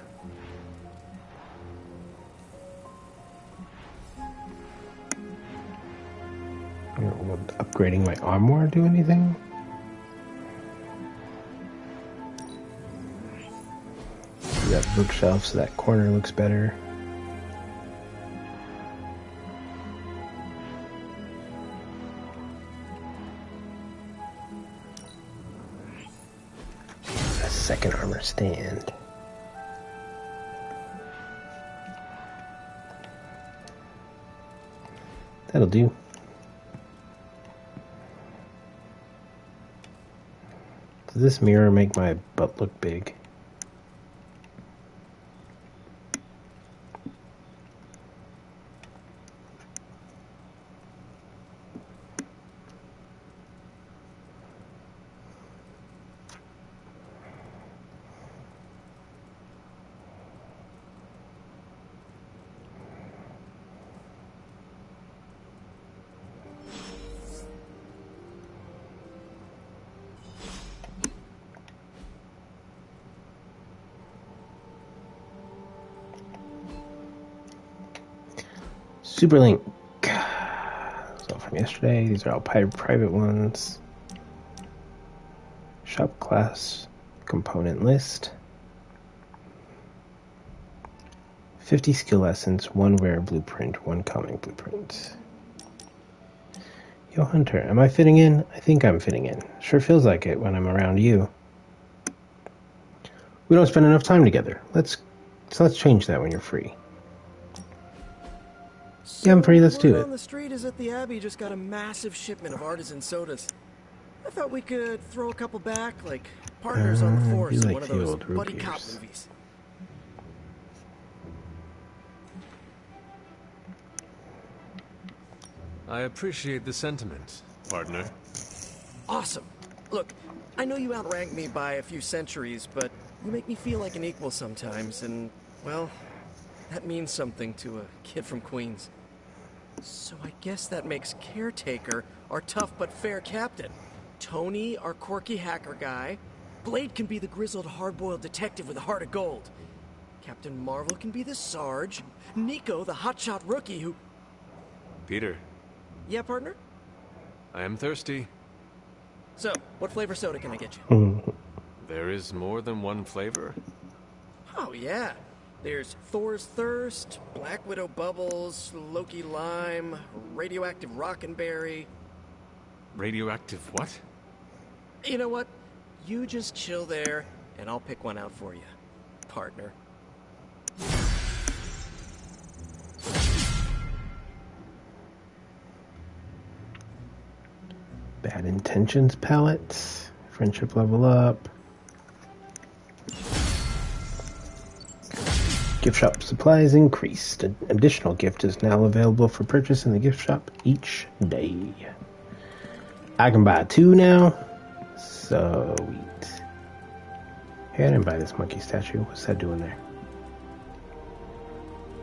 Would upgrading my armor do anything? Do that bookshelf so that corner looks better. A second armor stand. That'll do. Does this mirror make my butt look big? Superlink. So from yesterday, these are all private ones. Shop class component list. 50 skill essence, 1 rare blueprint, 1 comic blueprint. Yo, Hunter, am I fitting in? I think I'm fitting in. Sure feels like it when I'm around you. We don't spend enough time together. Let's change that when you're free. Yeah, I'm free. Let's do it. On the street is that the Abbey just got a massive shipment of artisan sodas. I thought we could throw a couple back, like Partners on the Force in one of those buddy cop movies. I appreciate the sentiment, partner. Awesome. Look, I know you outrank me by a few centuries, but you make me feel like an equal sometimes, and, well, that means something to a kid from Queens. So I guess that makes Caretaker our tough but fair captain. Tony, our quirky hacker guy. Blade can be the grizzled, hard-boiled detective with a heart of gold. Captain Marvel can be the Sarge. Nico, the hotshot rookie who... Peter. Yeah, partner? I am thirsty. So, what flavor soda can I get you? There is more than one flavor? Oh, yeah. There's Thor's Thirst, Black Widow Bubbles, Loki Lime, Radioactive Rockenberry. Radioactive what? You know what? You just chill there, and I'll pick one out for you, partner. Bad Intentions palettes. Friendship level up. Gift shop supplies increased. An additional gift is now available for purchase in the gift shop each day. I can buy 2 now. Sweet. Hey, I didn't buy this monkey statue. What's that doing there?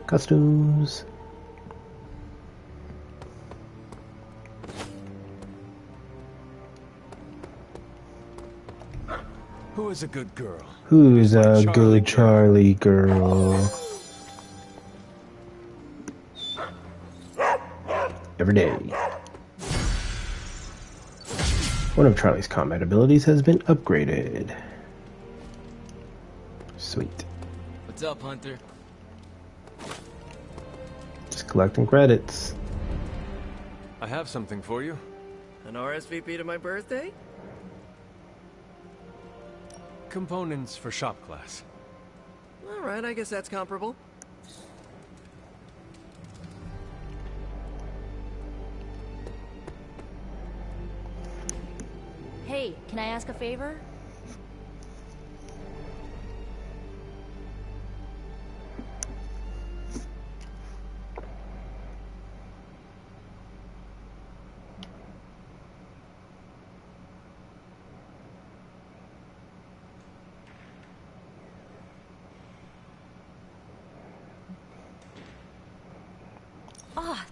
Costumes. Who is a good girl? Who's a good Charlie girl? Every day. One of Charlie's combat abilities has been upgraded. Sweet. What's up, Hunter? Just collecting credits. I have something for you. An RSVP to my birthday? Components for shop class. Alright, I guess that's comparable. Hey, can I ask a favor?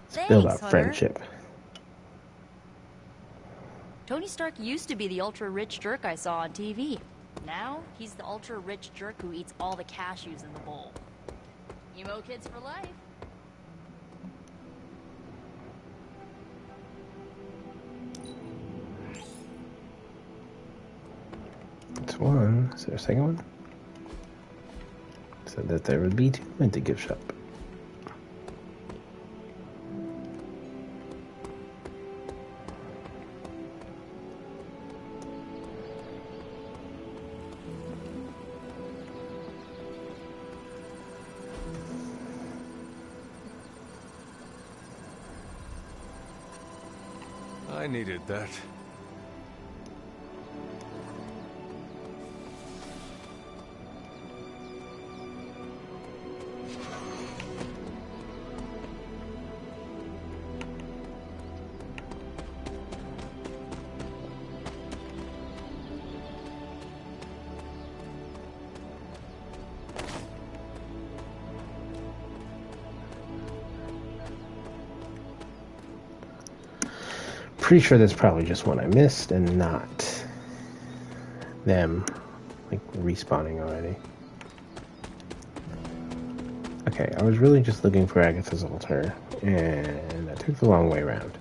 Thanks, Build our Hunter. friendship. Tony Stark used to be the ultra-rich jerk I saw on TV. Now, he's the ultra-rich jerk who eats all the cashews in the bowl. Emo kids for life. That's one. Is there a second one? Said that there would be two at the gift shop. I needed that. Pretty sure that's probably just one I missed and not them like respawning already. Okay, I was really just looking for Agatha's altar, and I took the long way around.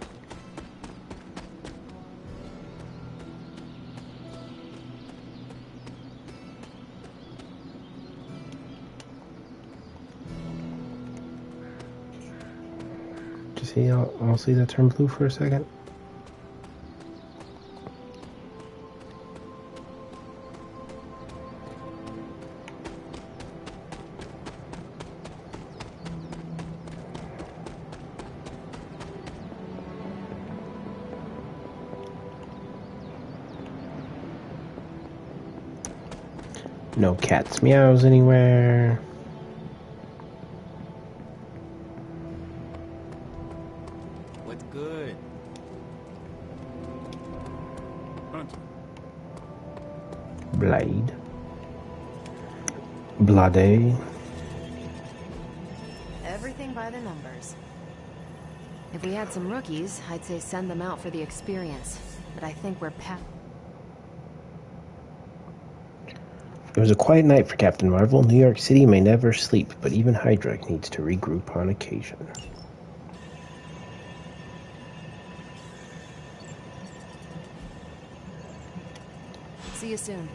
Did you see I'll see that turn blue for a second? No cat's meows anywhere. What's good? Hunter. Blade. Blade. Everything by the numbers. If we had some rookies, I'd say send them out for the experience. But I think we're past. It was a quiet night for Captain Marvel. New York City may never sleep, but even Hydra needs to regroup on occasion. See you soon.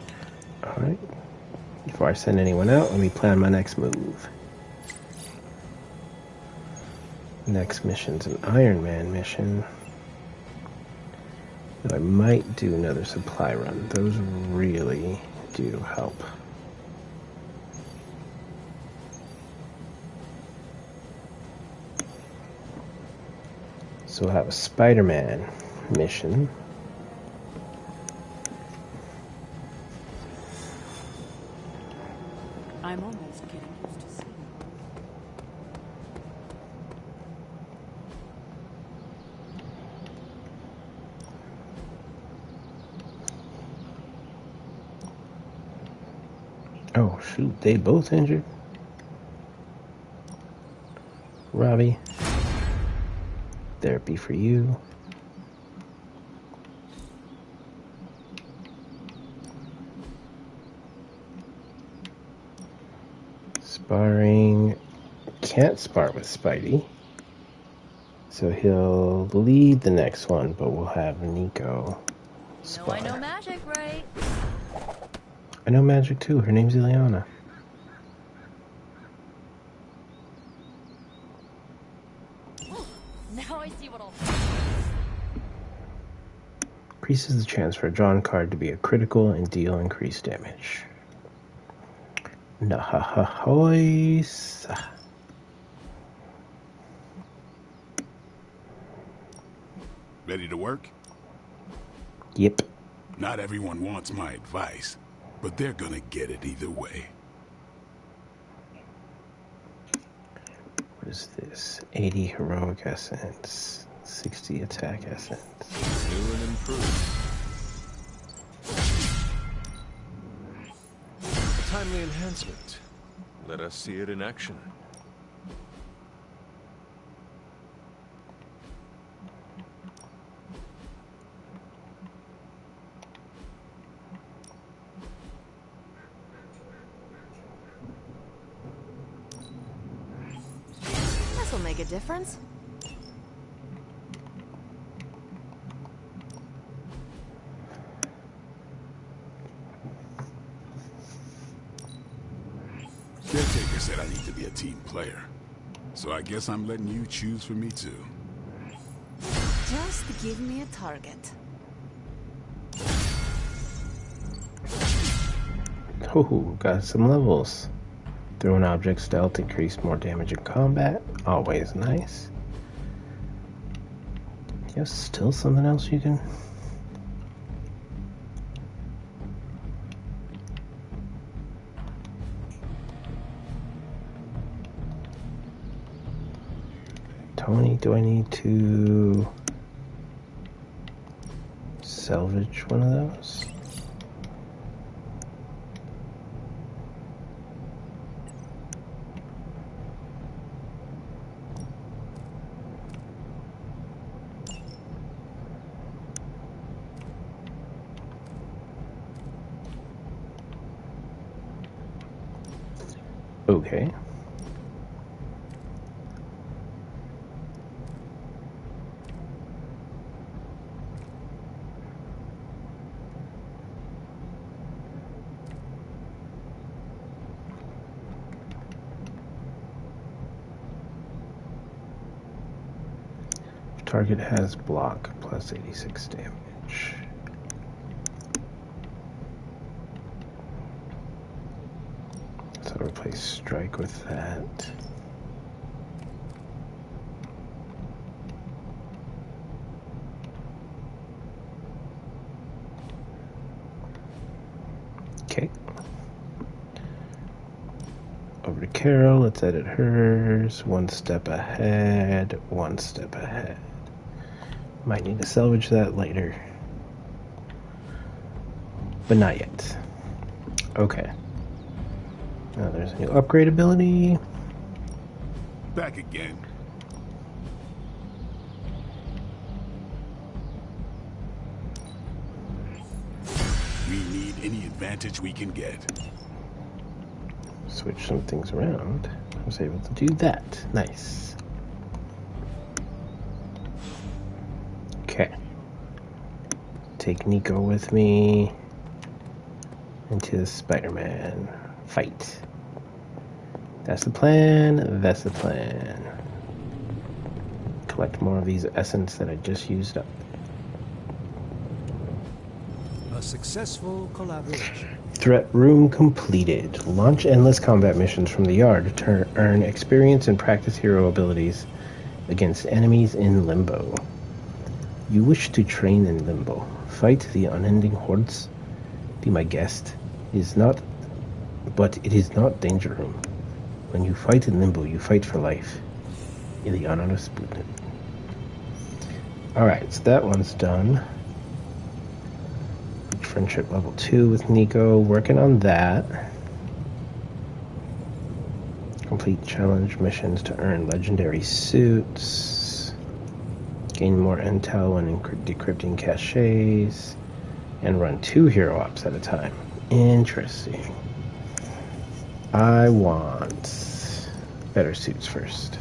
Alright. Before I send anyone out, let me plan my next move. Next mission's an Iron Man mission. I might do another supply run. Those really do help. So we'll have a Spider-Man mission. I'm almost getting used to seeing. Oh shoot, they both injured. Robbie, therapy for you. Sparring. Can't spar with Spidey. So he'll lead the next one, but we'll have Nico spar. No, I know magic, right? I know magic too. Her name's Ileana. Now I see what I'll... Increases the chance for a drawn card to be a critical and deal increased damage. Nahahois. Ready to work? Yep. Not everyone wants my advice, but they're gonna get it either way. What is this? 80 heroic essence, 60 attack essence. New and improved. A timely enhancement. Let us see it in action. This'll make a difference. Caretaker said I need to be a team player. So I guess I'm letting you choose for me too. Just give me a target. Ooh, got some levels. Throwing objects dealt increase more damage in combat. Always nice. Yes, still something else you can... Tony, do I need to salvage one of those? Okay. Target has block plus 86 damage. So I'll replace strike with that. Okay. Over to Carol, let's edit hers. One step ahead, one step ahead. Might need to salvage that later. But not yet. Okay. Now there's a new upgrade ability. Back again. We need any advantage we can get. Switch some things around. I was able to do that. Nice. Okay. Take Nico with me into Spider-Man fight. That's the plan. That's the plan. Collect more of these essence that I just used up. A successful collaboration. Threat room completed. Launch endless combat missions from the yard to earn experience and practice hero abilities against enemies in Limbo. You wish to train in Limbo. Fight the unending hordes. Be my guest. It is not danger room. When you fight in Limbo, you fight for life. Ileana Rasputin. Alright, so that one's done. Friendship level 2 with Nico. Working on that. Complete challenge missions to earn legendary suits. Gain more intel when decrypting caches. And run 2 hero ops at a time. Interesting. I want better suits first.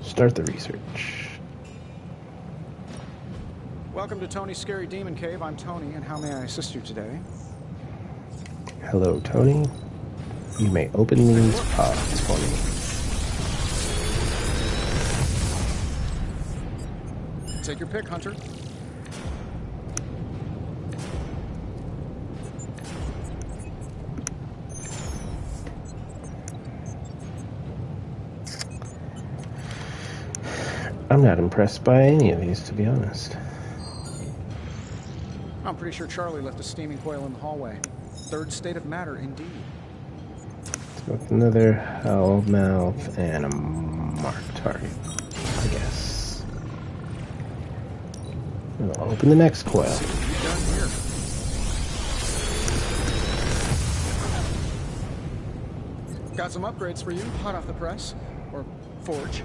Start the research. Welcome to Tony's Scary Demon Cave. I'm Tony, and how may I assist you today? Hello, Tony. You may open these pods for me. Take your pick, Hunter. I'm not impressed by any of these, to be honest. I'm pretty sure Charlie left a steaming coil in the hallway. Third state of matter, indeed. Smoke another hellmouth and a marked target, I guess. We'll open the next coil. Got some upgrades for you, hot off the press. Or forge.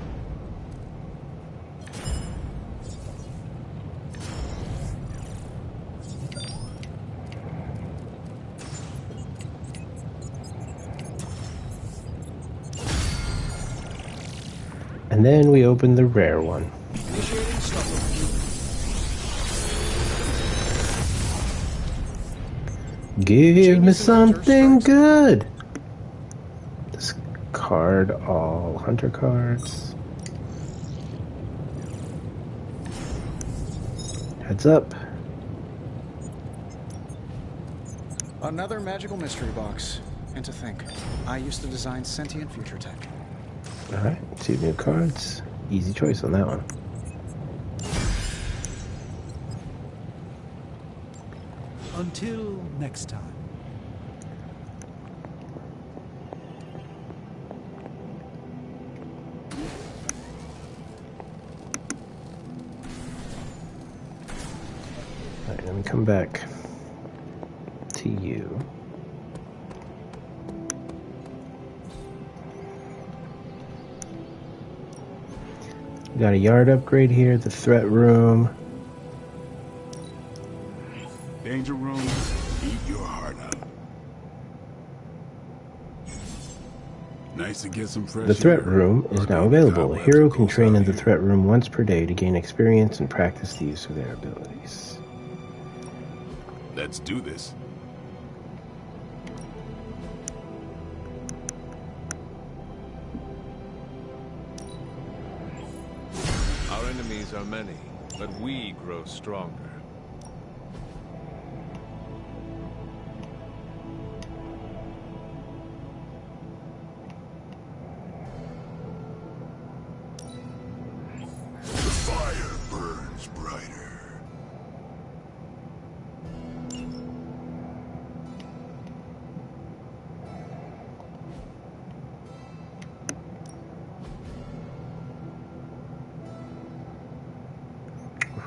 And then we open the rare one. Initiating start. Give me something good. Discard all hunter cards. Heads up. Another magical mystery box. And to think, I used to design sentient future tech. Alright, 2 new cards. Easy choice on that one. Until next time. Alright, let me come back to you. Got a yard upgrade here, the threat room. Danger room, eat your heart out. Nice to get some fresh The threat air. room is now available. A hero can train in the threat room once per day to gain experience and practice the use of their abilities. Let's do this. Our enemies are many, but we grow stronger. The fire burns brighter.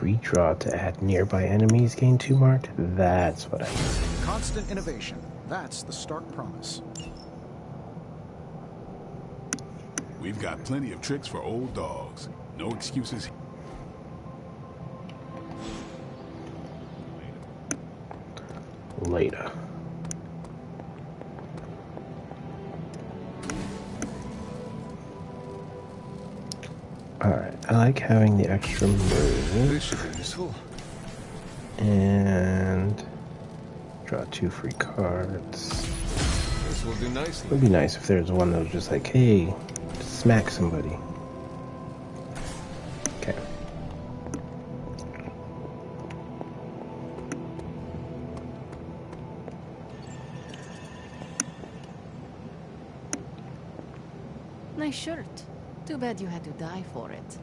Redraw to add nearby enemies gain 2 marked. That's what I need. Constant innovation. That's the Stark promise. We've got plenty of tricks for old dogs. No excuses. Later. Alright, I like having the extra move. This should be useful. And draw 2 free cards. This will do nicely. It would be nice if there's one that was just like, hey, smack somebody. Okay. Nice shirt. Too bad you had to die for it.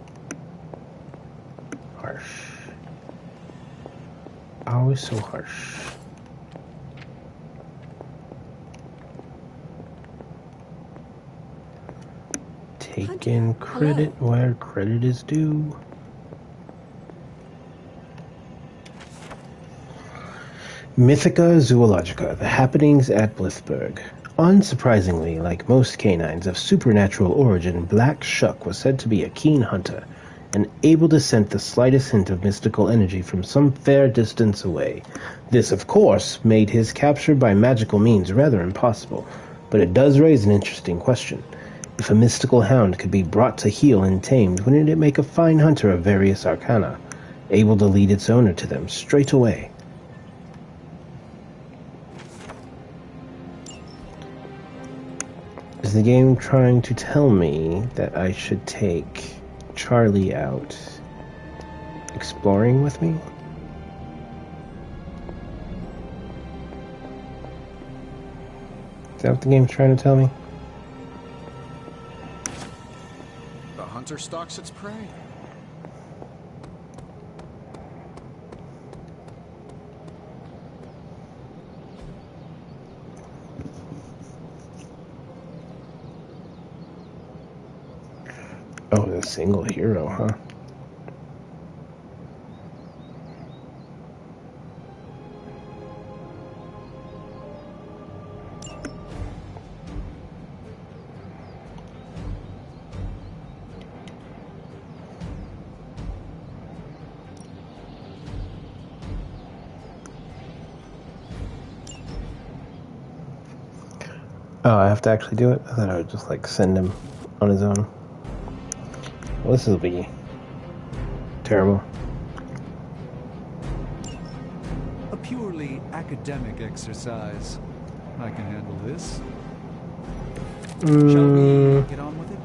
Harsh. Always so harsh. Taking credit where credit is due. Mythica Zoologica, the happenings at Blithburg. Unsurprisingly, like most canines of supernatural origin, Black Shuck was said to be a keen hunter, and able to scent the slightest hint of mystical energy from some fair distance away. This, of course, made his capture by magical means rather impossible, but it does raise an interesting question. If a mystical hound could be brought to heel and tamed, wouldn't it make a fine hunter of various arcana, able to lead its owner to them straight away? Is the game trying to tell me that I should take Charlie out exploring with me? Is that what the game's trying to tell me? The hunter stalks its prey. Oh, the single hero, huh? Oh, I have to actually do it? I thought I would just, like, send him on his own. Well, this will be terrible. purely academic exercise. I can handle this. Shall we get on with it?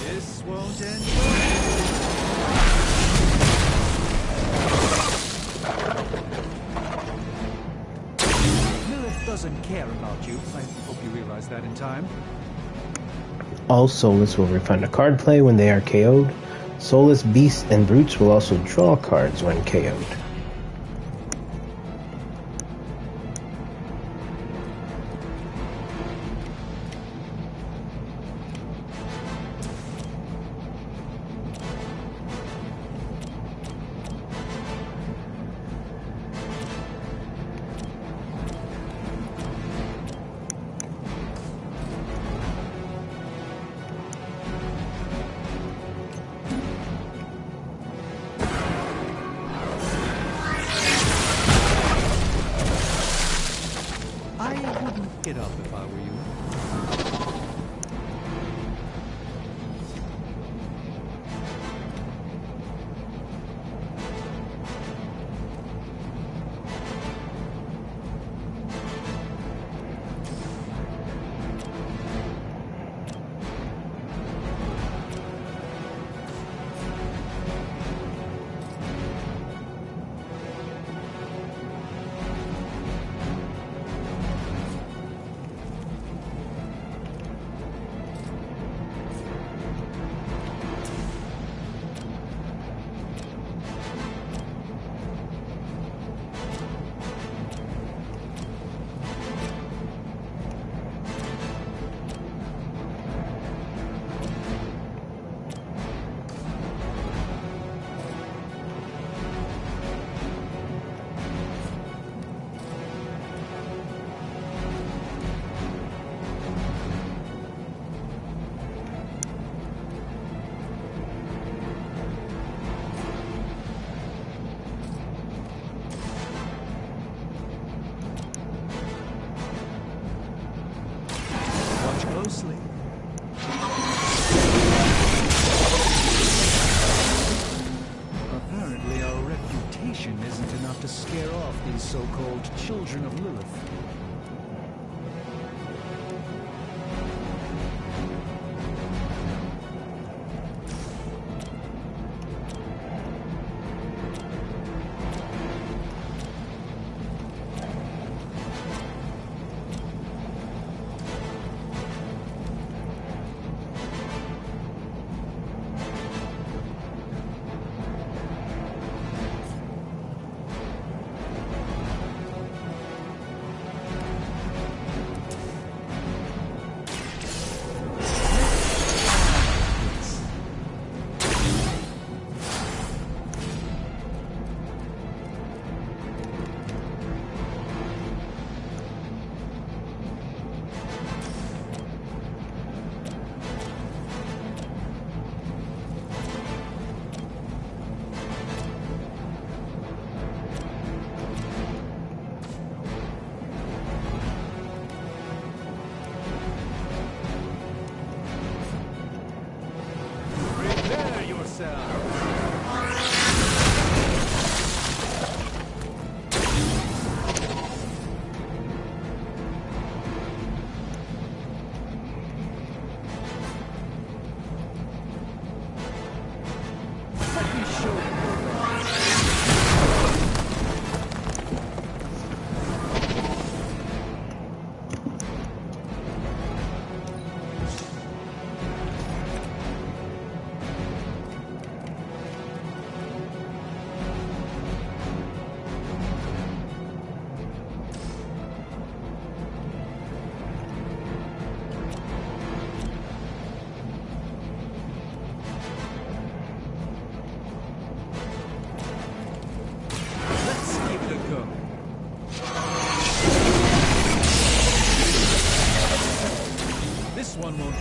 This won't end Lilith doesn't care about you. I hope you realize that in time. All Soulless will refund a card play when they are KO'd. Soulless Beasts and Brutes will also draw cards when KO'd. I wouldn't get up if I were you.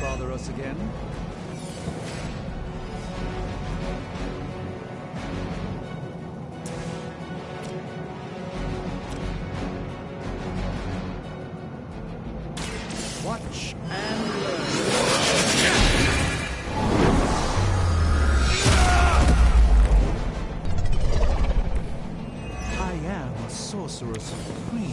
bother us again? Watch and learn. I am a sorcerer supreme.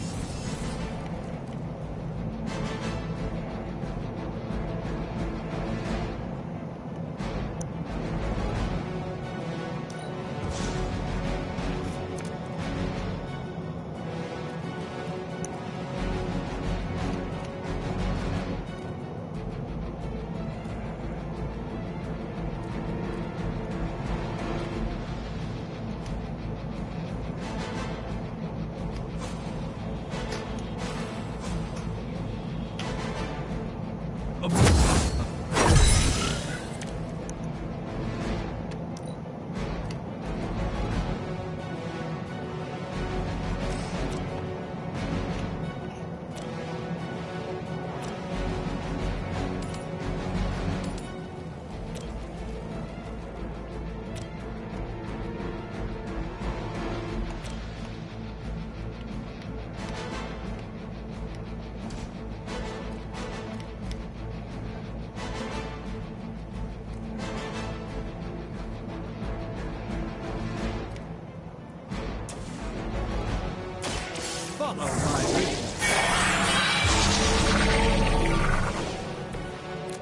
Follow my lead.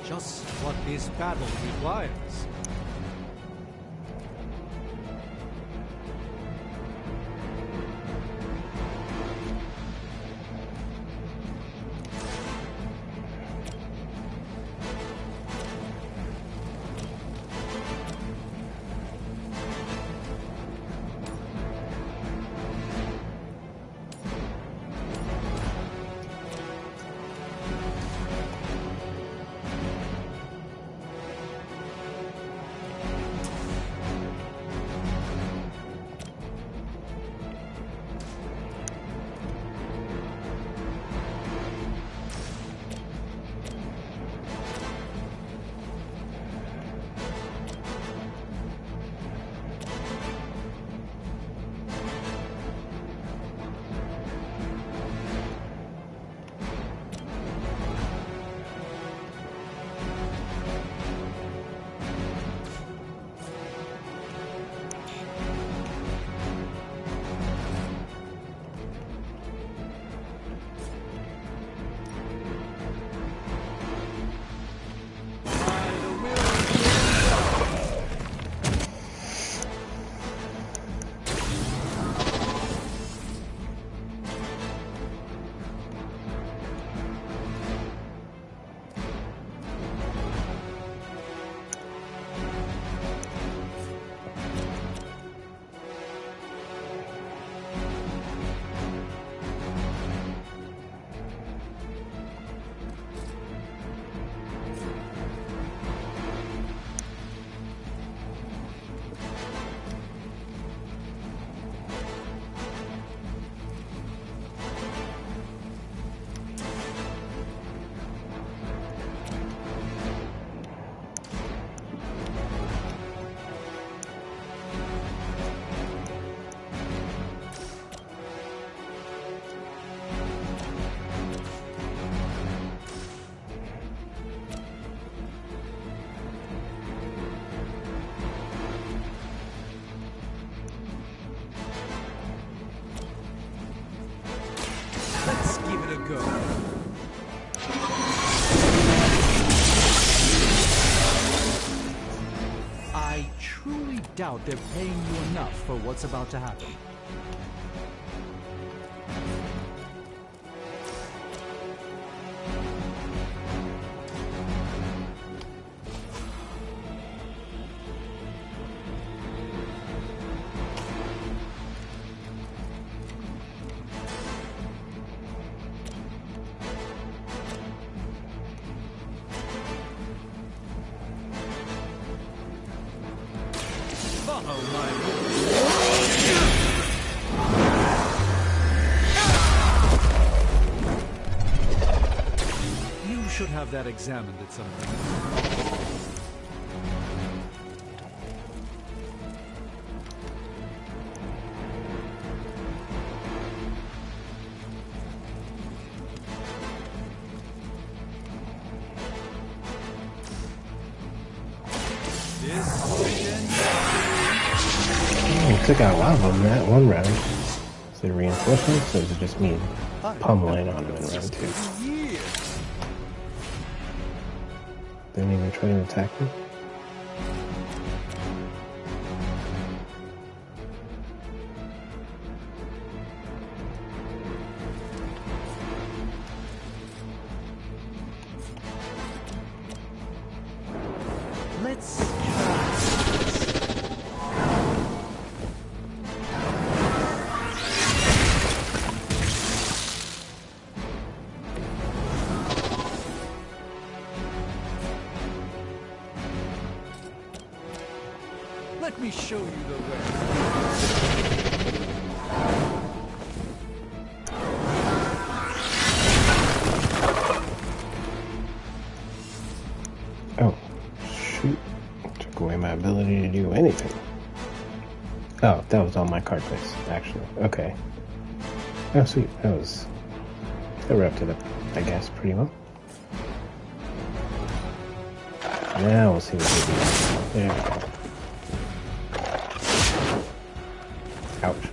Just what this battle requires. Go. I truly doubt they're paying you enough for what's about to happen. have that examined at some point. Oh, took out a lot of them that one round. Is it reinforcements or is it just me pummeling on them in round 2? They didn't even try to attack me. Let me show you the way. Oh, shoot. Took away my ability to do anything. Oh, that was all my card plays, actually. Okay. Oh, sweet. That wrapped it up, I guess, pretty well. Now we'll see what they do. There we go. Ouch.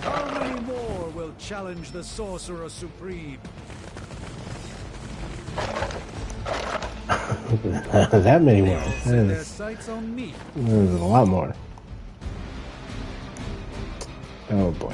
How many more will challenge the Sorcerer Supreme? That many more. Their sights on me. There's a lot more. Oh boy.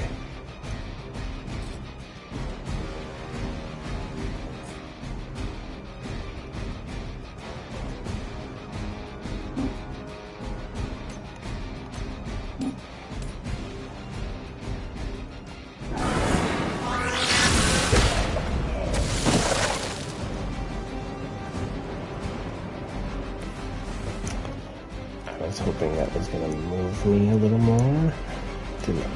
I was hoping that was going to move me a little more. Did not.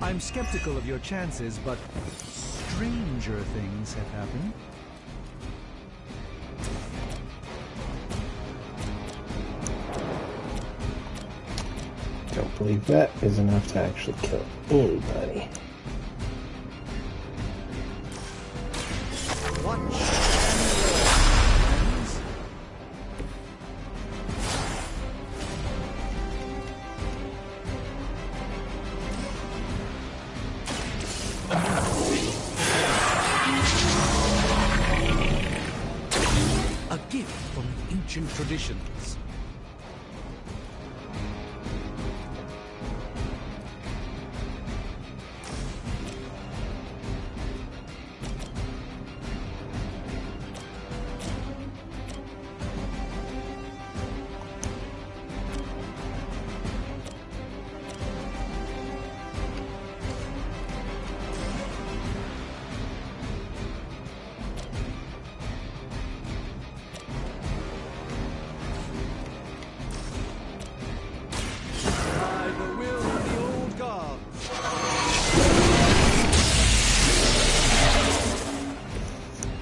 I'm skeptical of your chances, but stranger things have happened. Don't believe that is enough to actually kill anybody. A gift from ancient traditions.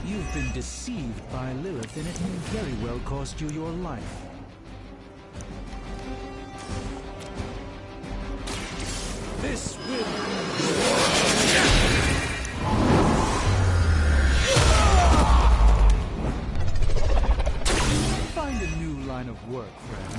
You've been deceived by Lilith, and it may very well cost you your life. This will find a new line of work, friend.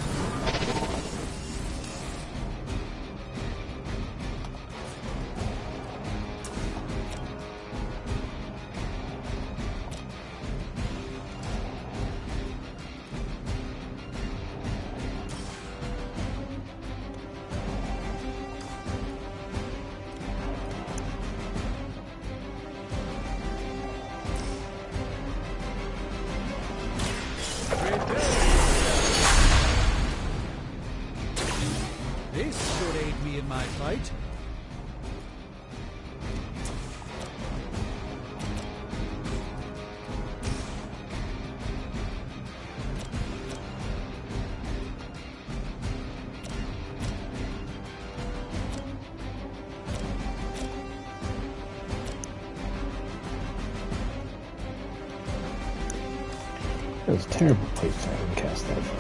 That was a terrible place to have him cast that from.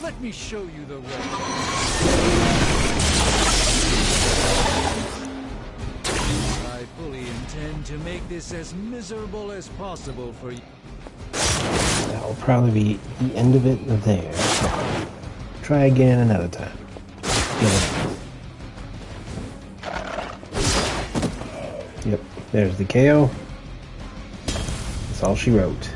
Let me show you the way. I fully intend to make this as miserable as possible for you. That will probably be the end of it there. Try again another time. Yep, there's the KO. That's all she wrote.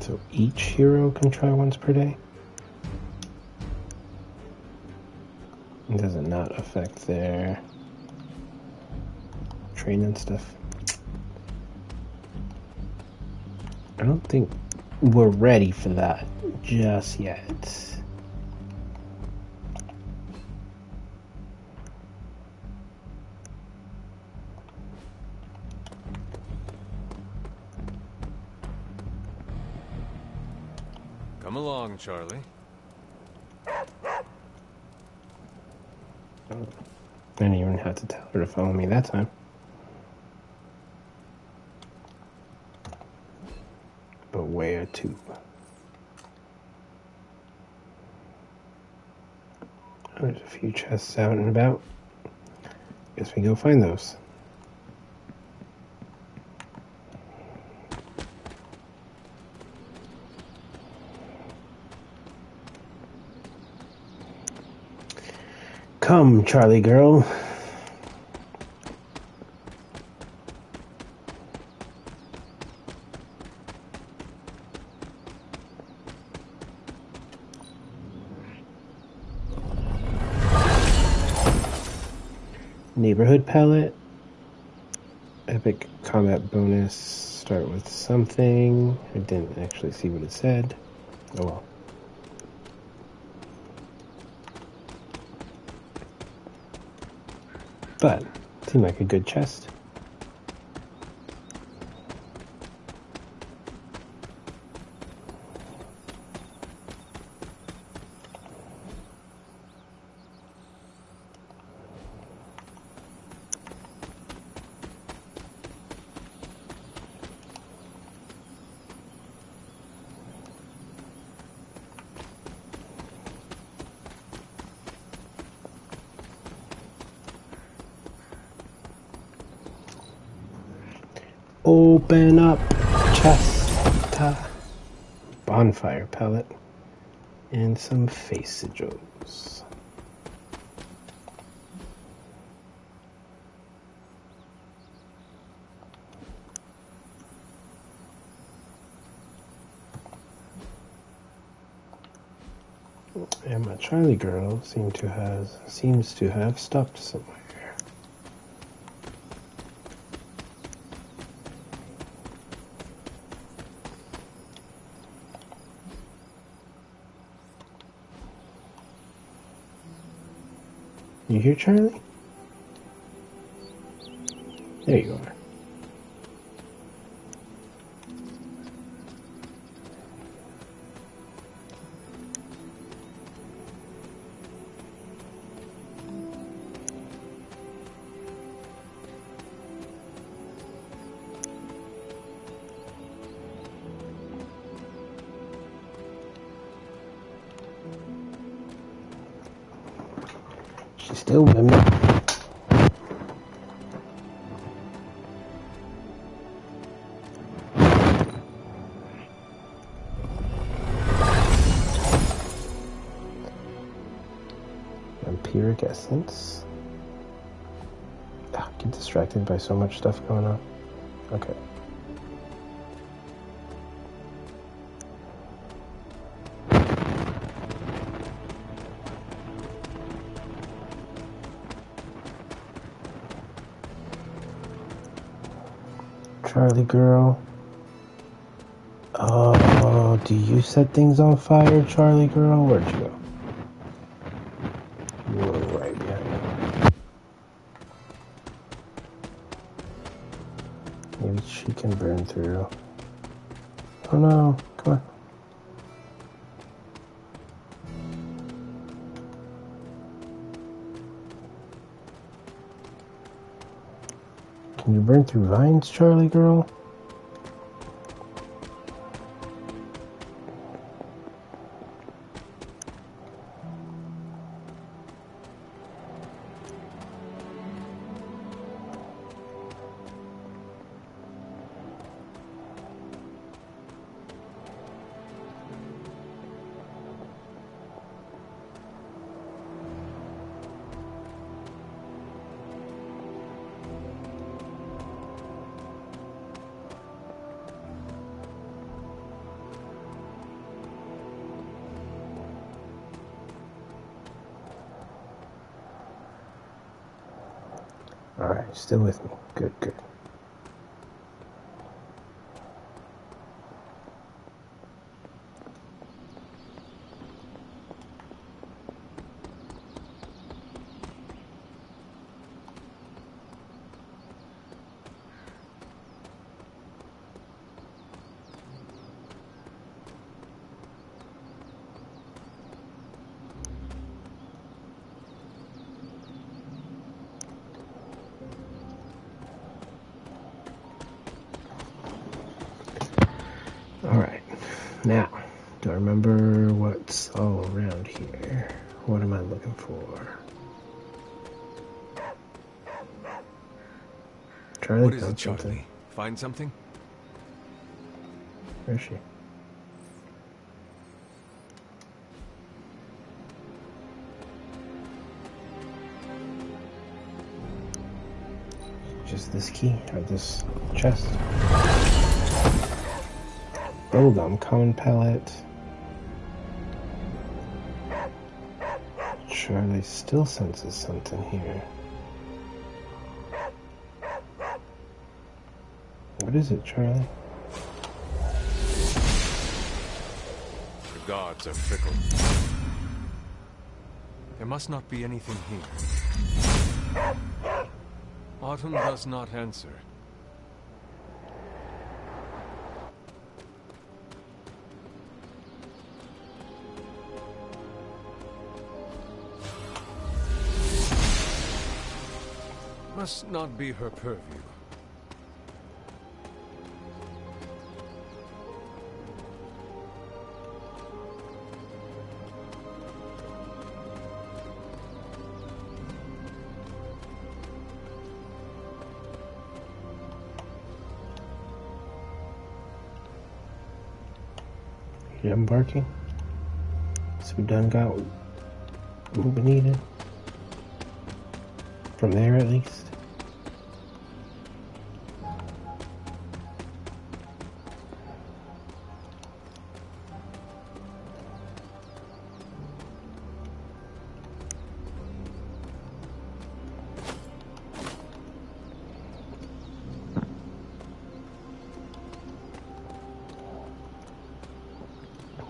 So each hero can try once per day? Does it not affect their training stuff? I don't think we're ready for that just yet. Come along, Charlie. I didn't even have to tell her to follow me that time. But where to? There's a few chests out and about. Guess we go find those. Come, Charlie girl. Neighborhood palette. Epic combat bonus. Start with something. I didn't actually see what it said. Oh well. But seemed like a good chest. Open up chest. Bonfire pellet. And some face sigils. And my Charlie girl seems to have stopped somewhere. You hear Charlie? There you are. She's still with me. Vampiric essence. Ah, get distracted by so much stuff going on. Okay. Charlie girl. Oh, do you set things on fire, Charlie girl? Where'd you go? You were right behind me. Maybe she can burn through. Oh no, come on. Can you burn through vines, Charlie girl? Alright, still with me. Good, good. Alright, now, do I remember what's all around here? What am I looking for? Charlie, what is it, found Charlie? something. Find something? Where is she? Just this key, or this chest. Bubblegum, common palette. Charlie still senses something here. What is it, Charlie? The gods are fickle. There must not be anything here. Autumn does not answer. Must not be her purview. You done barking? So we done got what we needed? From there, at least?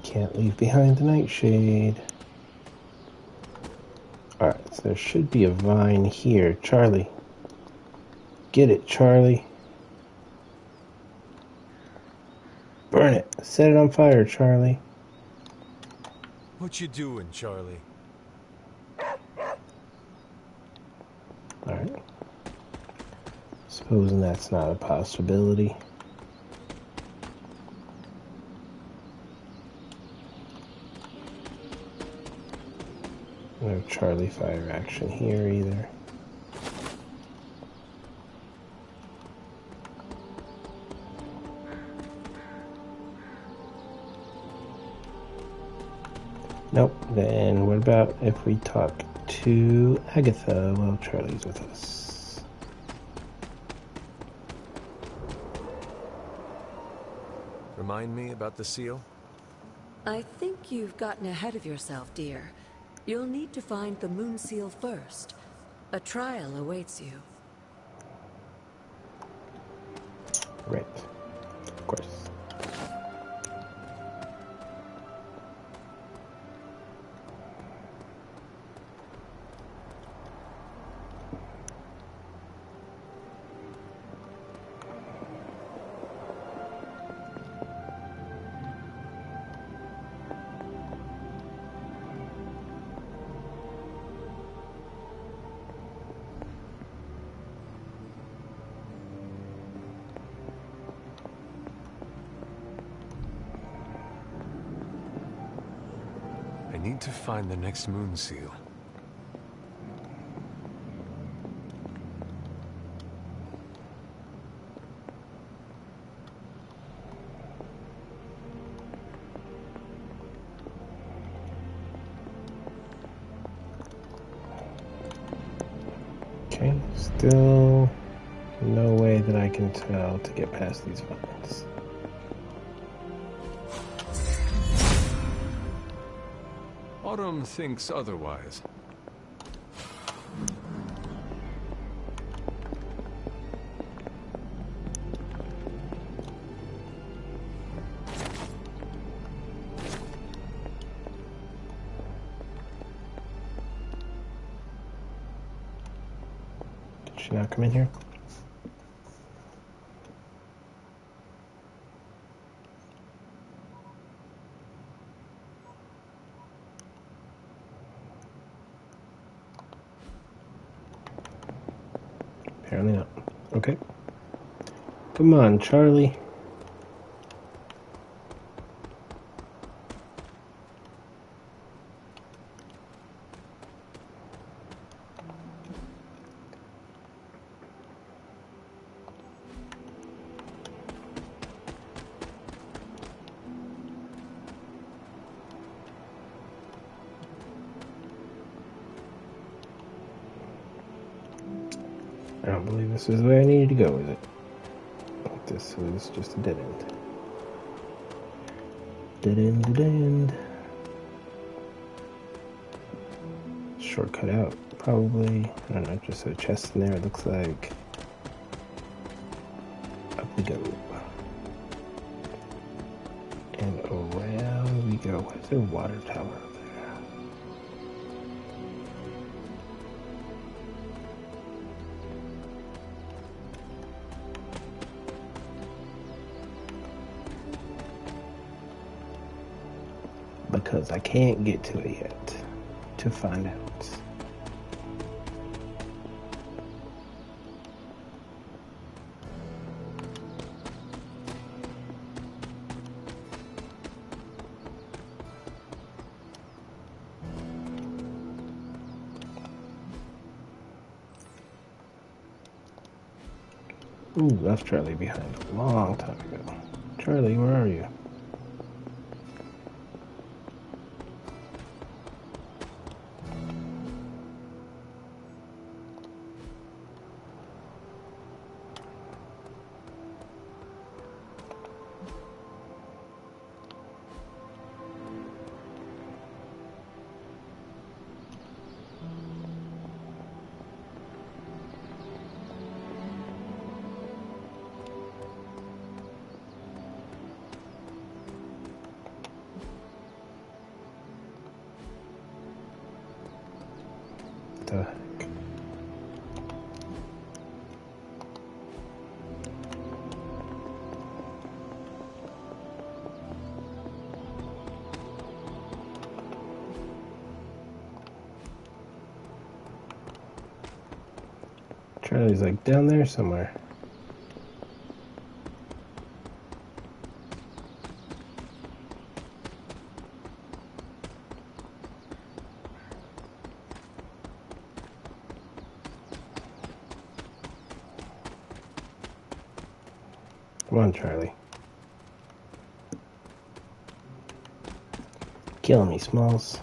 Can't leave behind the nightshade. Alright, so there should be a vine here. Charlie. Get it, Charlie. Burn it. Set it on fire, Charlie. What you doing, Charlie? Alright. Supposing that's not a possibility. No Charlie fire action here either. Nope. Then what about if we talk to Agatha while Charlie's with us? Remind me about the seal? I think you've gotten ahead of yourself, dear. You'll need to find the moon seal first. A trial awaits you. Right. Of course. I need to find the next moon seal. Okay, still no way that I can tell to get past these vines. Autumn thinks otherwise. Did she not come in here? Apparently not. Okay. Come on, Charlie. I don't believe this is the way I needed to go, is it? This is just a dead end. Dead end, dead end. Shortcut out, probably. I don't know, just a chest in there, it looks like. Up we go. And around we go. Where's there a water tower up there? Because I can't get to it yet to find out. Ooh, left Charlie behind a long time ago. Charlie, where are you? The heck? Charlie's like down there somewhere. Come on, Charlie. Killing me, Smalls.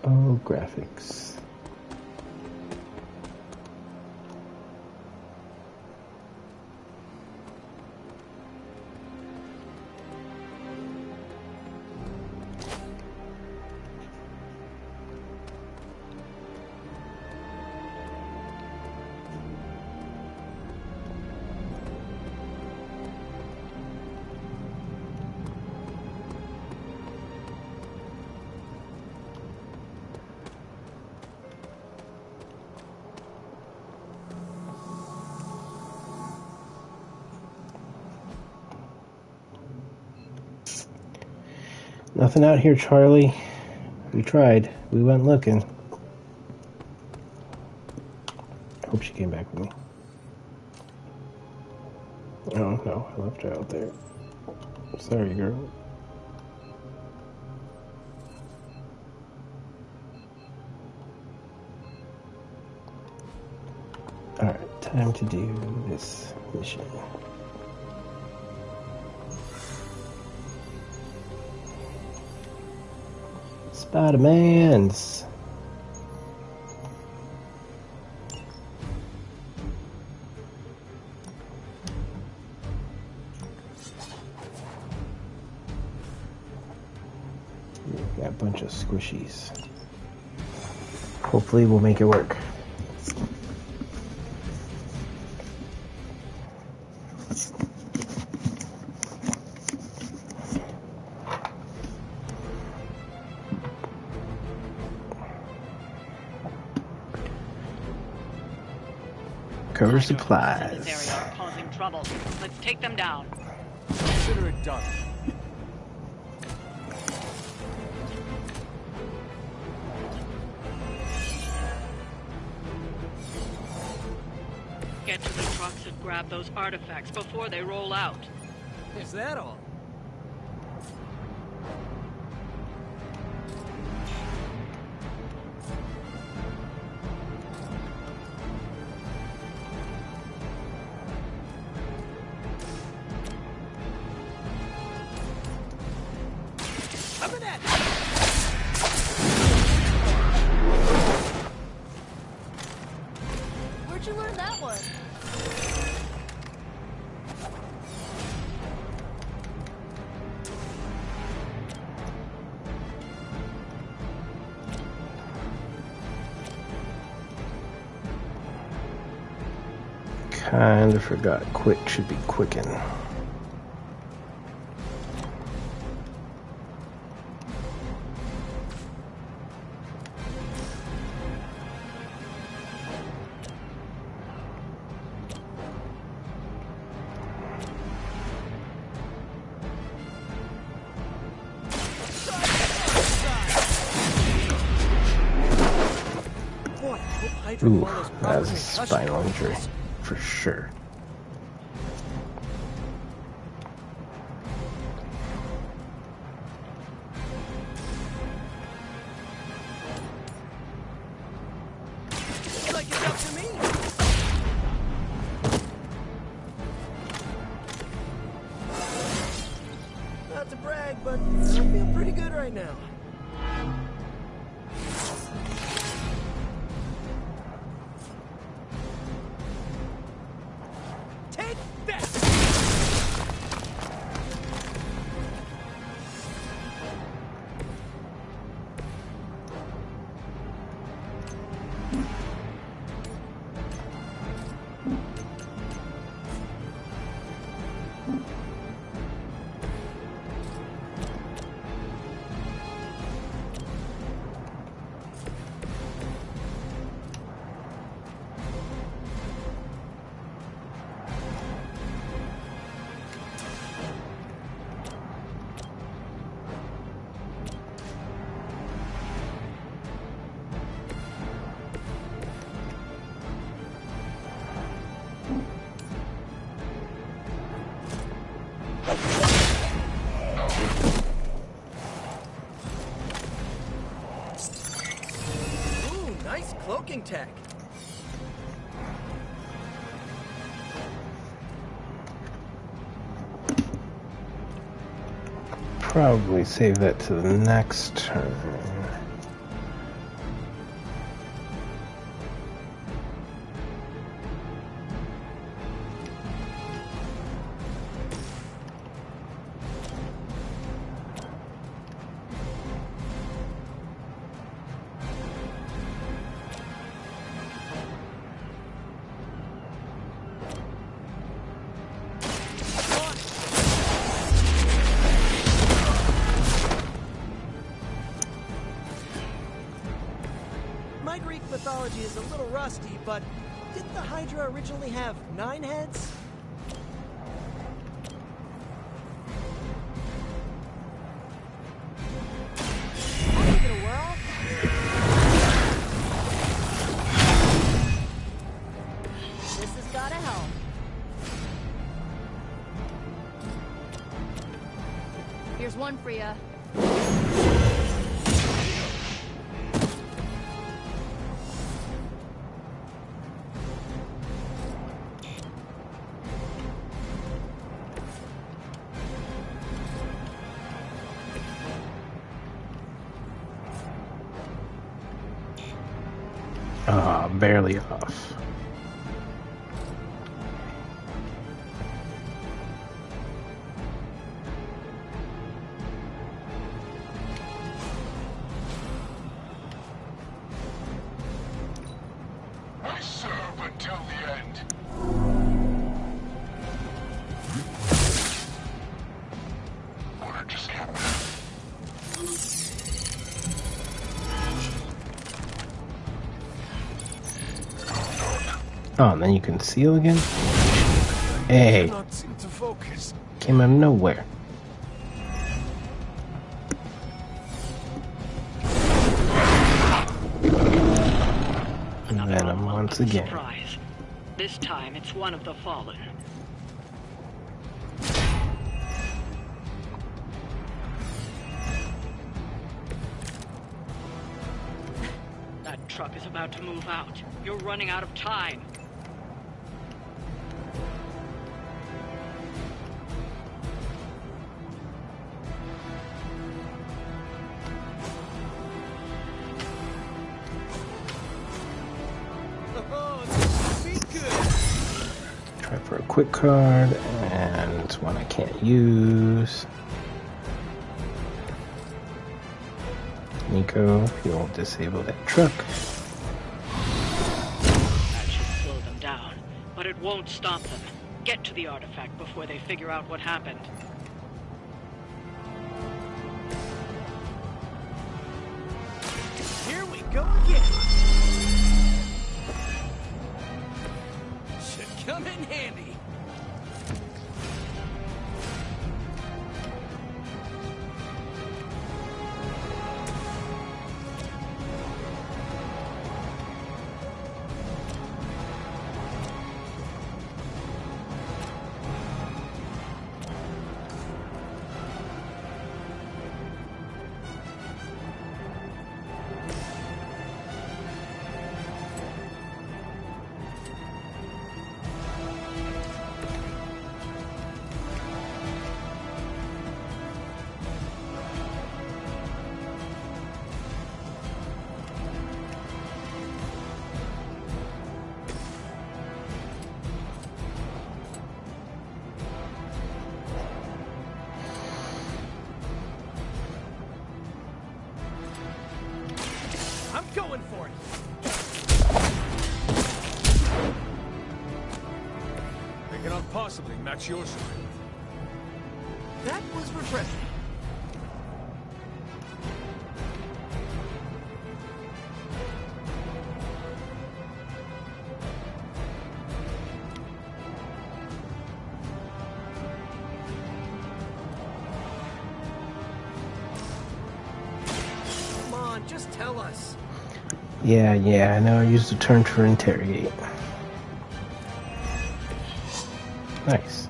Oh, graphics. Nothing out here, Charlie. We tried. We went looking. Hope she came back with me. Oh, no. I left her out there. Sorry, girl. Alright, time to do this mission. Spider-Mans. Got a bunch of squishies. Hopefully we'll make it work. Cover supplies. In this area are causing trouble. Let's take them down. Consider it done. Get to the trucks and grab those artifacts before they roll out. Is that all? Where'd you learn that one? Kinda forgot. Quick should be quicken. Ooh, that was a spinal injury, for sure. Like it's up to me. Not to brag, but I feel pretty good right now. Take that! cloaking tech. Probably save that to the next turn. My Greek mythology is a little rusty, but didn't the Hydra originally have 9 heads? Give it a whirl. This has gotta help. Here's one for ya. Barely off. I serve until the end. Order just happened. Oh, and then you can seal again? Hey, Not seem to focus. came out of nowhere. And then I'm once again. Surprise. This time it's one of the fallen. That truck is about to move out. You're running out of time. Try for a quick card, and it's one I can't use. Nico, you'll disable that truck. That should slow them down, but it won't stop them. Get to the artifact before they figure out what happened. Here we go again. Should come in handy. I'm going for it. They cannot possibly match your strength. That was refreshing. Come on, just tell us. Yeah, I know I used the turn for interrogate. Nice.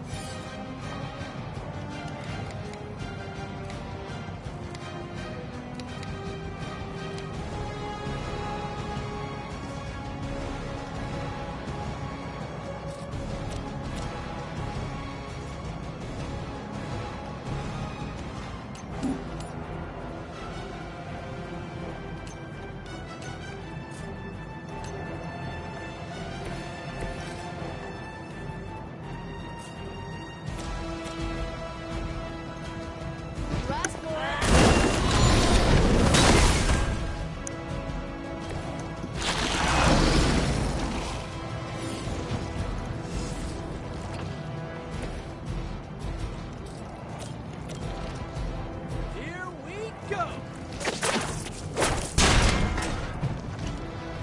Go!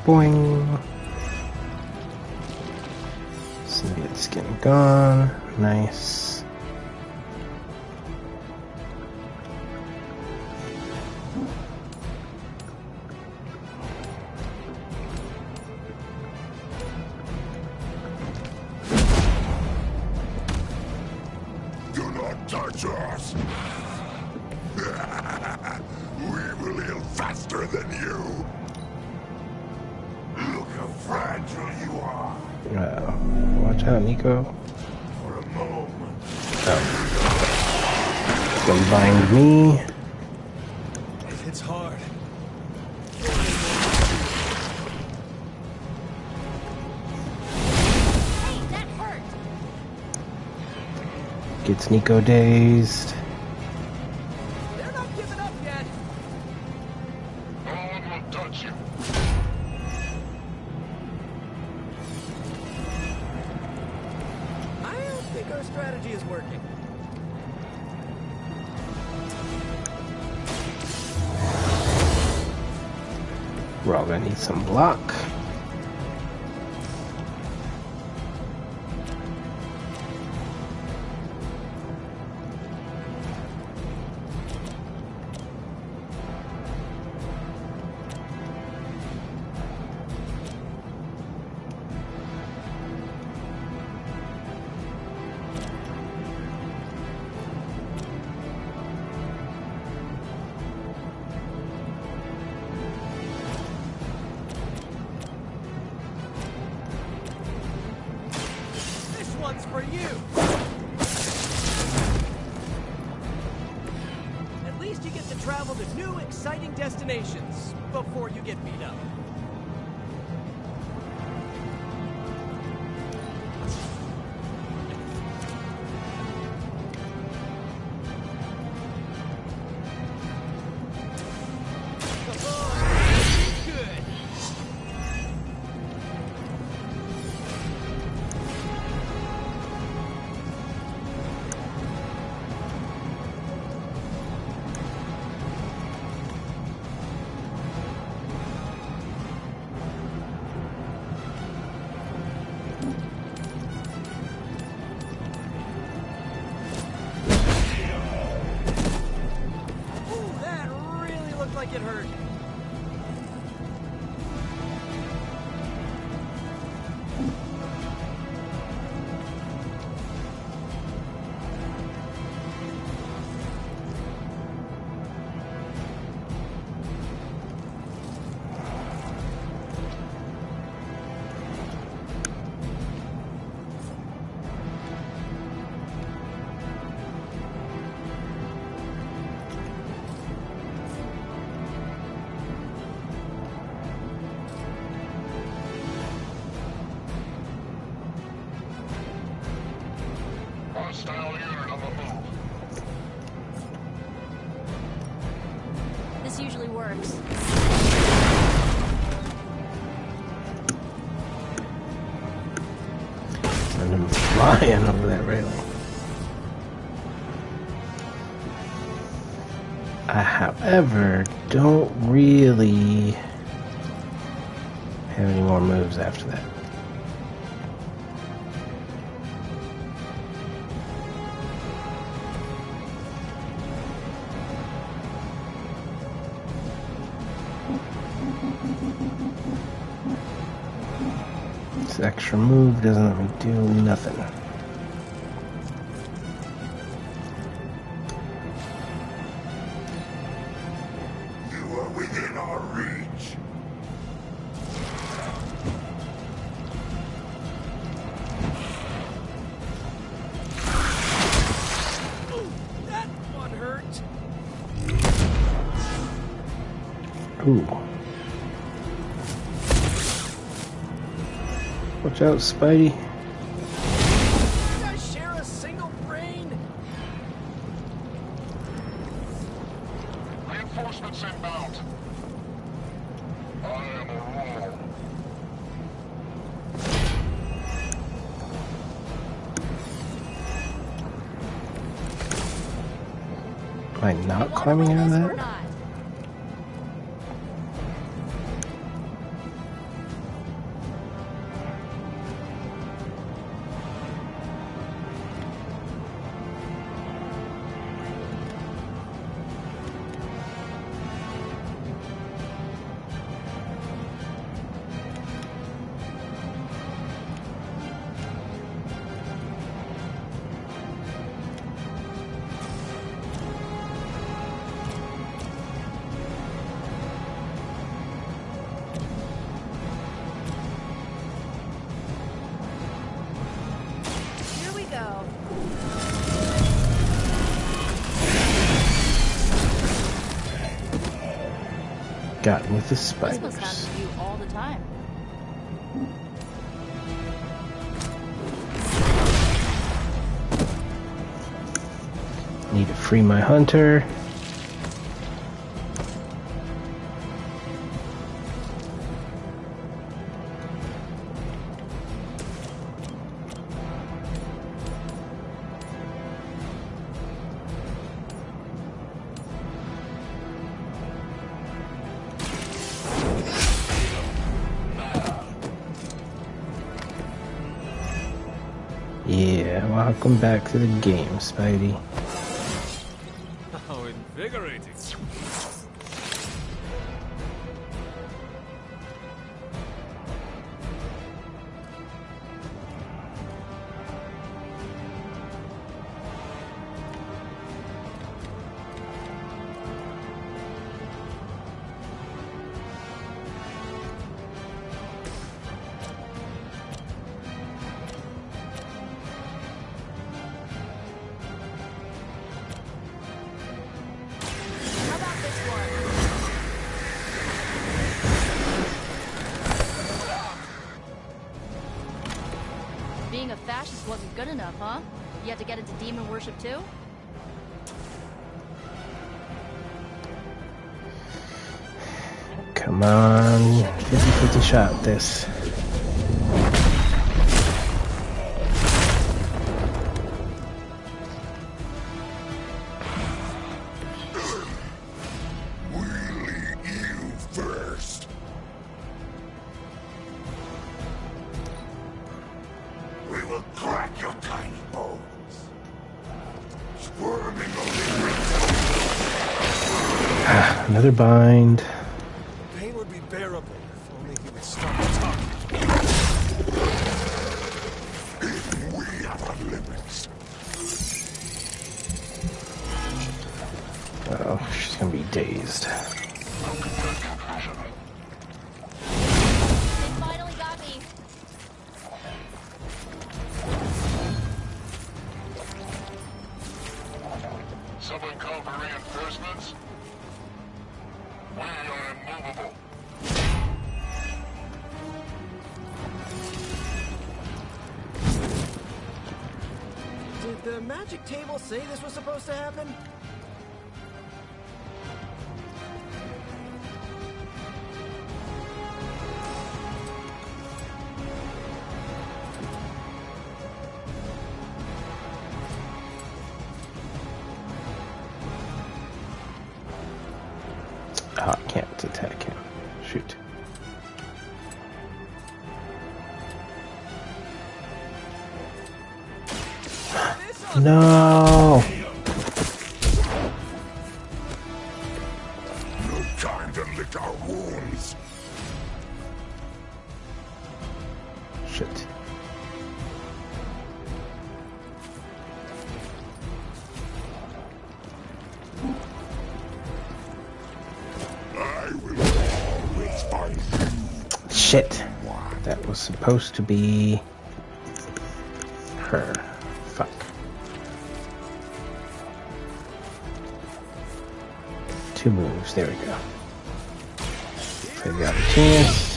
Boing. Symbiote skin gone. Nice. Do not touch us! We will heal faster than you! Look how fragile you are! Watch out, Nico. For a moment. Don't bind me. It hits hard. Hey, that hurt! Gets Nico dazed. They're not giving up yet. No one will touch you. I don't think our strategy is working. We're all gonna need some block. This one's for you. At least you get to travel to new, exciting destinations before you get beat up. Good. Ooh, that really looked like it hurt. Hostile unit on the move. This usually works. Send him flying over that railing. I, however, don't really have any more moves after that. This extra move doesn't let me do nothing. You are within our reach. Ooh, that one hurt. Ooh. Watch out, Spidey. You guys share a single brain? Reinforcements inbound. I am a rule. Am I not climbing out of that? Got with the This must spiders. happen to you all the time. Need to free my hunter. Yeah, welcome back to the game, Spidey. How invigorating. Being a fascist wasn't good enough, huh? You had to get into demon worship too? Come on, 50-50 shot this. First. We will crack your tiny bones. Squirming Another bind. Pain would be bearable if only he would stop talking. We have our limits. Oh, she's gonna be dazed. They finally got me. Someone call for reinforcements? We are immovable. Did the magic table say this was supposed to happen? Oh, I can't attack him. Shoot. No! No time to lick our wounds. Shit. I will always find you. Shit. That was supposed to be her. Fuck. Two moves. There we go. Play the opportunist.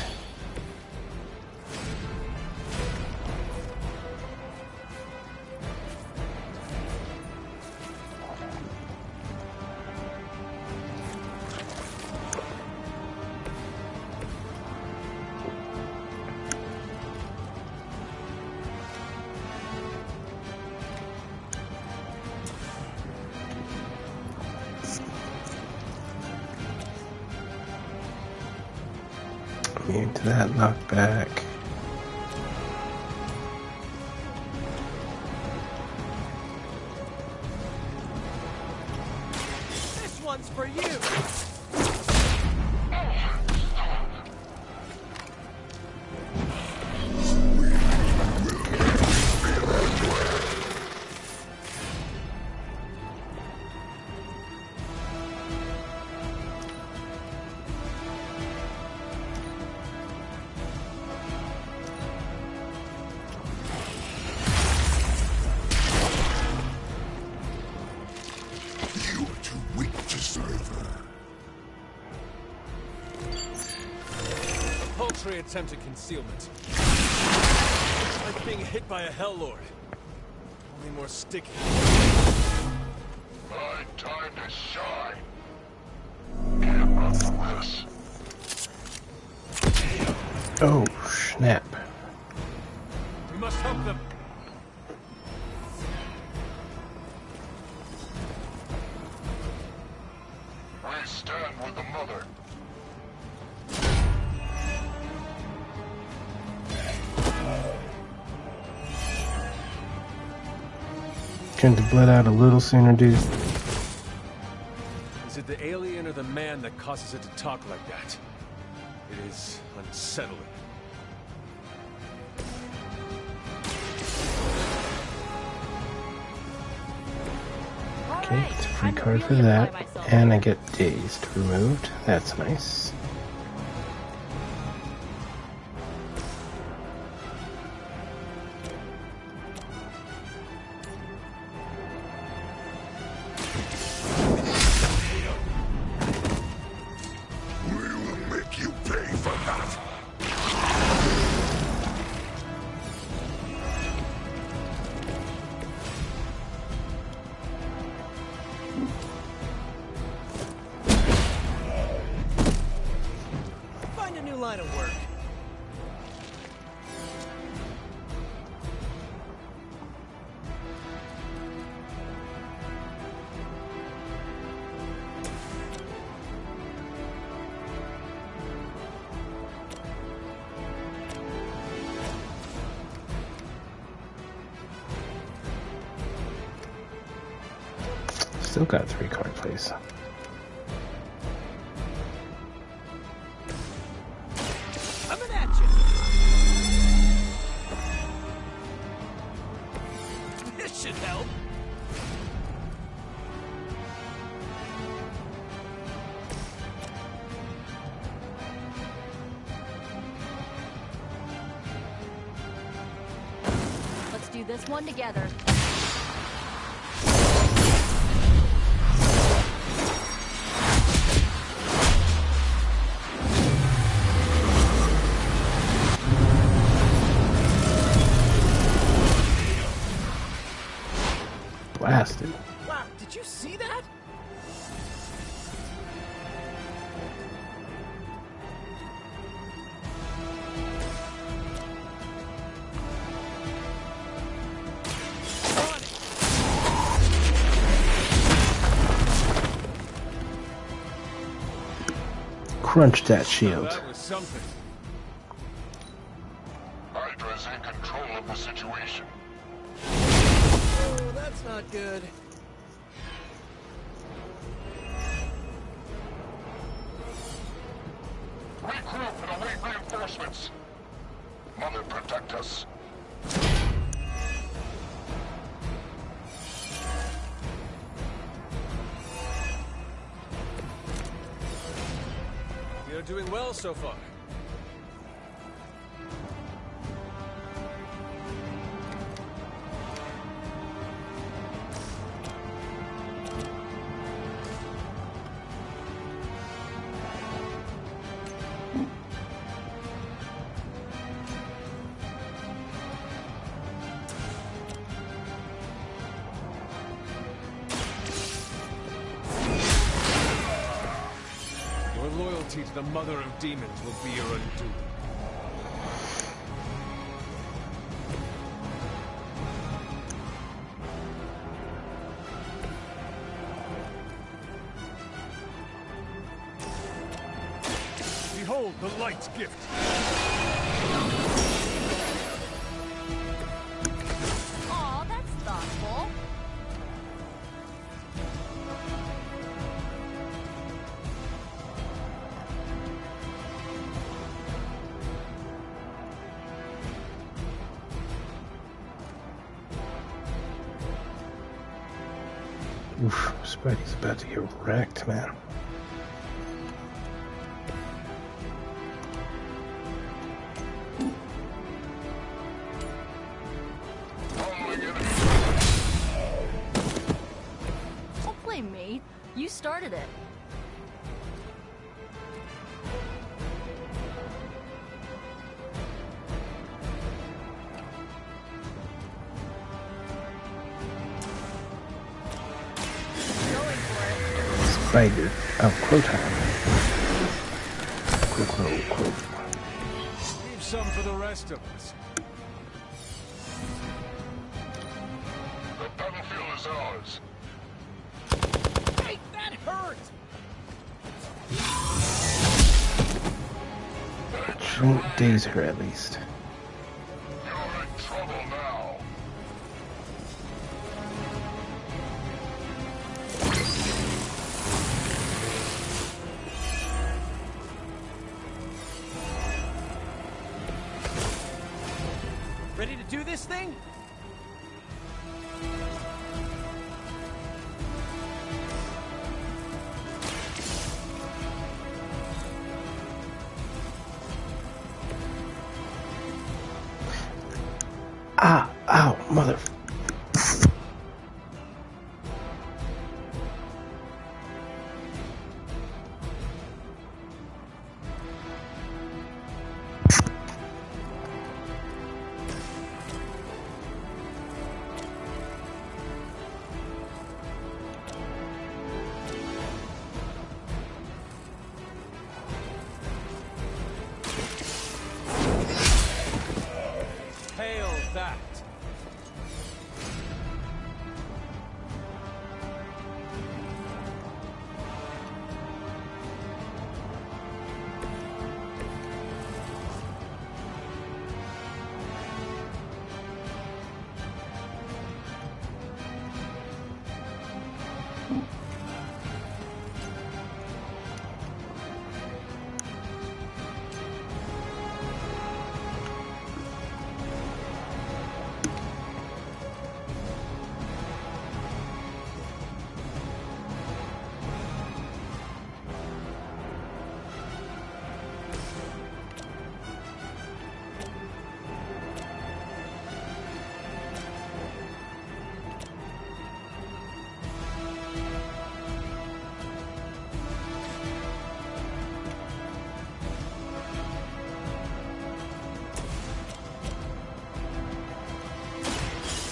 Immune to that knockback. This one's for you! You are too weak to serve her. betray attempted concealment. It's like being hit by a Hell Lord. Only more sticky. My time to shine. Can't run from this. Oh, snap. We must help them. We stand with the mother. Couldn't have bled out a little sooner, dude. Is it the alien or the man that causes it to talk like that? It is unsettling. Okay, it's a free card for that. And I get Dazed removed. That's nice. Find a new line of work. Still got 3 card plays. Coming at you. This should help. Let's do this one together. Blasted. Wow, did you see that? Crunch that shield. That was something. Hydra's in control of the situation. Oh, that's not good. Regroup and await reinforcements. Mother, protect us. We are doing well so far. Your loyalty to the Mother of Demons will be your undoing. Behold the light's gift. Aw, that's thoughtful. Oof, Spidey's about to get wrecked, man. Don't blame me. You started it. spider. Oh, crow time. Crow. Leave some for the rest of us. The battlefield is ours. Hey, that hurt! Shouldn't daze her at least. You're in trouble now. Ready to do this thing? Ah, ow, mother. Hail that!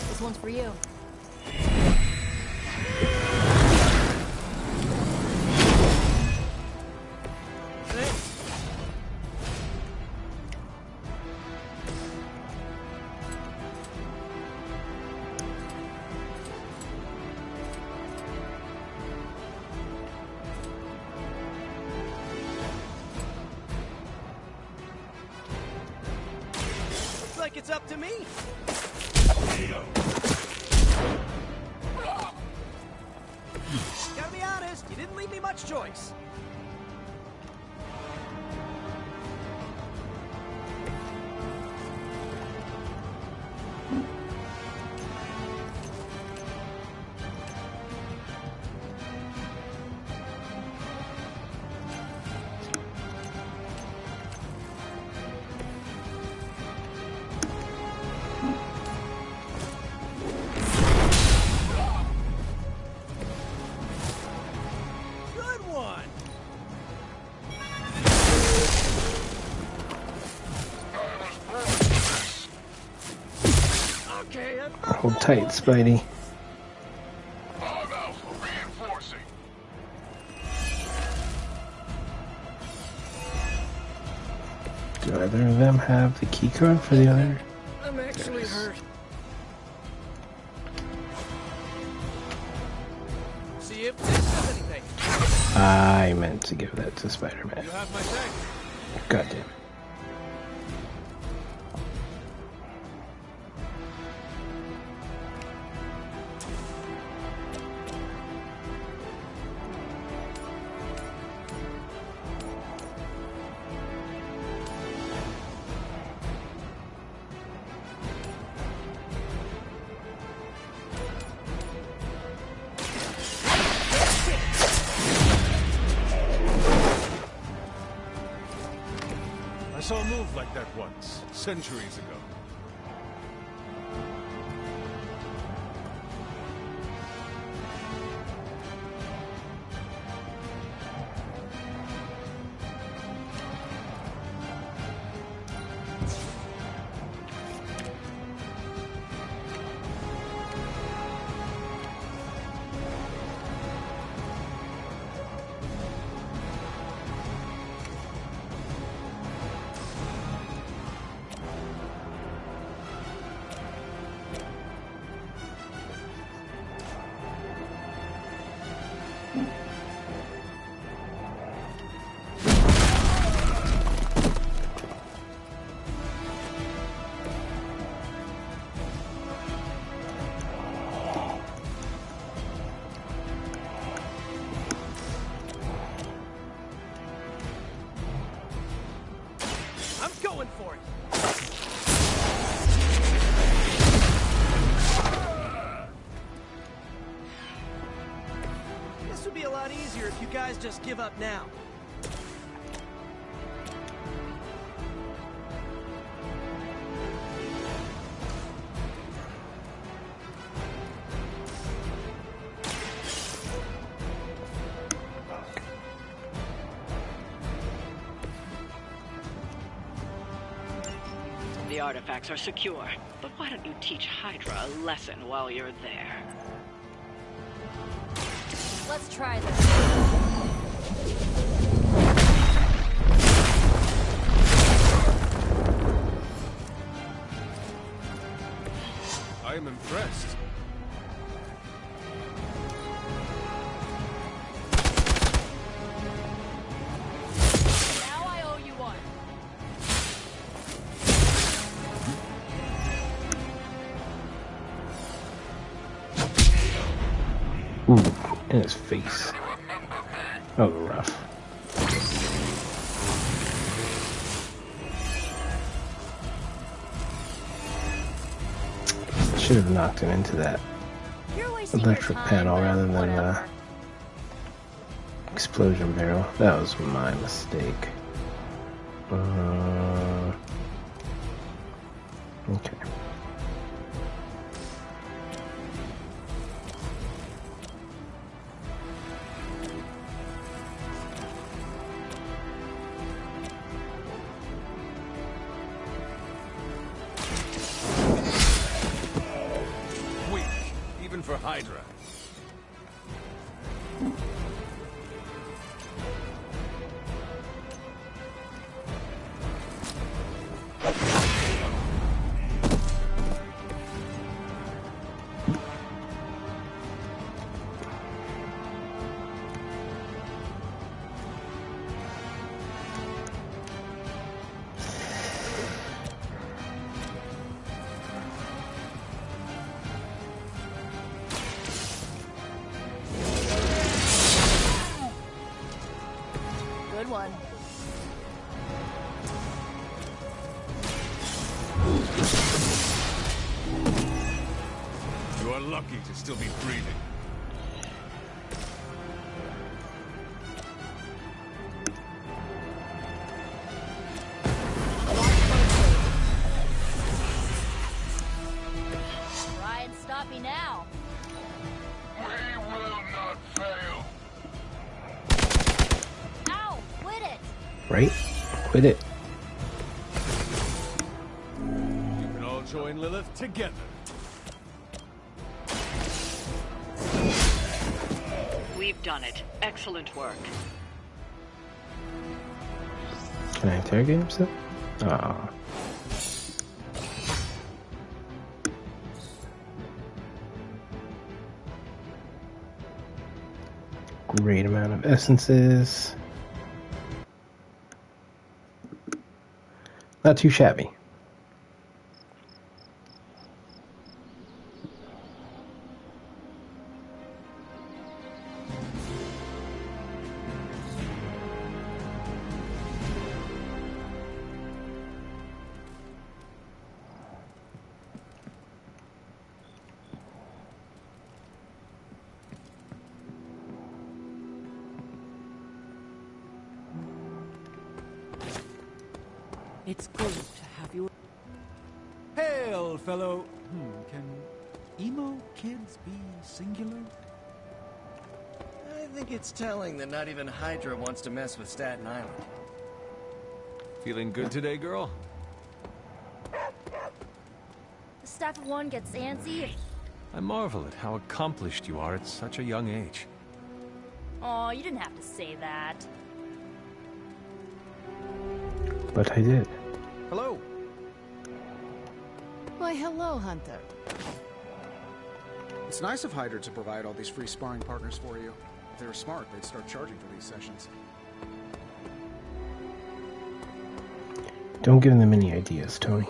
This one's for you. Looks like it's up to me. Gotta be honest, you didn't leave me much choice. Hold tight, Spidey. I'm out for reinforcing. Do either of them have the key card for the other? I'm actually hurt. See if this does anything. I meant to give that to Spider-Man. You have my thanks. Goddamn. I saw a move like that once, centuries ago. for it. This would be a lot easier if you guys just give up now. The artifacts are secure, but why don't you teach Hydra a lesson while you're there? Let's try this. I am impressed. Now I owe you one. Ooh, in his face. Oh, rough. Should have knocked him into that electric panel rather than explosion barrel. That was my mistake. Okay. Weak, even for Hydra. Good one. You are lucky to still be breathing. Try and stop me now. We will not fail. Ow! Quit it! Right? Quit it. You can all join Lilith together. We've done it. Excellent work. Can I interrogate him still? Aw. Great amount of essences. Not too shabby. It's good to have you. Hail, fellow. Can emo kids be singular? I think it's telling that not even Hydra wants to mess with Staten Island. Feeling good today, girl? The staff of one gets antsy. I marvel at how accomplished you are at such a young age. Aw, you didn't have to say that. But I did. Hello. Why, hello, Hunter. It's nice of Hydra to provide all these free sparring partners for you. If they were smart, they'd start charging for these sessions. Don't give them any ideas, Tony.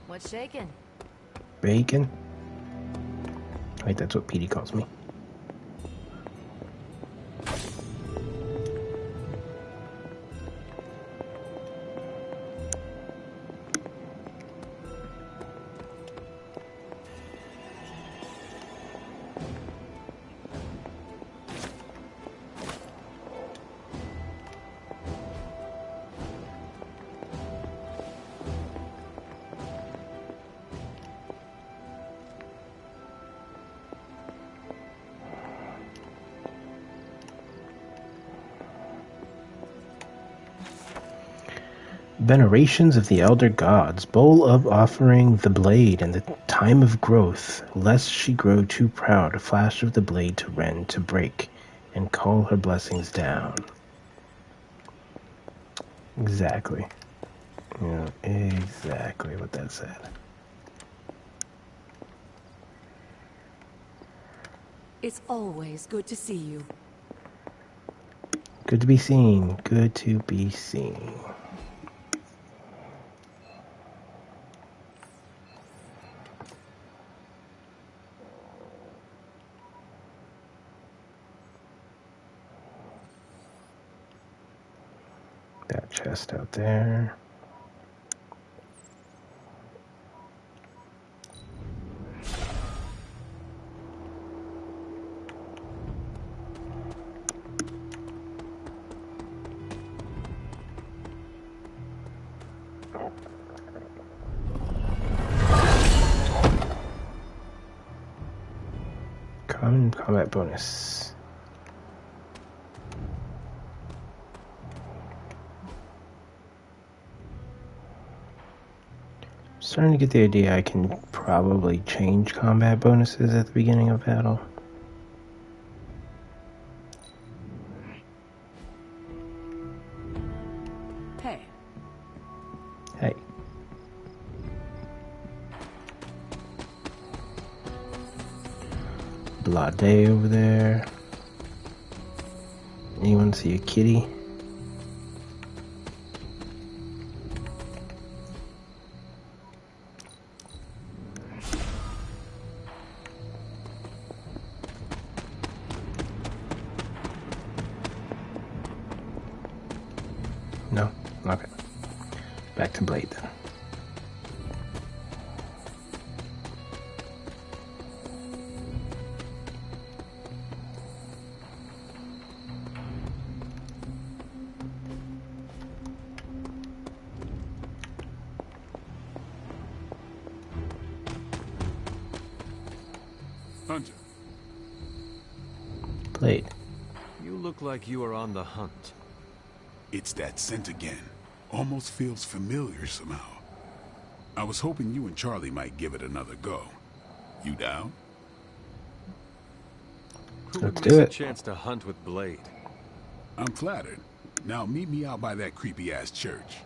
What's shaking? Bacon. Wait, that's what Petey calls me. Venerations of the Elder Gods, bowl of offering the blade in the time of growth, lest she grow too proud, a flash of the blade to rend, to break, and call her blessings down. Exactly. Yeah, exactly what that said. It's always good to see you. Good to be seen. Good to be seen. That chest out there. Common combat bonus. Starting to get the idea I can probably change combat bonuses at the beginning of battle. Hey. Hey. Blade over there. Anyone see a kitty? No? Okay. Back to Blade then. Hunter. Blade. You look like you are on the hunt. It's that scent again. Almost feels familiar somehow. I was hoping you and Charlie might give it another go. You down? Who Let's would do miss a it. chance to hunt with Blade? I'm flattered. Now meet me out by that creepy-ass church.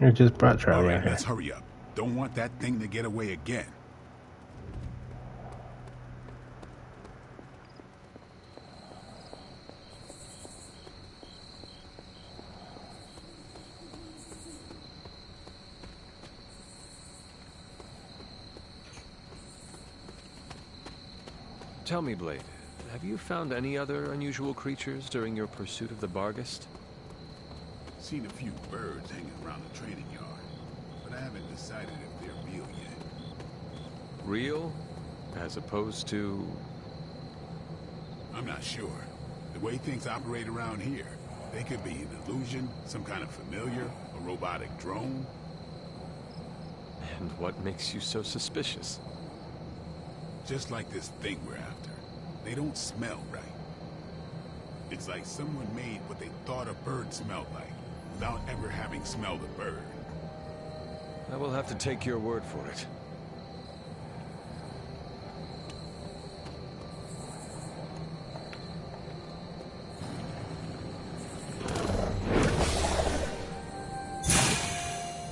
You just brought Charlie All out right, here. let's hurry up. Don't want that thing to get away again. Tell me, Blade, have you found any other unusual creatures during your pursuit of the Barghest? Seen a few birds hanging around the training yard, but I haven't decided if they're real yet. Real? As opposed to... I'm not sure. The way things operate around here, they could be an illusion, some kind of familiar, a robotic drone. And what makes you so suspicious? Just like this thing we're after. They don't smell right. It's like someone made what they thought a bird smelled like, without ever having smelled a bird. I will have to take your word for it.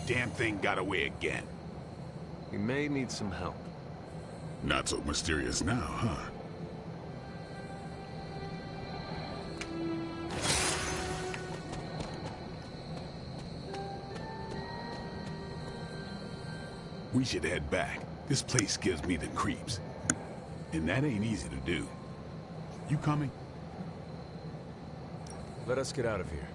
Damn thing got away again. We may need some help. Not so mysterious now, huh? We should head back. This place gives me the creeps. And that ain't easy to do. You coming? Let us get out of here.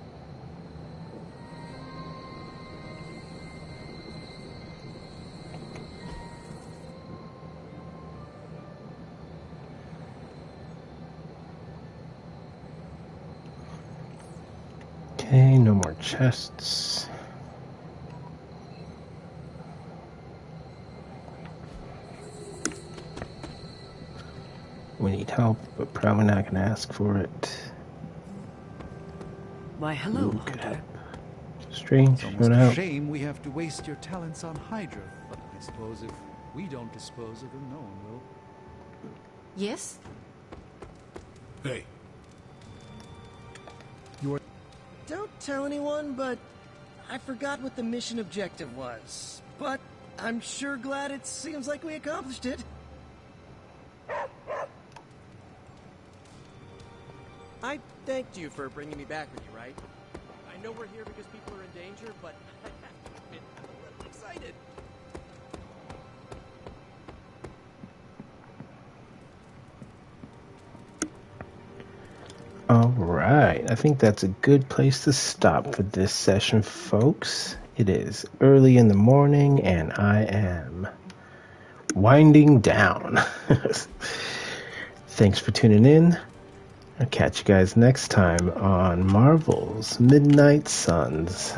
Okay, no more chests. We need help, but probably not going to ask for it. Why, hello, Ooh, Hunter. Strange. It's You almost wanna a help? shame we have to waste your talents on Hydra, but I suppose if we don't dispose of them, no one will. Yes? Hey. Don't tell anyone, but I forgot what the mission objective was. But I'm sure glad it seems like we accomplished it. I thanked you for bringing me back with you, right? I know we're here because people are in danger, but I have to admit, I'm a little excited. Alright, I think that's a good place to stop for this session, folks. It is early in the morning and I am winding down. Thanks for tuning in. I'll catch you guys next time on Marvel's Midnight Suns.